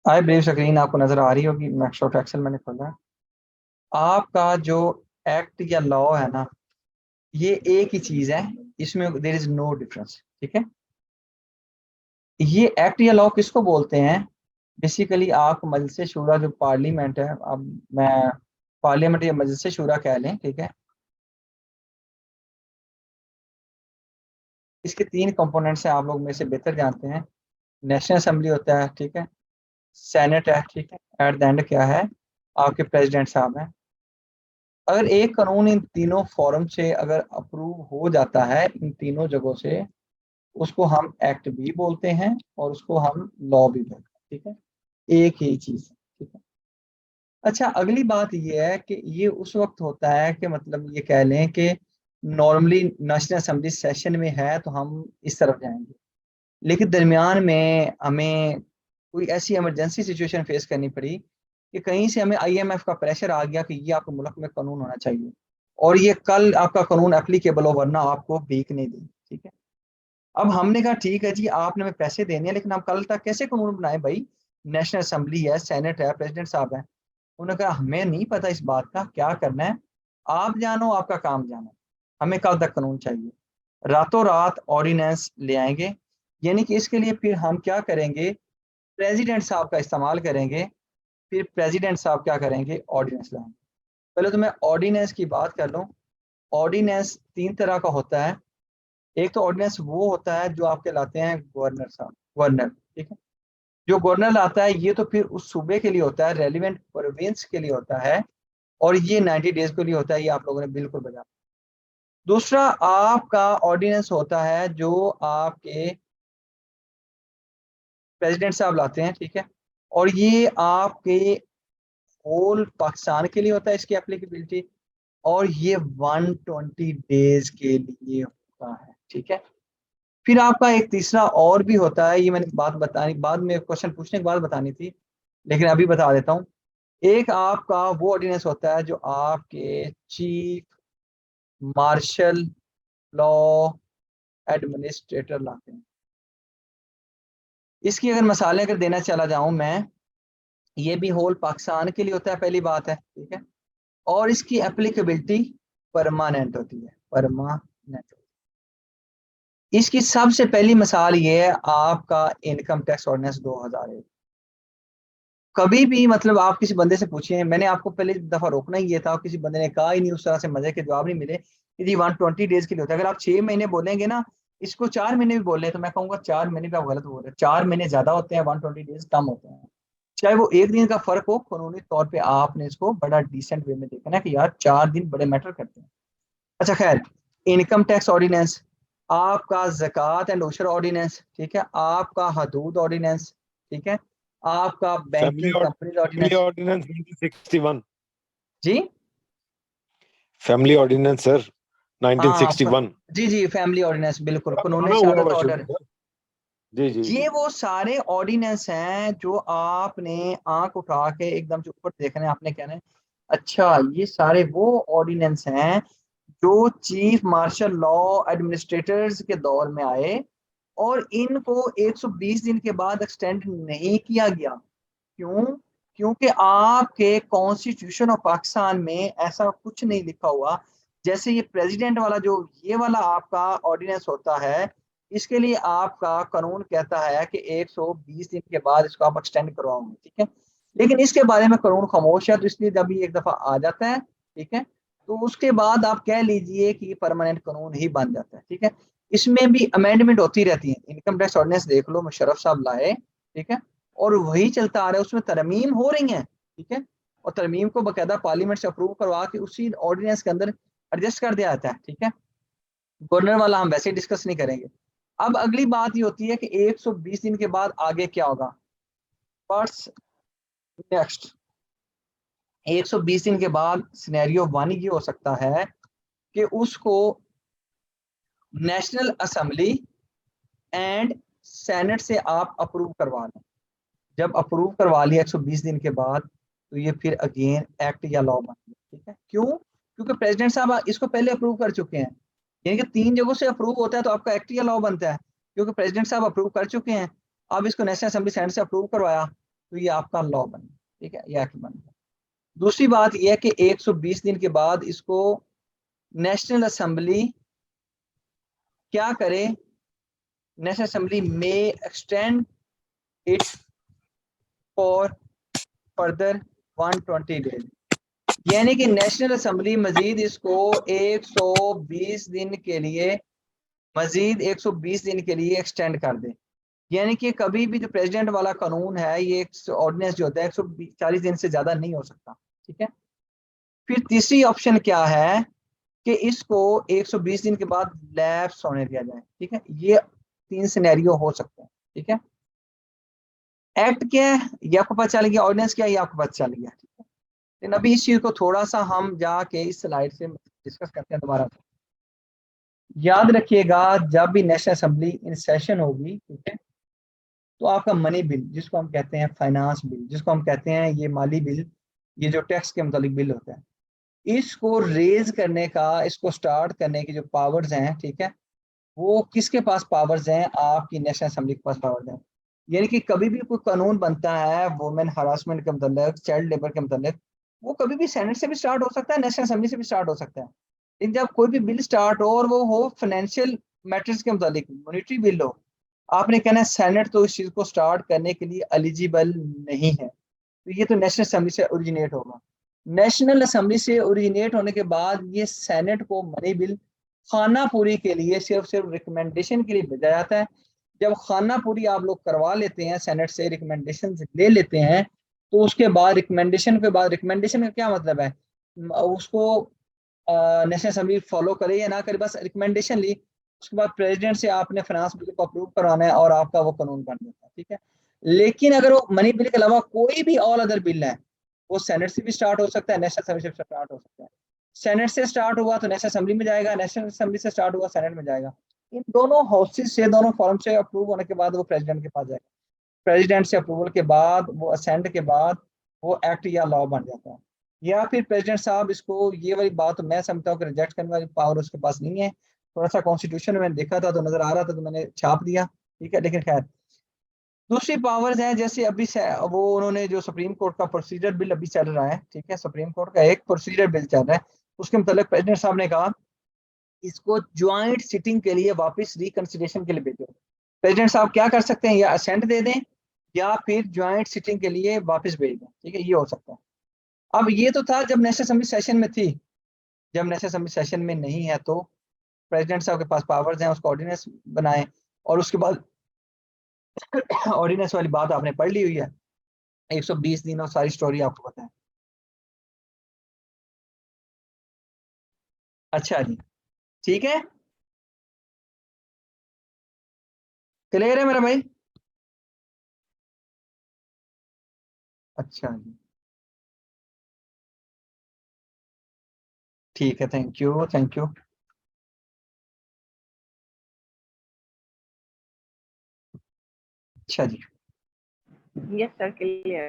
आई बिलीव स्क्रीन आपको नजर आ रही होगी। माइक्रोसॉफ्ट एक्सेल मैंने खोला है। आपका जो एक्ट या लॉ है ना, ये एक ही चीज है, इसमें देयर इज नो डिफरेंस, ठीक है। ये एक्ट या लॉ किसको बोलते हैं? बेसिकली आप मजलिस शूरा जो पार्लियामेंट है, अब मैं पार्लियामेंट या मजलिस शूरा कह लें, ठीक है। इसके 3 कंपोनेंट्स हैं, आप लोग में से बेहतर जानते हैं। नेशनल असेंबली होता है, ठीक है, सेनेट है, ठीक है, एट द एंड क्या है, आपके प्रेसिडेंट साहब हैं। अगर एक कानून इन तीनों फॉरम से अगर अप्रूव हो जाता है, इन तीनों जगहों से, उसको हम एक्ट भी बोलते हैं और उसको हम लॉ भी बोलते हैं, ठीक है, एक ही चीज है, ठीक है। अच्छा, अगली बात ये है कि ये उस वक्त होता है कि मतलब ये कह लें कि नॉर्मली नेशनल असेंबली सेशन में है तो हम इस तरफ जाएंगे, लेकिन दरमियान में हमें कोई ऐसी इमरजेंसी सिचुएशन फेस करनी पड़ी कि कहीं से हमें आईएमएफ का प्रेशर आ गया कि ये आपके मुल्क में कानून होना चाहिए और ये कल आपका कानून एप्लीकेबल हो, वरना आपको भीख नहीं दी, ठीक है। अब हमने कहा ठीक है जी, आपने हमें पैसे देने हैं, लेकिन हम कल तक कैसे कानून बनाए भाई? नेशनल असेंबली है, सेनेट है, प्रेसिडेंट साहब है। उन्होंने कहा हमें नहीं पता इस बात का क्या करना है, आप जानो, आपका काम जानो, हमें कल तक कानून चाहिए। रातों रात ऑर्डिनेंस ले आएंगे, यानी कि इसके लिए फिर हम क्या करेंगे, प्रेसिडेंट साहब का इस्तेमाल करेंगे। फिर प्रेसिडेंट साहब क्या करेंगे, ऑर्डिनेंस लाएंगे। पहले तो मैं ऑर्डिनेंस की बात कर लूँ। ऑर्डिनेंस 3 तरह का होता है। एक तो ऑर्डिनेंस वो होता है जो आपके लाते हैं गवर्नर साहब, गवर्नर, ठीक है। जो गवर्नर लाता है ये तो फिर उस सूबे के लिए होता है, रेलिवेंट प्रोविंस के लिए होता है, और ये 90 डेज के लिए होता है, ये आप लोगों ने बिल्कुल बता। दूसरा आपका ऑर्डिनेंस होता है जो आपके प्रेसिडेंट साहब लाते हैं, ठीक है, और ये आपके होल पाकिस्तान के लिए होता है इसकी एप्लीकेबिलिटी, और ये 120 डेज के लिए होता है, ठीक है। फिर आपका एक तीसरा और भी होता है, ये मैंने बात बतानी बाद में, क्वेश्चन पूछने के बाद बतानी थी, लेकिन अभी बता देता हूँ। एक आपका वो ऑर्डिनेंस होता है जो आपके चीफ मार्शल लॉ एडमिनिस्ट्रेटर लाते हैं। इसकी अगर मसाले अगर देना चला जाऊं मैं, ये भी होल पाकिस्तान के लिए होता है, पहली बात है, ठीक है। और इसकी एप्लीकेबिलिटी परमानेंट होती है, परमानेंट। इसकी सबसे पहली मिसाल ये है आपका इनकम टैक्स ऑर्डिनेंस 2001। कभी भी मतलब आप किसी बंदे से पूछिए, मैंने आपको पहले दफा रोकना ही ये था, किसी बंदे ने कहा ही नहीं, उस तरह से मजे के जवाब नहीं मिले कि जी 120 डेज के लिए होता है। अगर आप 6 महीने बोलेंगे ना, इसको 4 महीने भी बोल रहे तो मैं कहूंगा 4 महीने भी आप गलत बोल रहे हैं। 4 महीने ज्यादा होते हैं, 120 डेज कम होते हैं। चाहे वो एक दिन का फर्क हो, कानूनी तौर पे आपने इसको बड़ा डिसेंट वे में देखना है कि यार 4 दिन बड़े मैटर करते हैं। अच्छा खैर, इनकम टैक्स ऑर्डिनेंस, आपका ज़कात एंड उशर ऑर्डिनेंस, ठीक है, आपका हदूद ऑर्डिनेंस, ठीक है, आपका family banking companies family ordinance. Ordinance 1961, जी फैमिली ऑर्डिनेंस सर हाँ 1961, जी जी, फैमिली ऑर्डिनेंस, बिल्कुल, बड़ा कानून पुराना हुआ शहादत हुआ शुरू ऑर्डर। सर। जी जी जी। ये वो सारे ऑर्डिनेंस हैं जो आपने आंख उठा के एकदम से ऊपर देखने, आपने कहना है अच्छा ये सारे वो ऑर्डिनेंस हैं जो चीफ मार्शल लॉ एडमिनिस्ट्रेटर्स के दौर में आए, और इनको 120 दिन के बाद एक्सटेंड नहीं किया गया। क्यों? क्योंकि आपके कॉन्स्टिट्यूशन ऑफ पाकिस्तान में ऐसा कुछ नहीं लिखा हुआ। जैसे ये प्रेसिडेंट वाला जो ये वाला आपका ऑर्डिनेंस होता है, इसके लिए आपका कानून कहता है कि 120 दिन के बाद इसको आप एक्सटेंड करवाओगे, ठीक है। लेकिन इसके बारे में कानून खामोश है, तो इसलिए जब ये एक दफा आ जाता है, ठीक है, तो उसके बाद आप कह लीजिए कि परमानेंट कानून ही बन जाता है, ठीक है। इसमें भी अमेंडमेंट होती रहती है। इनकम टैक्स ऑर्डिनेंस देख लो, मुशर्रफ साहब लाए, ठीक है, और वही चलता आ रहा है, उसमें तरमीम हो रही है, ठीक है, और तरमीम को बाकायदा पार्लियामेंट से अप्रूव करवा के उसी ऑर्डिनेंस के अंदर एडजस्ट कर दिया जाता है, ठीक है। गवर्नर वाला हम वैसे डिस्कस नहीं करेंगे। अब अगली बात ये होती है कि 120 दिन के बाद आगे क्या होगा। What's next? 120 दिन के बाद सिनेरियो 1 ये हो सकता है कि उसको नेशनल असेंबली एंड सेनेट से आप अप्रूव करवा लें। जब अप्रूव करवा लिया 120 दिन के बाद, तो ये फिर अगेन एक्ट या लॉ बन गया, ठीक है। क्यों? क्योंकि प्रेसिडेंट साहब इसको पहले अप्रूव कर चुके हैं, यानी कि 3 जगहों से अप्रूव होता है तो आपका एक्ट या लॉ बनता है, क्योंकि प्रेसिडेंट साहब अप्रूव कर चुके हैं। अब इसको नेशनल असेंबली सेनेट से अप्रूव करवाया तो ये आपका लॉ बन गया, ठीक है, ये एक्ट बन गया। दूसरी बात यह है कि 120 दिन के बाद इसको नेशनल असेंबली क्या करे, नेशनल असेंबली में extend it for further 120 days, यानी कि नेशनल असेंबली मजीद इसको 120 दिन के लिए मजीद 120 दिन के लिए एक्सटेंड कर दे। यानी कि कभी भी जो प्रेसिडेंट वाला कानून है, ये ऑर्डिनेंस जो होता है 140 दिन से ज्यादा नहीं हो सकता, ठीक है। फिर तीसरी ऑप्शन क्या है कि इसको 120 दिन के बाद लैप्स होने दिया जाए, ठीक है। ये 3 सिनेरियो हो सकते हैं, ठीक है। एक्ट क्या है ये आपको पता चल गया, ऑर्डिनेंस क्या है ये आपको पता चल गया, ठीक है। लेकिन अभी इस चीज को थोड़ा सा हम जाके इस स्लाइड से डिस्कस करते हैं दोबारा। याद रखिएगा, जब भी नेशनल असेंबली इन सेशन होगी, ठीक है, तो आपका मनी बिल, जिसको हम कहते हैं फाइनेंस बिल, जिसको हम कहते हैं ये माली बिल, ये जो टैक्स के मुतालिक बिल होता है, इसको रेज करने का, इसको स्टार्ट करने की जो पावर्स हैं, ठीक है, वो किसके पास पावर्स हैं? आपकी नेशनल असेंबली के पास पावर्स हैं। यानी कि कभी भी कोई कानून बनता है वुमेन हरासमेंट के मतलब, चाइल्ड लेबर के मतलब, वो कभी भी सेनेट से भी स्टार्ट हो सकता है, नेशनल असेंबली से भी स्टार्ट हो सकता है। लेकिन जब कोई भी बिल स्टार्ट हो और वो हो फाइनेंशियल मैटर्स के मुतालिक, मॉनेटरी बिल हो, आपने कहना है सेनेट तो इस चीज को स्टार्ट करने के लिए एलिजिबल नहीं है, तो ये तो नेशनल असेंबली से ओरिजिनेट होगा। नेशनल असेंबली से ओरिजिनेट होने के बाद ये सेनेट को मनी बिल खाना पूरी के लिए सिर्फ रिकमेंडेशन के लिए भेजा जाता है। जब खाना पूरी आप लोग करवा लेते हैं, सेनेट से रिकमेंडेशन ले लेते हैं, तो उसके बाद रिकमेंडेशन के बाद, रिकमेंडेशन का क्या मतलब है, उसको नेशनल असेंबली फॉलो करे या ना करे, बस रिकमेंडेशन ली, उसके बाद प्रेसिडेंट से आपने फाइनेंस बिल को अप्रूव करवाना है और आपका वो कानून बन जाता है, ठीक है। लेकिन अगर वो मनी बिल के अलावा कोई भी ऑल अदर बिल है, वो सेनेट से भी स्टार्ट हो सकता है, नेशनल असेंबली से स्टार्ट हो सकता है। सेनेट से स्टार्ट हुआ तो नेशनल असेंबली में जाएगा, नेशनल असेंबली से स्टार्ट हुआ सेनेट में जाएगा। इन दोनों हाउसेस से, दोनों फॉर्म से अप्रूव होने के बाद वो प्रेसिडेंट के पास जाएगा। प्रेसिडेंट से अप्रूवल के बाद, वो असेंट के बाद, वो एक्ट या लॉ बन जाता है। या फिर प्रेसिडेंट साहब इसको, ये वाली बात तो मैं समझता हूँ कि रिजेक्ट करने वाली पावर उसके पास नहीं है। थोड़ा सा कॉन्स्टिट्यूशन में मैंने देखा था तो नजर आ रहा था, तो मैंने छाप दिया, ठीक है। लेकिन खैर दूसरी पावर्स हैं, जैसे अभी वो उन्होंने जो सुप्रीम कोर्ट का प्रोसीजर बिल अभी चल रहा है, ठीक है, सुप्रीम कोर्ट का एक प्रोसीजर बिल चल रहा है, उसके मतलब प्रेसिडेंट साहब ने कहा इसको ज्वाइंट सिटिंग के लिए वापस रिकंसिडरेशन के लिए भेजो। प्रेसिडेंट साहब क्या कर सकते हैं, या असेंट दे दें या फिर ज्वाइंट सिटिंग के लिए वापस भेज दें, ठीक है, ये हो सकता है। अब ये तो था जब नेशनल असेंबली सेशन में थी, जब नेशनल असेंबली सेशन में नहीं है तो प्रेसिडेंट साहब के पास पावर्स हैं, उसको ऑर्डिनेंस बनाए, और उसके बाद ऑर्डिनेंस वाली बात आपने पढ़ ली हुई है, 120 दिन और सारी स्टोरी आपको पता है। अच्छा जी, ठीक है, क्लियर है मेरा भाई? अच्छा जी, ठीक है, थैंक यू, थैंक यू। अच्छा जी, Yes, sir, clear.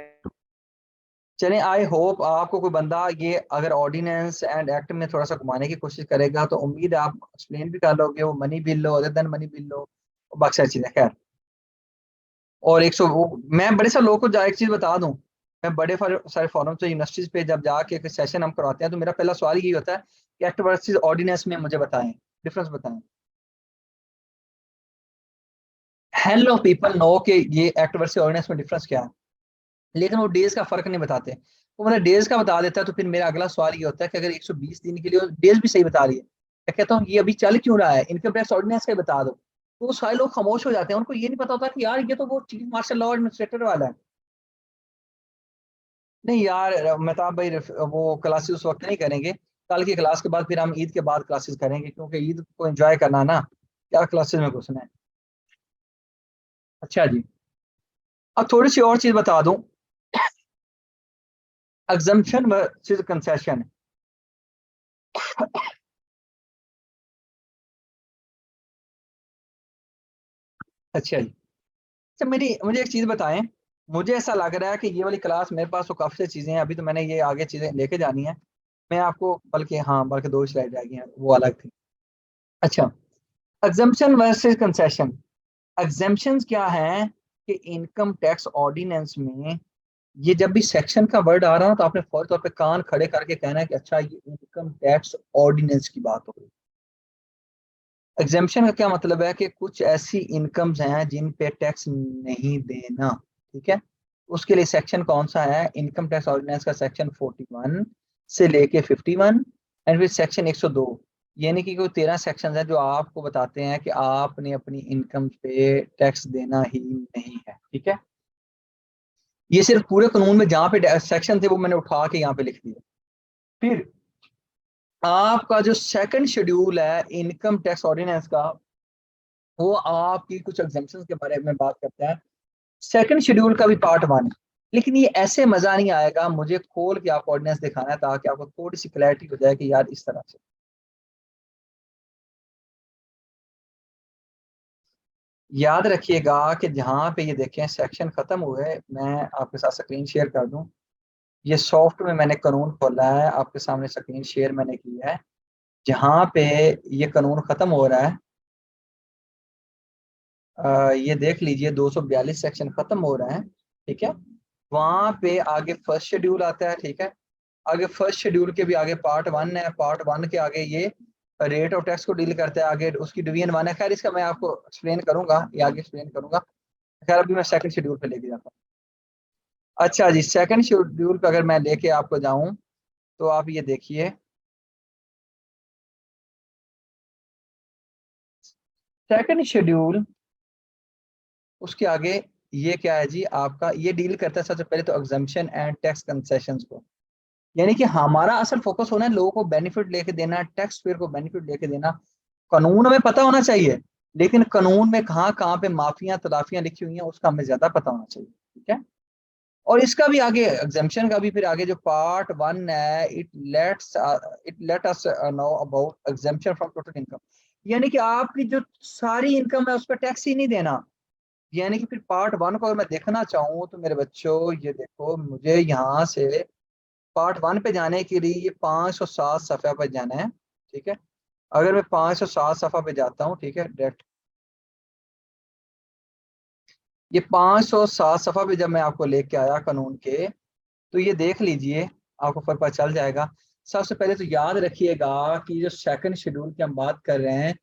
चलें, आई होप आपको कोई बंदा ये अगर ऑर्डिनेंस एंड एक्ट में थोड़ा सा घुमाने की कोशिश करेगा तो उम्मीद है आप एक्सप्लेन भी कर लोगे, वो मनी बिल लो, अदर देन मनी बिल लो, बाकी सारी चीजें खैर। और मैं बड़े सारे लोगों को एक चीज बता दूं, मैं बड़े सारे फॉरम से यूनिवर्सिटीज पे जब जाके सेशन हम करवाते हैं तो मेरा पहला सवाल यही होता है कि एक्ट वर्सेस ऑर्डिनेंस में मुझे बताएं, डिफरेंस बताएं। हेलो पीपल नो कि ये एक्ट वर्सेस ऑर्डिनेंस में डिफरेंस क्या है, लेकिन वो डेज का फर्क नहीं बताते। वो मतलब डेज का बता देता है तो फिर मेरा अगला सवाल ये होता है कि अगर 120 दिन के लिए डेज भी सही बता रही है, मैं कहता हूँ ये अभी चल क्यों रहा है, इनकम टैक्स ऑर्डिनेंस का ही बता दो। तो वो सारे लोग खामोश हो जाते हैं, उनको ये नहीं पता होता कि यार ये तो वो चीफ मार्शल लॉ एडमिनिस्ट्रेटर वाला है। नहीं यार मेहताब भाई, वो क्लासेस उस वक्त नहीं करेंगे, कल की क्लास के बाद फिर हम ईद के बाद क्लासेस करेंगे, क्योंकि ईद को एंजॉय करना ना, क्या क्लासेस में घुसना है। अच्छा जी, अब थोड़ी सी और चीज बता दूं, एग्जम्पशन वर्सेस कंसेशन। अच्छा जी, अच्छा मुझे एक चीज बताएं, मुझे ऐसा लग रहा है कि ये वाली क्लास मेरे पास तो काफी सारी चीजें हैं, अभी तो मैंने ये आगे चीजें लेके जानी है। मैं आपको बल्कि हाँ बल्कि 2 स्लाइड रह गई हैं, वो अलग थी। अच्छा, एग्जम्पशन वर्सेस कंसेशन। एग्जम्पशंस क्या है कि इनकम टैक्स ऑर्डिनेंस में ये जब भी सेक्शन का वर्ड आ रहा हो तो आपने फौरी तौर पे कान खड़े करके कहना है कि अच्छा ये इनकम टैक्स ऑर्डिनेंस की बात हो रही है। एग्जेम्पशन का क्या मतलब है कि कुछ ऐसी इनकम्स हैं जिन पे टैक्स नहीं देना, ठीक है। उसके लिए सेक्शन कौन सा है, इनकम टैक्स ऑर्डिनेंस का सेक्शन 41 से लेके 51 एंड फिर सेक्शन 102, यानी कि कोई 13 सेक्शन है जो आपको बताते हैं कि आपने अपनी इनकम पे टैक्स देना ही नहीं है, ठीक है। ये सिर्फ पूरे कानून में जहां पे सेक्शन थे वो मैंने उठा के यहाँ पे लिख दिया। फिर आपका जो सेकंड शेड्यूल है इनकम टैक्स ऑर्डिनेंस का, वो आपकी कुछ एग्जेम्पशंस के बारे में बात करता है। सेकंड शेड्यूल का भी पार्ट 1, लेकिन ये ऐसे मजा नहीं आएगा, मुझे खोल के आपको ऑर्डिनेंस दिखाना है ताकि आपको थोड़ी सी क्लैरिटी हो जाए कि यार इस तरह से। याद रखिएगा कि जहां पे ये देखें सेक्शन खत्म हुए, मैं आपके साथ स्क्रीन शेयर कर दूं। ये सॉफ्ट में मैंने कानून खोला है, आपके सामने स्क्रीन शेयर मैंने की है, जहां पे ये कानून खत्म हो रहा है। ये देख लीजिए 242 सेक्शन खत्म हो रहा है, ठीक है। वहां पे आगे फर्स्ट शेड्यूल आता है, ठीक है। आगे फर्स्ट शेड्यूल के भी आगे पार्ट 1 है, पार्ट 1 के आगे ये रेट ऑफ टैक्स को डील करता है, आगे उसकी डिवीजन 1 है। खैर इसका मैं आपको एक्सप्लेन करूंगा, ये आगे एक्सप्लेन करूंगा। खैर अभी मैं सेकंड शेड्यूल पे लेके जाता हूँ। अच्छा जी, सेकंड शेड्यूल पे अगर मैं लेके आपको जाऊं तो आप ये देखिए, सेकंड शेड्यूल उसके आगे ये क्या है जी, आपका ये डील करता है सबसे पहले तो एग्जम्पशन एंड टैक्स कंसेशंस को। यानी कि हमारा असल फोकस होना है लोगों को बेनिफिट लेके देना, टैक्स पेयर को बेनिफिट लेके देना। कानून हमें पता होना चाहिए, लेकिन कानून में कहाँ कहाँ पे माफिया तलाफियां लिखी हुई हैं उसका हमें ज्यादा पता होना चाहिए, ठीक है। और इसका भी आगे एग्जाम्पशन का भी फिर आगे जो पार्ट 1 है, it let us know about exemption from total income, यानी कि आपकी जो सारी इनकम है उस पर टैक्स ही नहीं देना। यानी कि फिर पार्ट 1 को अगर मैं देखना चाहूँ तो मेरे बच्चों ये देखो, मुझे यहाँ से पार्ट 1 पे जाने के लिए ये 507 सफ़ा पे जाना है, ठीक है। अगर मैं 507 सफ़ा पे जाता हूँ, ठीक है, डायरेक्ट ये 507 सफ़ा पे जब मैं आपको लेके आया कानून के, तो ये देख लीजिए आपको फर्क पता चल जाएगा। सबसे पहले तो याद रखिएगा कि जो सेकंड शेड्यूल की हम बात कर रहे हैं,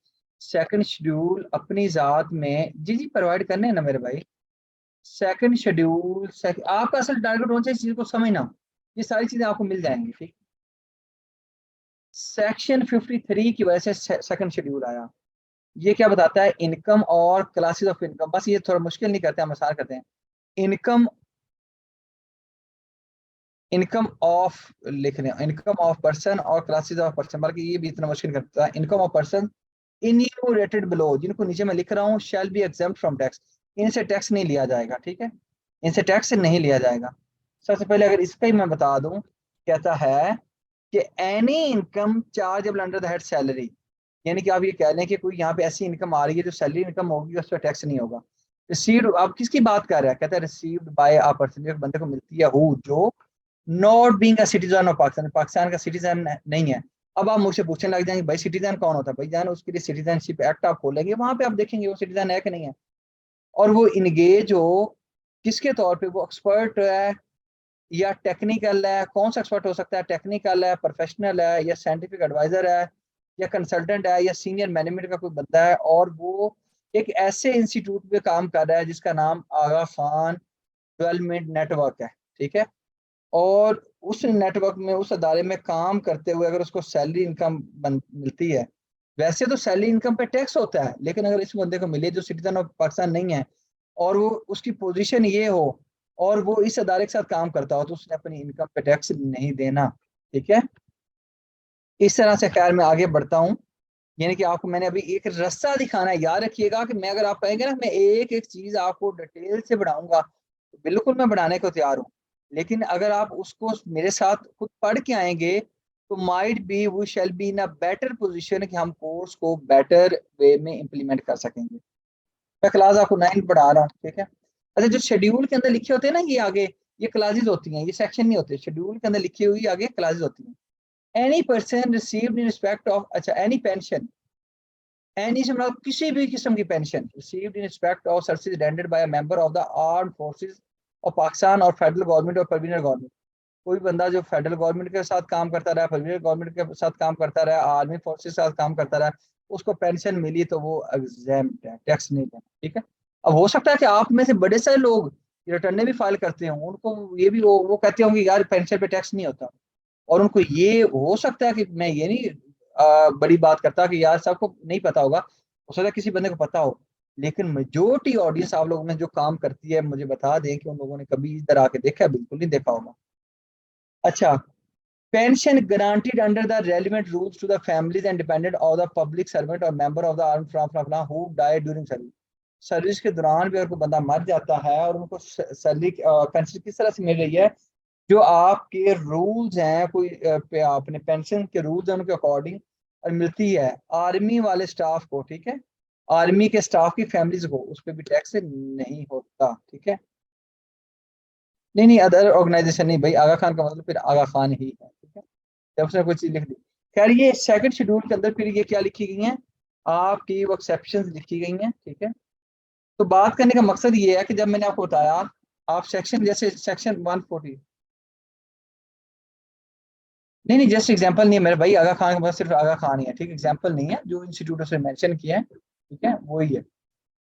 सेकंड शेड्यूल अपनी जात में जी जी प्रोवाइड करने हैं ना मेरे भाई। सेकंड शेड्यूल आपका असल टारगेट होना चाहिए इस चीज को समझना, ये सारी चीजें आपको मिल जाएंगी, ठीक। सेक्शन 53 की वजह से सेकंड शेड्यूल आया। ये क्या बताता है, इनकम और क्लासेस ऑफ इनकम, बस ये थोड़ा मुश्किल नहीं करते, हम आसान करते हैं। इनकम इनकम ऑफ लिख रहे हैं, इनकम ऑफ पर्सन और क्लासेस ऑफ पर्सन, बल्कि ये भी इतना मुश्किल करता है। Income of person enumerated below, जिनको नीचे मैं लिख रहा हूँ, shall be exempt from tax, इनसे टैक्स नहीं लिया जाएगा, ठीक है, इनसे टैक्स नहीं लिया जाएगा। सबसे पहले अगर इसका ही मैं बता दूं, कहता है कि any income chargeable under the head salary, यानी कि आप ये कह लें कि कोई यहाँ पे ऐसी इनकम आ रही है जो सैलरी इनकम होगी उस पर टैक्स नहीं होगा। रिसीव्ड, आप किसकी बात कर रहे हैं, कहता है रिसीव्ड बाय अ पर्सन, जो बंदे को मिलती है, हु जो not being a citizen of Pakistan, Pakistan का सिटीजन नहीं है, अब आप मुझसे पूछने लग जाएंगे भाई सिटीजन कौन होता है? भाई जान उसके लिए सिटीजनशिप एक्ट आप खोलेंगे, वहां पे आप देखेंगे वो सिटीजन है कि नहीं है, और वो इंगेज हो किसके तौर पे, वो एक्सपर्ट है या टेक्निकल है। कौन सा एक्सपर्ट हो सकता है? टेक्निकल है, प्रोफेशनल है, या साइंटिफिक एडवाइजर है, या कंसल्टेंट है, या सीनियर मैनेजमेंट का कोई बंदा है, और वो एक ऐसे इंस्टीट्यूट पे काम कर रहा है जिसका नाम आगा खान डेवलपमेंट नेटवर्क है, ठीक है। और उस नेटवर्क में, उस अदारे में काम करते हुए अगर उसको सैलरी इनकम मिलती है, वैसे तो सैलरी इनकम पे टैक्स होता है, लेकिन अगर इस बंदे को मिले जो सिटीजन ऑफ पाकिस्तान नहीं है, और वो उसकी पोजीशन ये हो और वो इस अदारे के साथ काम करता हो, तो उसने अपनी इनकम पे टैक्स नहीं देना, ठीक है। इस तरह से खैर मैं आगे बढ़ता हूँ। यानी कि आपको मैंने अभी एक रास्ता दिखाना है, याद रखिएगा कि मैं, अगर आप कहेंगे ना मैं एक एक चीज आपको डिटेल से बढ़ाऊंगा, तो बिल्कुल मैं बढ़ाने को तैयार हूँ, लेकिन अगर आप उसको मेरे साथ खुद पढ़ के आएंगे तो might be we shall be in a better position कि हम कोर्स को बेटर वे में इम्प्लीमेंट कर सकेंगे। मैं क्लास आपको 9 पढ़ा रहा हूँ, ठीक है। अच्छा, जो शेड्यूल के अंदर लिखे होते हैं ना, ये आगे ये क्लासेस होती हैं, ये सेक्शन नहीं होते, शेड्यूल के अंदर लिखी हुई आगे क्लासेस होती हैं। Any person received in respect of, अच्छा एनी पेंशन, एनी से मतलब किसी भी किस्म की pension received in respect of services rendered by a member of the armed forces of Pakistan और फेडरल गवर्नमेंट और प्रोविजनल गवर्नमेंट। कोई बंदा जो फेडरल गवर्नमेंट के साथ काम करता रहा, प्रोविजनल गवर्नमेंट के साथ काम करता रहा, आर्मी फोर्सेस के साथ काम करता रहा, उसको पेंशन मिली तो वो एग्जेम्प्ट है, टैक्स नहीं देना, ठीक है। अब हो सकता है कि आप में से बड़े सारे लोग रिटर्न भी फाइल करते हों, उनको ये भी वो कहते होंगे यार पेंशन पे टैक्स नहीं होता, और उनको ये हो सकता है कि मैं ये नहीं बड़ी बात करता कि यार सबको नहीं पता होगा, हो सकता है किसी बंदे को पता हो, लेकिन मेजोरिटी ऑडियंस आप लोगों में जो काम करती है, मुझे बता दें कि उन लोगों ने कभी इधर आके देखा है? बिल्कुल नहीं देखा होगा। अच्छा, pension guaranteed under the relevant rules to the families and dependent of the public servant और member of the arm from who died during service. Service के दौरान भी अगर कोई बंदा मर जाता है और उनको सैलरी पेंशन किस तरह से मिल रही है, जो आपके रूल्स हैं, कोई अपने पेंशन के रूल्स हैं उनके अकॉर्डिंग और मिलती है आर्मी वाले स्टाफ को, ठीक है, आर्मी के स्टाफ की फैमिलीज को, उस पर भी टैक्स नहीं होता, ठीक है। नहीं नहीं, अदर ऑर्गेनाइजेशन नहीं भाई, आगा खान का मतलब फिर आगा खान ही है, ठीक है, जब उसने कोई चीज लिख दी। खैर ये सेकंड शेड्यूल के अंदर फिर ये क्या लिखी गई है, आपकी वो एक्सेप्शन लिखी गई हैं, ठीक है। तो बात करने का मकसद ये है कि जब मैंने आपको बताया, आप सेक्शन जैसे सेक्शन 140, नहीं नहीं जस्ट एग्जांपल नहीं है मेरे भाई, आगा खान का मतलब सिर्फ आगा खान ही है, ठीक, एग्जांपल नहीं है, जो इंस्टीट्यूट से मेंशन किया है, ठीक है, वही है।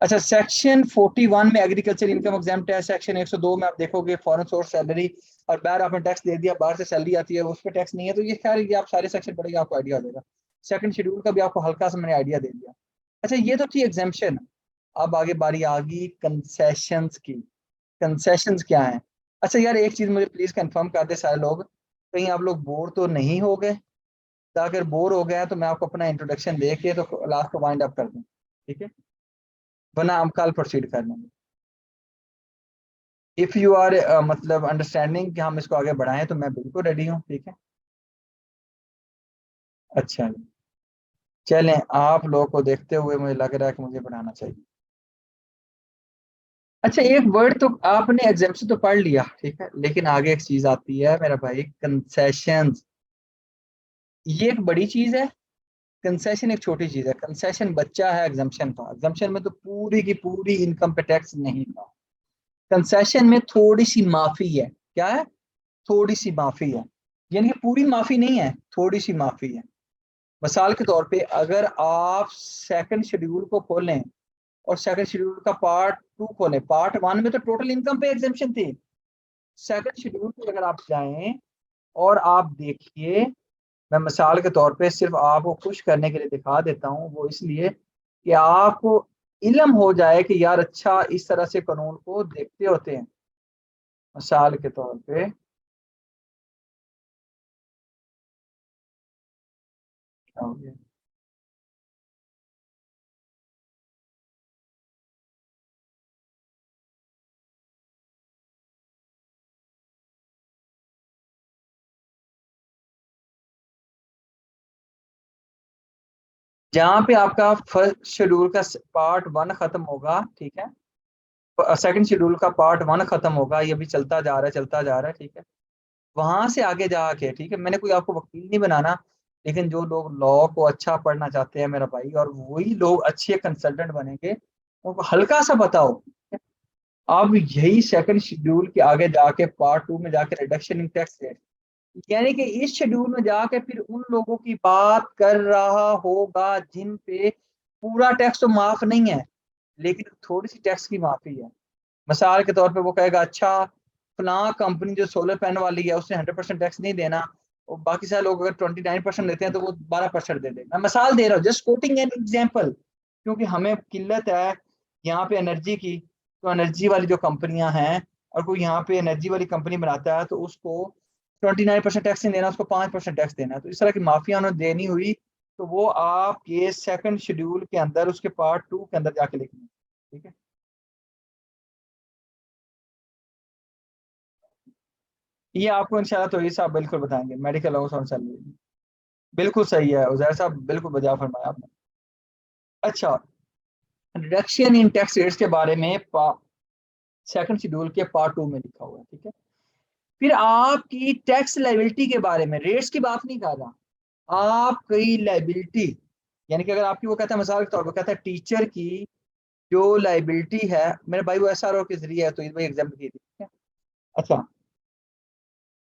अच्छा, सेक्शन 41 में एग्रीकल्चर इनकम एग्जाम्प्ट है, सेक्शन 102 में आप देखोगे फॉरेन सोर्स सैलरी, और बाहर आपने टैक्स दे दिया, बाहर से सैलरी आती है उस पर टैक्स नहीं है, तो ये खैर ये आप सारे सेक्शन पढ़ेंगे आपको आइडिया हो जाएगा। सेकंड शेड्यूल का भी आपको हल्का सा मैंने आइडिया दे दिया। अच्छा, ये तो थी एग्जाम्पशन। अब आगे बारी आ गई कंसेशंस की। कंसेशंस क्या है? अच्छा यार, एक चीज मुझे प्लीज कंफर्म कर दे सारे लोग, कहीं आप लोग बोर तो नहीं हो गए? तो अगर बोर हो गए तो मैं आपको अपना इंट्रोडक्शन दे के तो लास्ट को वाइंड अप कर दूं, ठीक है, वरना हम कल प्रोसीड कर लेंगे। इफ यू आर मतलब अंडरस्टैंडिंग कि हम इसको आगे बढ़ाएं तो मैं बिल्कुल रेडी हूँ, ठीक है। अच्छा जी, चलें, आप लोगों को देखते हुए मुझे लग रहा है कि मुझे बढ़ाना चाहिए। अच्छा, एक वर्ड तो आपने एग्जाम्पशन तो पढ़ लिया, ठीक है, लेकिन आगे एक चीज आती है मेरा भाई, कंसेशंस। ये एक बड़ी चीज है, कंसेशन एक छोटी चीज है। कंसेशन बच्चा है एग्जाम्पशन का। एग्जाम्पशन में तो पूरी की पूरी इनकम पे टैक्स नहीं था, कंसेशन में थोड़ी सी माफी है। क्या है? थोड़ी सी माफी है, यानी कि पूरी माफी नहीं है, थोड़ी सी माफी है। मिसाल के तौर पे अगर आप सेकंड शेड्यूल को खोलें और सेकंड शेड्यूल का पार्ट 2 खोलें, पार्ट 1 में तो टोटल इनकम पे एग्जेम्पशन थी, सेकंड शेड्यूल पे अगर आप जाएं और आप देखिए, मैं मिसाल के तौर पे सिर्फ आपको खुश करने के लिए दिखा देता हूँ, वो इसलिए कि आपको इल्म हो जाए कि यार अच्छा इस तरह से कानून को देखते होते हैं। मिसाल के तौर पे क्या हो गया, जहाँ पे आपका फर्स्ट शेड्यूल का पार्ट 1 खत्म होगा, ठीक है, सेकंड शेड्यूल का पार्ट 1 खत्म होगा, ये भी चलता जा रहा है, चलता जा रहा है, ठीक है, वहां से आगे जाके, ठीक है, मैंने कोई आपको वकील नहीं बनाना, लेकिन जो लोग लॉ को अच्छा पढ़ना चाहते हैं मेरा भाई, और वही लोग अच्छे कंसल्टेंट बनेंगे, उनको हल्का सा बताओ। अब यही सेकंड शेड्यूल के आगे जाके पार्ट 2 में जाके रिडक्शन इन टैक्स रेट, यानी कि इस शेड्यूल में जाके फिर उन लोगों की बात कर रहा होगा जिन पे पूरा टैक्स तो माफ नहीं है लेकिन थोड़ी सी टैक्स की माफी है। मिसाल के तौर पे वो कहेगा अच्छा फलां कंपनी जो सोलर पैनल वाली है उसने 100% टैक्स नहीं देना, और बाकी सारे लोग अगर 29% देते हैं तो वो 12% दे दे। मैं मिसाल दे रहा हूँ, जस्ट कोटिंग एन एग्जाम्पल, क्योंकि हमें किल्लत है यहाँ पे एनर्जी की। तो एनर्जी वाली जो कंपनियां हैं, और कोई यहाँ पे एनर्जी वाली कंपनी बनाता है तो उसको 29% टैक्स नहीं देना, उसको 5% टैक्स देना है। तो इस तरह की माफिया उन्होंने देनी हुई तो वो आपके सेकंड शेड्यूल के अंदर उसके पार्ट 2 के अंदर जाके लिखनी है, ठीक है। ये आपको इंशाल्लाह तो ये साहब बिल्कुल बताएंगे, मेडिकल हाउस ऑन सैलरी। बिल्कुल सही है उजैर साहब, बिल्कुल बजा फरमाया आपने। अच्छा, रिडक्शन इन टैक्स रेट्स के बारे में सेकंड शेड्यूल के पार्ट 2 में लिखा हुआ है, ठीक है। फिर आपकी टैक्स लाइबिलिटी के बारे में, रेट्स की बात नहीं कर रहा, आपकी लाइबिलिटी, यानी कि अगर आपकी वो कहता है मिसाल के तौर पर कहता है टीचर की जो लाइबिलिटी है, मेरे भाई वो एसआरओ के जरिए है तो इस भाई एग्जाम की थी, ठीक है। अच्छा,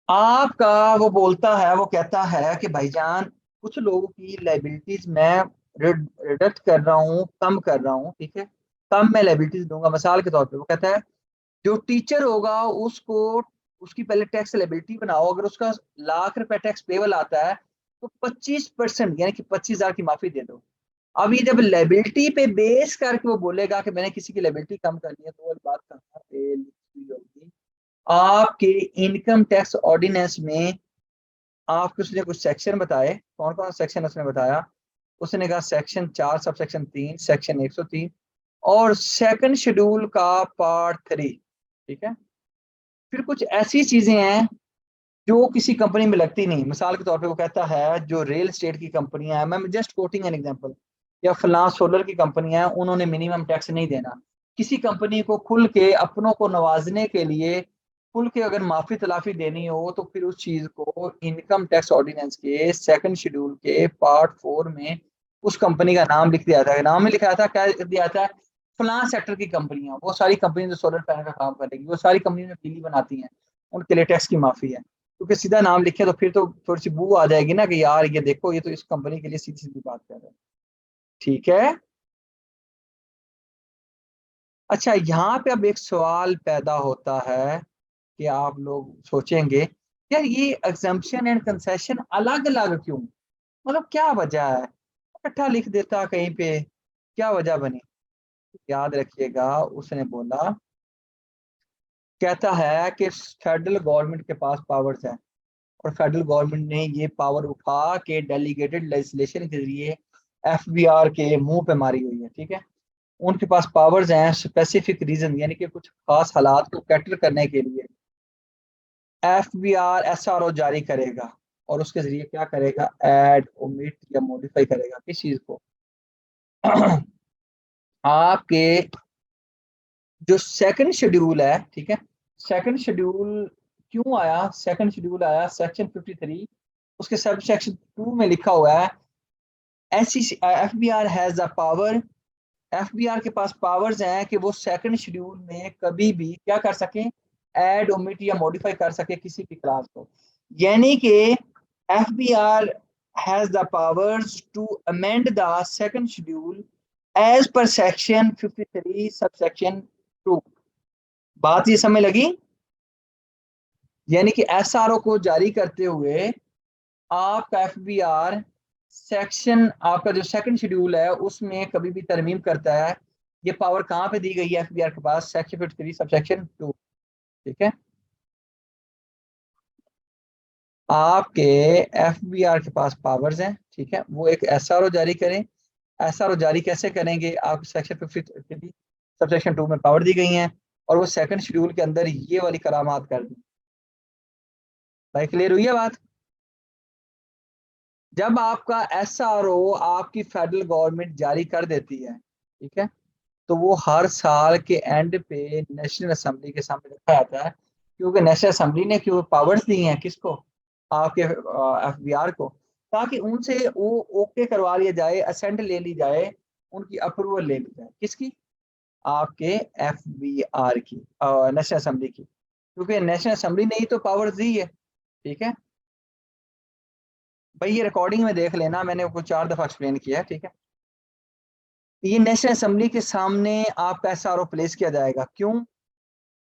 आपका वो बोलता है, वो कहता है कि भाईजान कुछ लोगों की लाइबिलिटीज मैं रिडक्ट कर रहा हूँ, कम कर रहा हूँ, ठीक है, कम मैं लाइबिलिटीज दूंगा। मिसाल के तौर पे वो कहता है जो टीचर होगा उसको उसकी पहले टैक्स लाइबिलिटी बनाओ, अगर उसका ₹1,00,000 टैक्स पेबल आता है तो 25% यानी कि 25,000 की माफी दे दो। अब ये जब लाइबिलिटी पे बेस करके वो बोलेगा कि मैंने किसी की लाइबिलिटी कम करनी है, तो वो बात कहाँ पे लिखी होगी? आपके इनकम टैक्स ऑर्डिनेंस में आपको उसने कुछ सेक्शन बताए, कौन कौन सेक्शन उसने बताया? उसने कहा सेक्शन 4 सब सेक्शन 3 सेक्शन 103 और सेकंड शेड्यूल का पार्ट 3, ठीक है। फिर कुछ ऐसी चीजें हैं जो किसी कंपनी में लगती नहीं। मिसाल के तौर पे वो कहता है जो रियल एस्टेट की कंपनियां हैं, मैं जस्ट कोटिंग एन एग्जांपल, या फलां सोलर की कंपनियां हैं, उन्होंने मिनिमम टैक्स नहीं देना। किसी कंपनी को खुल के अपनों को नवाजने के लिए खुल के अगर माफी तलाफी देनी हो तो फिर उस चीज को इनकम टैक्स ऑर्डिनेंस के सेकंड शेड्यूल के पार्ट 4 में उस कंपनी का नाम लिख दिया था। नाम में लिखा था, क्या लिख दिया था? फलां सेक्टर की कंपनियां, वो सारी कंपनी जो सोलर पैनल का काम करेगी, वो सारी कंपनी जो बिजली बनाती हैं, उनके लिए टैक्स की माफी है। क्योंकि सीधा नाम लिखे तो फिर तो थोड़ी सी बू आ जाएगी ना कि यार ये देखो ये तो इस कंपनी के लिए सीधी सीधी बात कर रहे हैं, ठीक है। अच्छा, यहाँ पे अब एक सवाल पैदा होता है कि आप लोग सोचेंगे यार ये एग्जम्पशन एंड कंसेशन अलग अलग क्यों, मतलब क्या वजह है, इकट्ठा लिख देता कहीं पे, क्या वजह बनी? याद रखिएगा, उसने बोला, कहता है कि फेडरल गवर्नमेंट के पास पावर्स है और फेडरल गवर्नमेंट ने ये पावर उठा के डेलीगेटेड लेजिस्लेशन के जरिए एफबीआर के मुंह पे मारी हुई है, ठीक है। उनके पास पावर्स हैं स्पेसिफिक रीजन, यानी कि कुछ खास हालात को कैटर करने के लिए एफबीआर एसआरओ जारी करेगा और उसके जरिए क्या करेगा? ऐड, ओमिट या मॉडिफाई करेगा किस चीज को? आपके जो सेकंड शेड्यूल है, ठीक है, सेकंड शेड्यूल क्यों आया? सेकंड शेड्यूल आया सेक्शन 53, उसके सब सेक्शन 2 में लिखा हुआ है FBR has the power, FBR के पास पावर्स हैं कि वो सेकंड शेड्यूल में कभी भी क्या कर सके? ऐड, ओमिट या मॉडिफाई कर सके किसी भी क्लास को। यानी कि FBR has the powers to amend the second schedule as per section 53 sub section 2। बात ये समझ लगी? यानी कि एसआरओ को जारी करते हुए आपका एफबीआर सेक्शन, आपका जो सेकंड शेड्यूल है उसमें कभी भी तरमीम करता है। ये पावर कहाँ पे दी गई है एफबीआर के पास? सेक्शन 53 सब सेक्शन 2, ठीक है। आपके एफबीआर के पास पावर्स हैं, ठीक है, वो एक एसआरओ जारी करें। एसआरओ जारी कैसे करेंगे? आप सेक्शन 53 सब सेक्शन 2 में पावर दी गई हैं और वो सेकंड शेड्यूल के अंदर ये वाली करामात कर दी। भाई क्लियर हुई है बात? जब आपका एसआरओ आपकी फेडरल गवर्नमेंट जारी कर देती है, ठीक है, तो वो हर साल के एंड पे नेशनल असेंबली के सामने रखा जाता है, क्योंकि नेशनल असेंबली ने क्यों पावर्स दी हैं किसको? आपके एफबीआर को। ताकि उनसे वो ओके करवा लिया जाए, असेंट ले ली जाए, उनकी अप्रूवल ले ली जाए। किसकी? आपके FBR की, नेशनल असेंबली की, क्योंकि नेशनल असेंबली ने ही तो पावर दी है। ठीक है भाई, ये रिकॉर्डिंग में देख लेना, मैंने कुछ 4 दफा एक्सप्लेन किया है। ठीक है, ये नेशनल असेंबली के सामने आपका SRO प्लेस किया जाएगा। क्यों?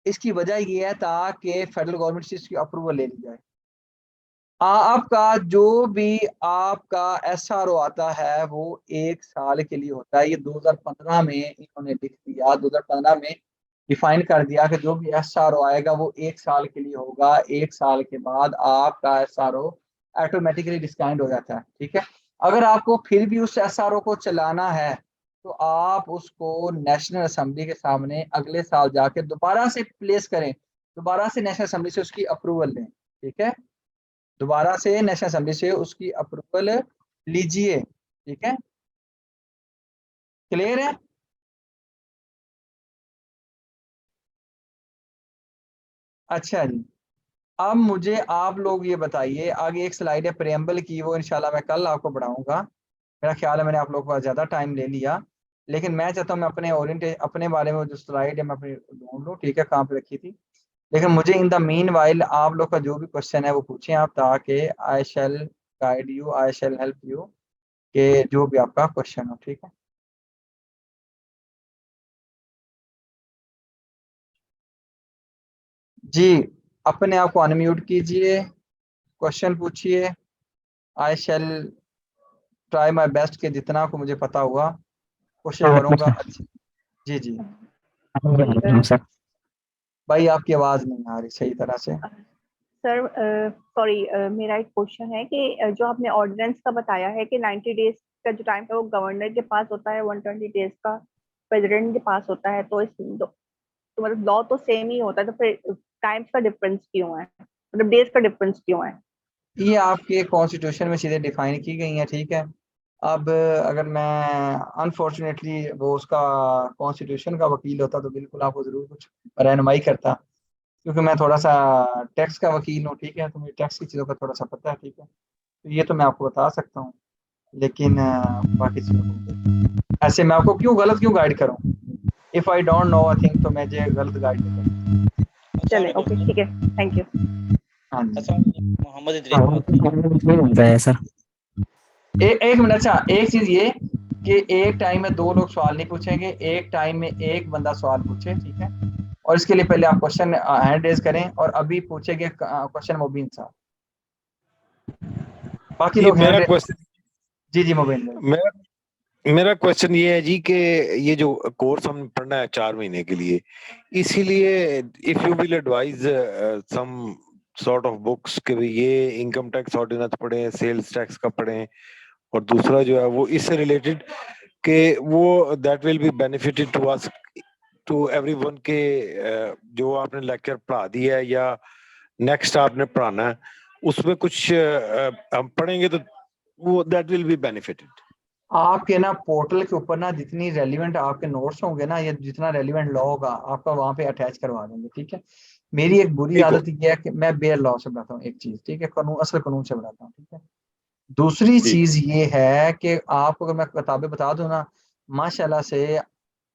इसकी वजह ये है ताकि फेडरल गवर्नमेंट से इसकी अप्रूवल ले ली जाए। आपका जो भी आपका SRO आता है वो 1 साल के लिए होता है। ये 2015 में इन्होंने लिख दिया, 2015 में डिफाइन कर दिया कि जो भी SRO आएगा वो 1 साल के लिए होगा। 1 साल के बाद आपका SRO ऑटोमेटिकली डिस्काउंट हो जाता है। ठीक है, अगर आपको फिर भी उस SRO को चलाना है तो आप उसको नेशनल असेंबली के सामने अगले साल जाके दोबारा से प्लेस करें, दोबारा से नेशनल असेंबली से उसकी अप्रूवल लें। ठीक है, दोबारा से नेशनल असेंबली से उसकी अप्रूवल लीजिए। ठीक है, क्लियर है? अच्छा जी, अब मुझे आप लोग ये बताइए, आगे एक स्लाइड है प्रेम्बल की, वो इंशाल्लाह मैं कल आपको पढ़ाऊंगा। मेरा ख्याल है मैंने आप लोगों का ज़्यादा टाइम ले लिया, लेकिन मैं चाहता हूँ मैं अपने बारे में जो स्लाइड है मैं अपनी ढूंढ लूँ। ठीक है, कहाँ पे रखी थी, लेकिन मुझे इन द मीन वाइल आप लोग का जो भी क्वेश्चन है वो पूछें आप, ताकि I shall guide you, I shall help you, कि जो भी आपका क्वेश्चन हो। ठीक है जी, अपने आप को अनम्यूट कीजिए, क्वेश्चन पूछिए। आई शैल ट्राई माई बेस्ट के जितना को मुझे पता हुआ कोशिश करूंगा। अच्छा जी जी सर भाई, आपकी आवाज नहीं आ रही सही तरह से। सर सॉरी, मेरा एक क्वेश्चन है कि जो आपने ऑर्डिनेंस का बताया है कि 90 डेज का जो टाइम है वो गवर्नर के पास होता है, 120 डेज का प्रेसिडेंट के पास होता है, तो तो मतलब लॉ तो सेम ही होता है, तो फिर टाइम्स का डिफरेंस क्यों है, मतलब डेज का डिफरेंस क्यों है? ये आपके कॉन्स्टिट्यूशन में चीज़ें डिफाइन की गई हैं। ठीक है, अब अगर मैं अनफॉर्चुनेटली वो उसका कॉन्स्टिट्यूशन का वकील होता तो बिल्कुल आपको ज़रूर कुछ रहनुमाई करता, क्योंकि मैं थोड़ा सा टैक्स का वकील हूँ। ठीक है, तो मुझे टैक्स की चीज़ों का थोड़ा सा पता है। ठीक है, तो ये तो मैं आपको बता सकता हूँ, लेकिन बाकी चीज़ों को ऐसे मैं आपको गलत क्यों गाइड करूँ? If I don't know I think, तो मैं जो गलत गाइड नहीं करूँ। चले, ओके ठीक है, थैंक यू। हाँ जी, मोहम्मद इदरीस है सर। एक मिनट। अच्छा, एक चीज ये कि एक टाइम में 2 लोग सवाल नहीं पूछेंगे, एक टाइम में एक बंदा सवाल पूछे। ठीक है, और इसके लिए पहले आप क्वेश्चन हैंड रेज करें, और अभी पूछेंगे क्वेश्चन मुबीन साहब, बाकी ये लोग मेरा हैंड। क्वेश्चन जी जी मुबीन भाई। मेरा क्वेश्चन ये है जी कि ये जो कोर्स हम पढ़ना है 4 महीने के लिए, इसीलिए if you will advise some sort of books कि भाई ये इनकम टैक्स ऑर्डिनेंस पढ़ें, सेल्स टैक्स का पढ़ें, और दूसरा जो है वो इससे रिलेटेड कि वो that will be benefited to us, to everyone के जो आपने लेक्चर पढ़ा दिया है या नेक्स्ट आपने पढ़ाना है उसमें कुछ हम पढ़ेंगे तो वो दैट विल बी बेनिफिटेड। आपके ना पोर्टल के ऊपर ना जितनी रेलिवेंट आपके नोट्स होंगे ना, या जितना रेलिवेंट लॉ होगा आपका वहां पे अटैच करवा देंगे। ठीक है, मेरी एक बुरी ठीक हो। आदत ये है कि मैं बेयर लॉ से बनाता हूँ एक चीज। ठीक है, कानून, असल कानून से बनाता हूँ। ठीक है, दूसरी ठीक। चीज ये है कि आपको अगर मैं किताबें बता दूं ना, माशाल्लाह से,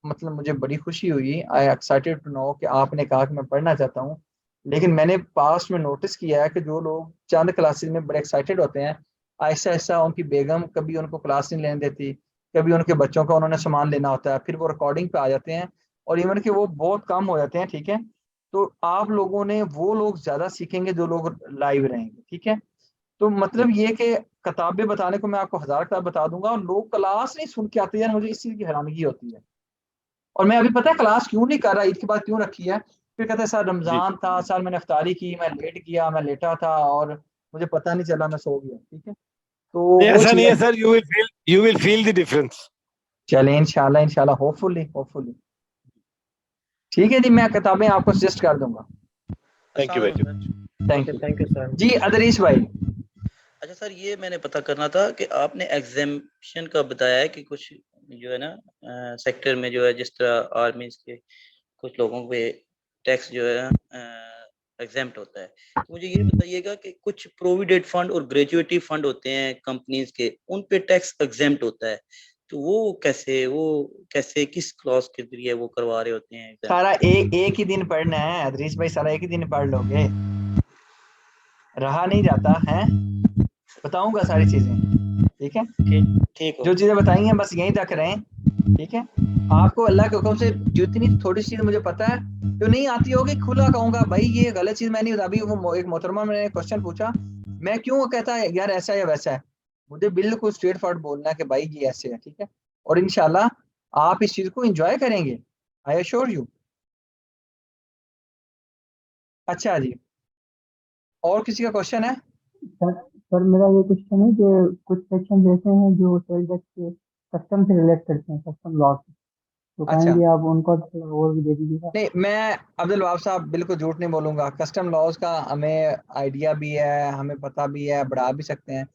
मतलब मुझे बड़ी खुशी हुई, आई एक्साइटेड टू नो कि आपने कहा कि मैं पढ़ना चाहता हूँ। लेकिन मैंने पास्ट में नोटिस किया है कि जो लोग चंद क्लासेस में बड़े एक्साइटेड होते हैं, ऐसा ऐसा उनकी बेगम कभी उनको क्लास नहीं लेने देती, कभी उनके बच्चों का उन्होंने सामान लेना होता है, फिर वो रिकॉर्डिंग पे आ जाते हैं, और इवन कि वो बहुत कम हो जाते हैं। ठीक है, तो आप लोगों ने वो लोग ज्यादा सीखेंगे जो लोग लाइव रहेंगे। ठीक है, तो मतलब ये कि किताबें बताने को मैं आपको 1000 किताब बता दूंगा, और लोग क्लास नहीं सुन के आते हैं, मुझे इस चीज की हैरानगी होती है। और मैं अभी पता है क्लास क्यों नहीं कर रहा, ईद के बाद क्यों रखी है, फिर कहते हैं सर जी रमजान था, सर मैंने इफ्तारी की, मैं लेट गया, मैं लेटा था और मुझे पता नहीं चला, मैं सो गया। ठीक है, तो नहीं, वो ऐसा नहीं चीज, है sir, you will feel the difference. चले इंशाल्लाह इंशाल्लाह, होपफुली होपफुली। ठीक है जी, मैं किताबें आपको सजेस्ट कर दूंगा। Thank you very thank you thank you sir. जी। अदरीश भाई, अच्छा सर, ये मैंने पता करना था कि आपने एग्जामिशन का बताया है कि कुछ जो है ना सेक्टर में जो है, जिस तरह आर्मी के कुछ लोगों पे टैक्स जो है एग्जेम्प्ट होता है। तो मुझे ये बताइएगा कि कुछ प्रोविडेंट फंड और ग्रेजुएटी फंड होते हैं कंपनीज के, उन पे टैक्स एग्जेम्प्ट होता है, तो वो कैसे किस क्लॉज के जरिए वो करवा रहे होते हैं exempt? सारा एक ही दिन पढ़ना है अदरीश भाई, सारा एक ही दिन पढ़ लोगे, रहा नहीं जाता है। बताऊंगा सारी चीजें, ठीक है। ठीक हो जो चीजें बताई हैं बस यहीं तक रहें, ठीक है। आपको अल्लाह के हुक्म से जितनी थोड़ी सी मुझे पता है, जो नहीं आती होगी खुला कहूंगा भाई ये गलत चीज मैंने अभी वो एक मोहतरमा मैंने क्वेश्चन पूछा, मैं क्यों कहता है यार ऐसा है या वैसा है, मुझे बिल्कुल स्ट्रेट फॉरवर्ड बोलना है कि भाई ये ऐसे है, ठीक है। और इंशाल्लाह आप इस चीज को एंजॉय करेंगे, आई एश्योर यू। अच्छा जी, और किसी का क्वेश्चन है? सर मेरा ये क्वेश्चन है कि कुछ सेक्शन ऐसे हैं जो सेल टैक्स के कस्टम से रिलेट करते हैं, कस्टम लॉ से, तो अच्छा कहेंगे आप उनको थोड़ा और भी दे दीजिएगा। नहीं, मैं अब्दुल वहाब साहब बिल्कुल झूठ नहीं बोलूंगा, कस्टम लॉज का हमें आइडिया भी है, हमें पता भी है, बढ़ा भी सकते हैं,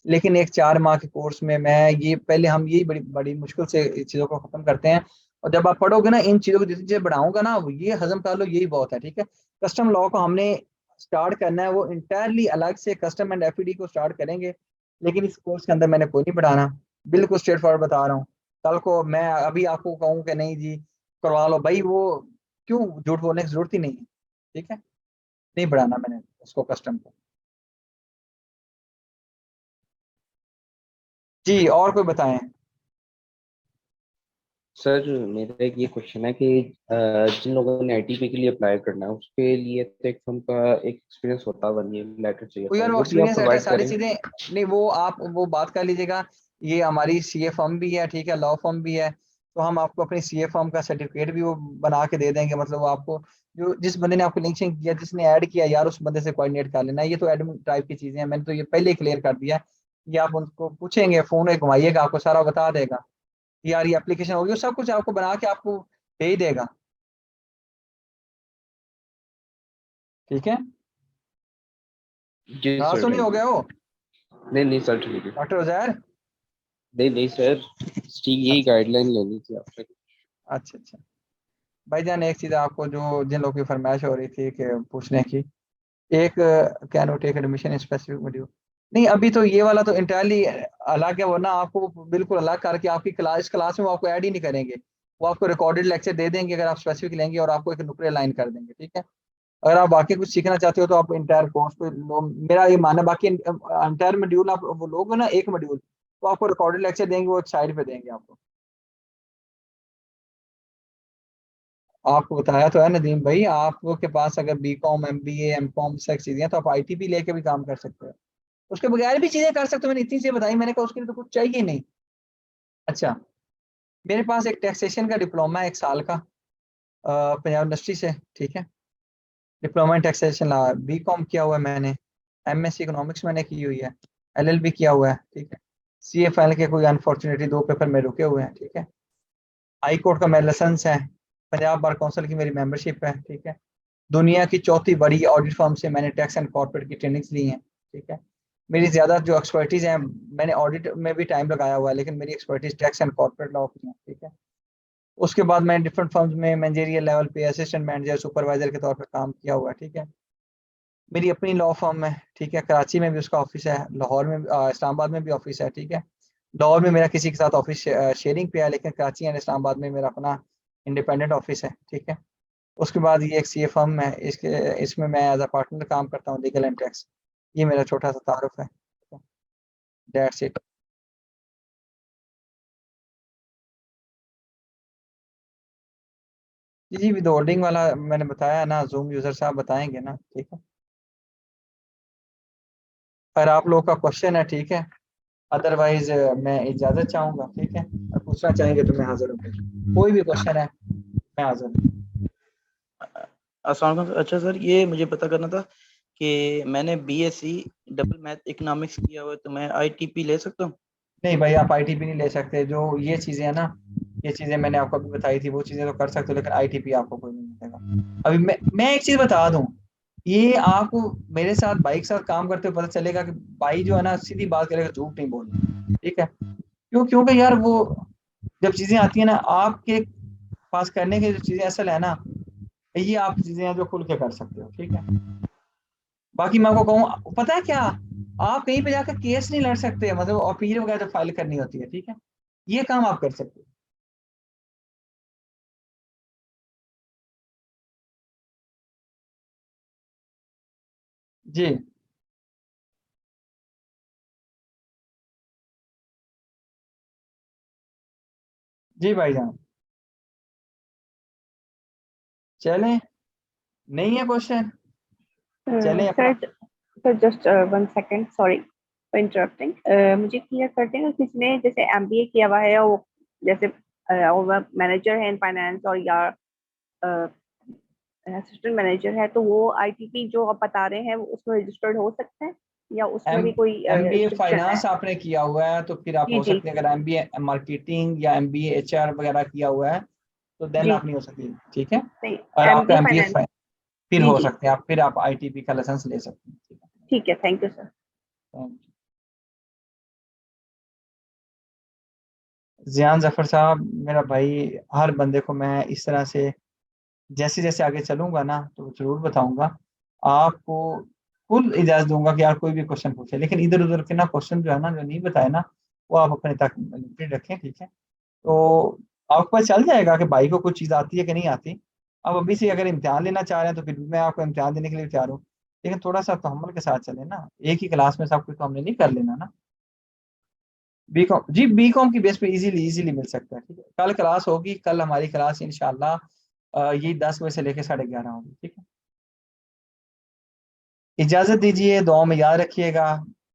लेकिन एक 4 माह के कोर्स में मैं ये पहले हम यही बड़ी बड़ी मुश्किल से इस चीज़ों को खत्म करते हैं, और जब आप पढ़ोगे ना इन चीज़ों को जितनी चीज़ें बढ़ाऊंगा ना वो ये हजम कर लो, यही बहुत है, ठीक है। कस्टम लॉ को हमने स्टार्ट करना है, वो इंटायरली अलग से कस्टम एंड एफईडी को स्टार्ट करेंगे, लेकिन इस कोर्स के अंदर मैंने कोई नहीं बढ़ाना, बिल्कुल स्ट्रेट फॉरवर्ड बता रहा हूँ। कल को मैं अभी आपको कहूँ कि नहीं जी करवा लो भाई, वो क्यों झूठ बोलने की जरूरत ही नहीं है, ठीक है। नहीं बढ़ाना मैंने उसको कस्टम को। जी और कोई बताएं। सर मेरा एक ये क्वेश्चन है कि जिन लोगों ने आईटीपी के लिए अप्लाई करना है उसके लिए तो एक फर्म का एक एक्सपीरियंस होता है, 1 ईयर लेटर चाहिए वो था, यार वो वो भी आप एक्सपीरियंस लेटर प्रोवाइड सारी करेंगे? चीजें नहीं, वो आप वो बात कर लीजिएगा, ये हमारी सीए फर्म भी है, ठीक है, लॉ फर्म भी है, तो हम आपको अपनी सीए फर्म का सर्टिफिकेट भी वो बना के दे देंगे, मतलब वो आपको जो जिस बंदे ने आपको लिंकिंग किया, जिसने ऐड किया यार, उस बंदे से कोऑर्डिनेट कर लेना, ये तो एडमिन टाइप की चीजें हैं, मैंने तो ये पहले ही क्लियर कर दिया। ये आप उनको पूछेंगे, फोन में घुमाइएगा, आपको सारा बता देगा यार ये एप्लीकेशन होगी, वो सब कुछ आपको बना के आपको भेज देगा, ठीक है। जी नाराज सर तो नहीं हो थैंक यू। गया हो नहीं नहीं सर ठीक है। डॉक्टर उजैर? नहीं नहीं सर, ठीक यही अच्छा गाइडलाइन लेनी थी आपसे। अच्छा अच्छा। भाईजान एक चीज आपको जो जिन लोगों की फरमाइश हो रही थी कि पूछने की, एक can you take admission specific module, नहीं अभी तो ये वाला तो इंटायरली अलग है, वरना आपको बिल्कुल अलग करके आपकी क्लास में वो आपको ऐड ही नहीं करेंगे, वो आपको रिकॉर्डेड लेक्चर दे देंगे अगर आप स्पेसिफिक लेंगे, और आपको एक नुक्रे लाइन कर देंगे, ठीक है। अगर आप बाकी कुछ सीखना चाहते हो तो आप इंटायर कोर्स पे मेरा ये मानना, बाकी इंटायर मॉड्यूल आप वो लोगे ना एक मॉड्यूल, तो आपको रिकॉर्डेड लेक्चर देंगे, वो एक साइड पे देंगे आपको। आपको बताया तो है नदीम भाई, आपके पास अगर बीकॉम एमबीए एमकॉम से चीजें हैं तो आप आईटीपी लेके भी काम कर सकते हो, उसके बगैर भी चीजें कर सकते हो, मैंने इतनी चीजें बताई, मैंने कहा उसके लिए तो कुछ चाहिए नहीं। अच्छा, मेरे पास एक टैक्सेशन का डिप्लोमा है 1 साल का, पंजाब यूनिवर्सिटी से, ठीक है। Diploma in taxation law, BCom किया हुआ है मैंने, एमएससी इकोनॉमिक्स मैंने की हुई है, एलएलबी किया हुआ है, ठीक है। सीएफएल के कोई अनफॉर्चुनेटली 2 पेपर में रुके हुए हैं, ठीक है। हाई कोर्ट का मेरा लाइसेंस है, पंजाब बार काउंसिल की मेरी मेंबरशिप है, ठीक है। दुनिया की चौथी बड़ी ऑडिट फर्म से मैंने टैक्स एंड कॉर्पोरेट की ट्रेनिंग्स ली हैं, ठीक है। मेरी ज़्यादा जो एक्सपर्टीज़ है, मैंने ऑडिट में भी टाइम लगाया हुआ है, लेकिन मेरी expertise tax and corporate law की है, ठीक है। उसके बाद मैंने डिफरेंट फर्म्स में मैनेजरियल लेवल पे असिस्टेंट मैनेजर सुपरवाइजर के तौर पर काम किया हुआ है, ठीक है। मेरी अपनी लॉ फर्म है, ठीक है, कराची में भी उसका ऑफिस है, लाहौर में इस्लामाबाद में भी ऑफिस है, ठीक है। लाहौर में मेरा किसी के साथ ऑफिस शेयरिंग पे है, लेकिन कराची एंड इस्लामाबाद में मेरा अपना इंडिपेंडेंट ऑफिस है, ठीक है। उसके बाद ये एक सीए फर्म है, इसके इसमें मैं एज अ पार्टनर काम करता हूँ, लीगल एंड टैक्स। ये मेरा छोटा सा तारुफ है, दैट्स इट। जी जी, विद होल्डिंग वाला मैंने बताया ना, जूम यूजर साहब बताएंगे ना, ठीक है। अगर आप लोग का क्वेश्चन है, ठीक है, अदरवाइज मैं इजाजत चाहूंगा, ठीक है। अगर पूछना चाहेंगे तो मैं हाजिर हूँ, कोई भी क्वेश्चन है मैं हाजिर हूँ। अस्सलाम वालेकुम। अच्छा सर, ये मुझे पता करना था कि मैंने बीएससी डबल मैथ इकोनॉमिक्स किया हुआ है, तो मैं आईटीपी ले सकता हूँ? नहीं भाई, आप आईटीपी नहीं ले सकते, जो ये चीजें हैं ना, ये चीजें मैंने आपको अभी बताई थी, वो चीजें तो कर सकते हो, लेकिन आईटीपी आपको कोई नहीं मिलेगा। अभी मैं एक चीज बता दूं, ये आपको मेरे साथ भाई के साथ काम करते हुए पता चलेगा कि भाई जो है ना सीधी बात करेगा, झूठ नहीं बोलना, ठीक है। क्योंकि यार वो जब चीजें आती है ना आपके पास करने की, जो चीजें असल है ना, ये आप चीजें हैं जो खुल के कर सकते हो, ठीक है। बाकी मैं आपको कहूँ, पता है क्या, आप कहीं पे जाकर केस नहीं लड़ सकते, मतलब अपील वगैरह फाइल करनी होती है, ठीक है, ये काम आप कर सकते हो। जी जी भाईजान, चलें, नहीं है क्वेश्चन, चलें अपना। Sir just 1 second, sorry for interrupting. मुझे क्लियर करते हैं कि किसने जैसे एमबीए किया हुआ है, वो जैसे मैनेजर है इन फाइनेंस और या असिस्टेंट मैनेजर है, तो वो आईटीपी जो आप बता रहे हैं वो उसमें रजिस्टर्ड हो सकते हैं या उसमें भी कोई एमबीए रिस्ट्रिक्शन है? फाइनेंस आपने किया हुआ है तो फिर आप जी हो जी सकते हैं, अगर एमबीए मार्केटिंग या एमबीए एचआर वगैरह किया हुआ है तो देन जी, आप नहीं हो सकती, ठीक है। नहीं और आपका एमबीए एमबीए फाइनेंस। फिर जी हो जी, सकते हैं आप, फिर आप आईटीपी का लाइसेंस ले सकते हैं, ठीक है। ठीक है, thank you sir. Thank you. जियान जफर साहब मेरा भाई, हर बंदे को मैं इस तरह से जैसे जैसे आगे चलूंगा ना तो जरूर बताऊंगा आपको, फुल इजाजत दूंगा कि यार कोई भी क्वेश्चन पूछे, लेकिन इधर उधर के ना क्वेश्चन जो है ना, जो नहीं बताए ना, वो आप अपने तक लिमिटेड रखें, ठीक है। तो आपको पता चल जाएगा कि भाई को कुछ चीज़ आती है कि नहीं आती। अब अभी से अगर इम्तिहान लेना चाह रहे हैं तो फिर भी मैं आपको इम्तिहान देने के लिए तैयार हूँ, लेकिन थोड़ा सा तहम्मुल के साथ चले ना, एक ही क्लास में सब कुछ तो हमने नहीं कर लेना ना। बीकॉम, जी बीकॉम की बेस पे इजीली इजीली मिल सकता है, ठीक है। कल क्लास होगी, कल हमारी क्लास इंशाल्लाह यही 10 बजे से लेकर 11:30 होगी, ठीक है। इजाजत दीजिए, दुआ में याद रखिएगा।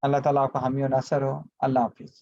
अल्लाह ताला आपका हामी और नासर हो। अल्लाह हाफिज।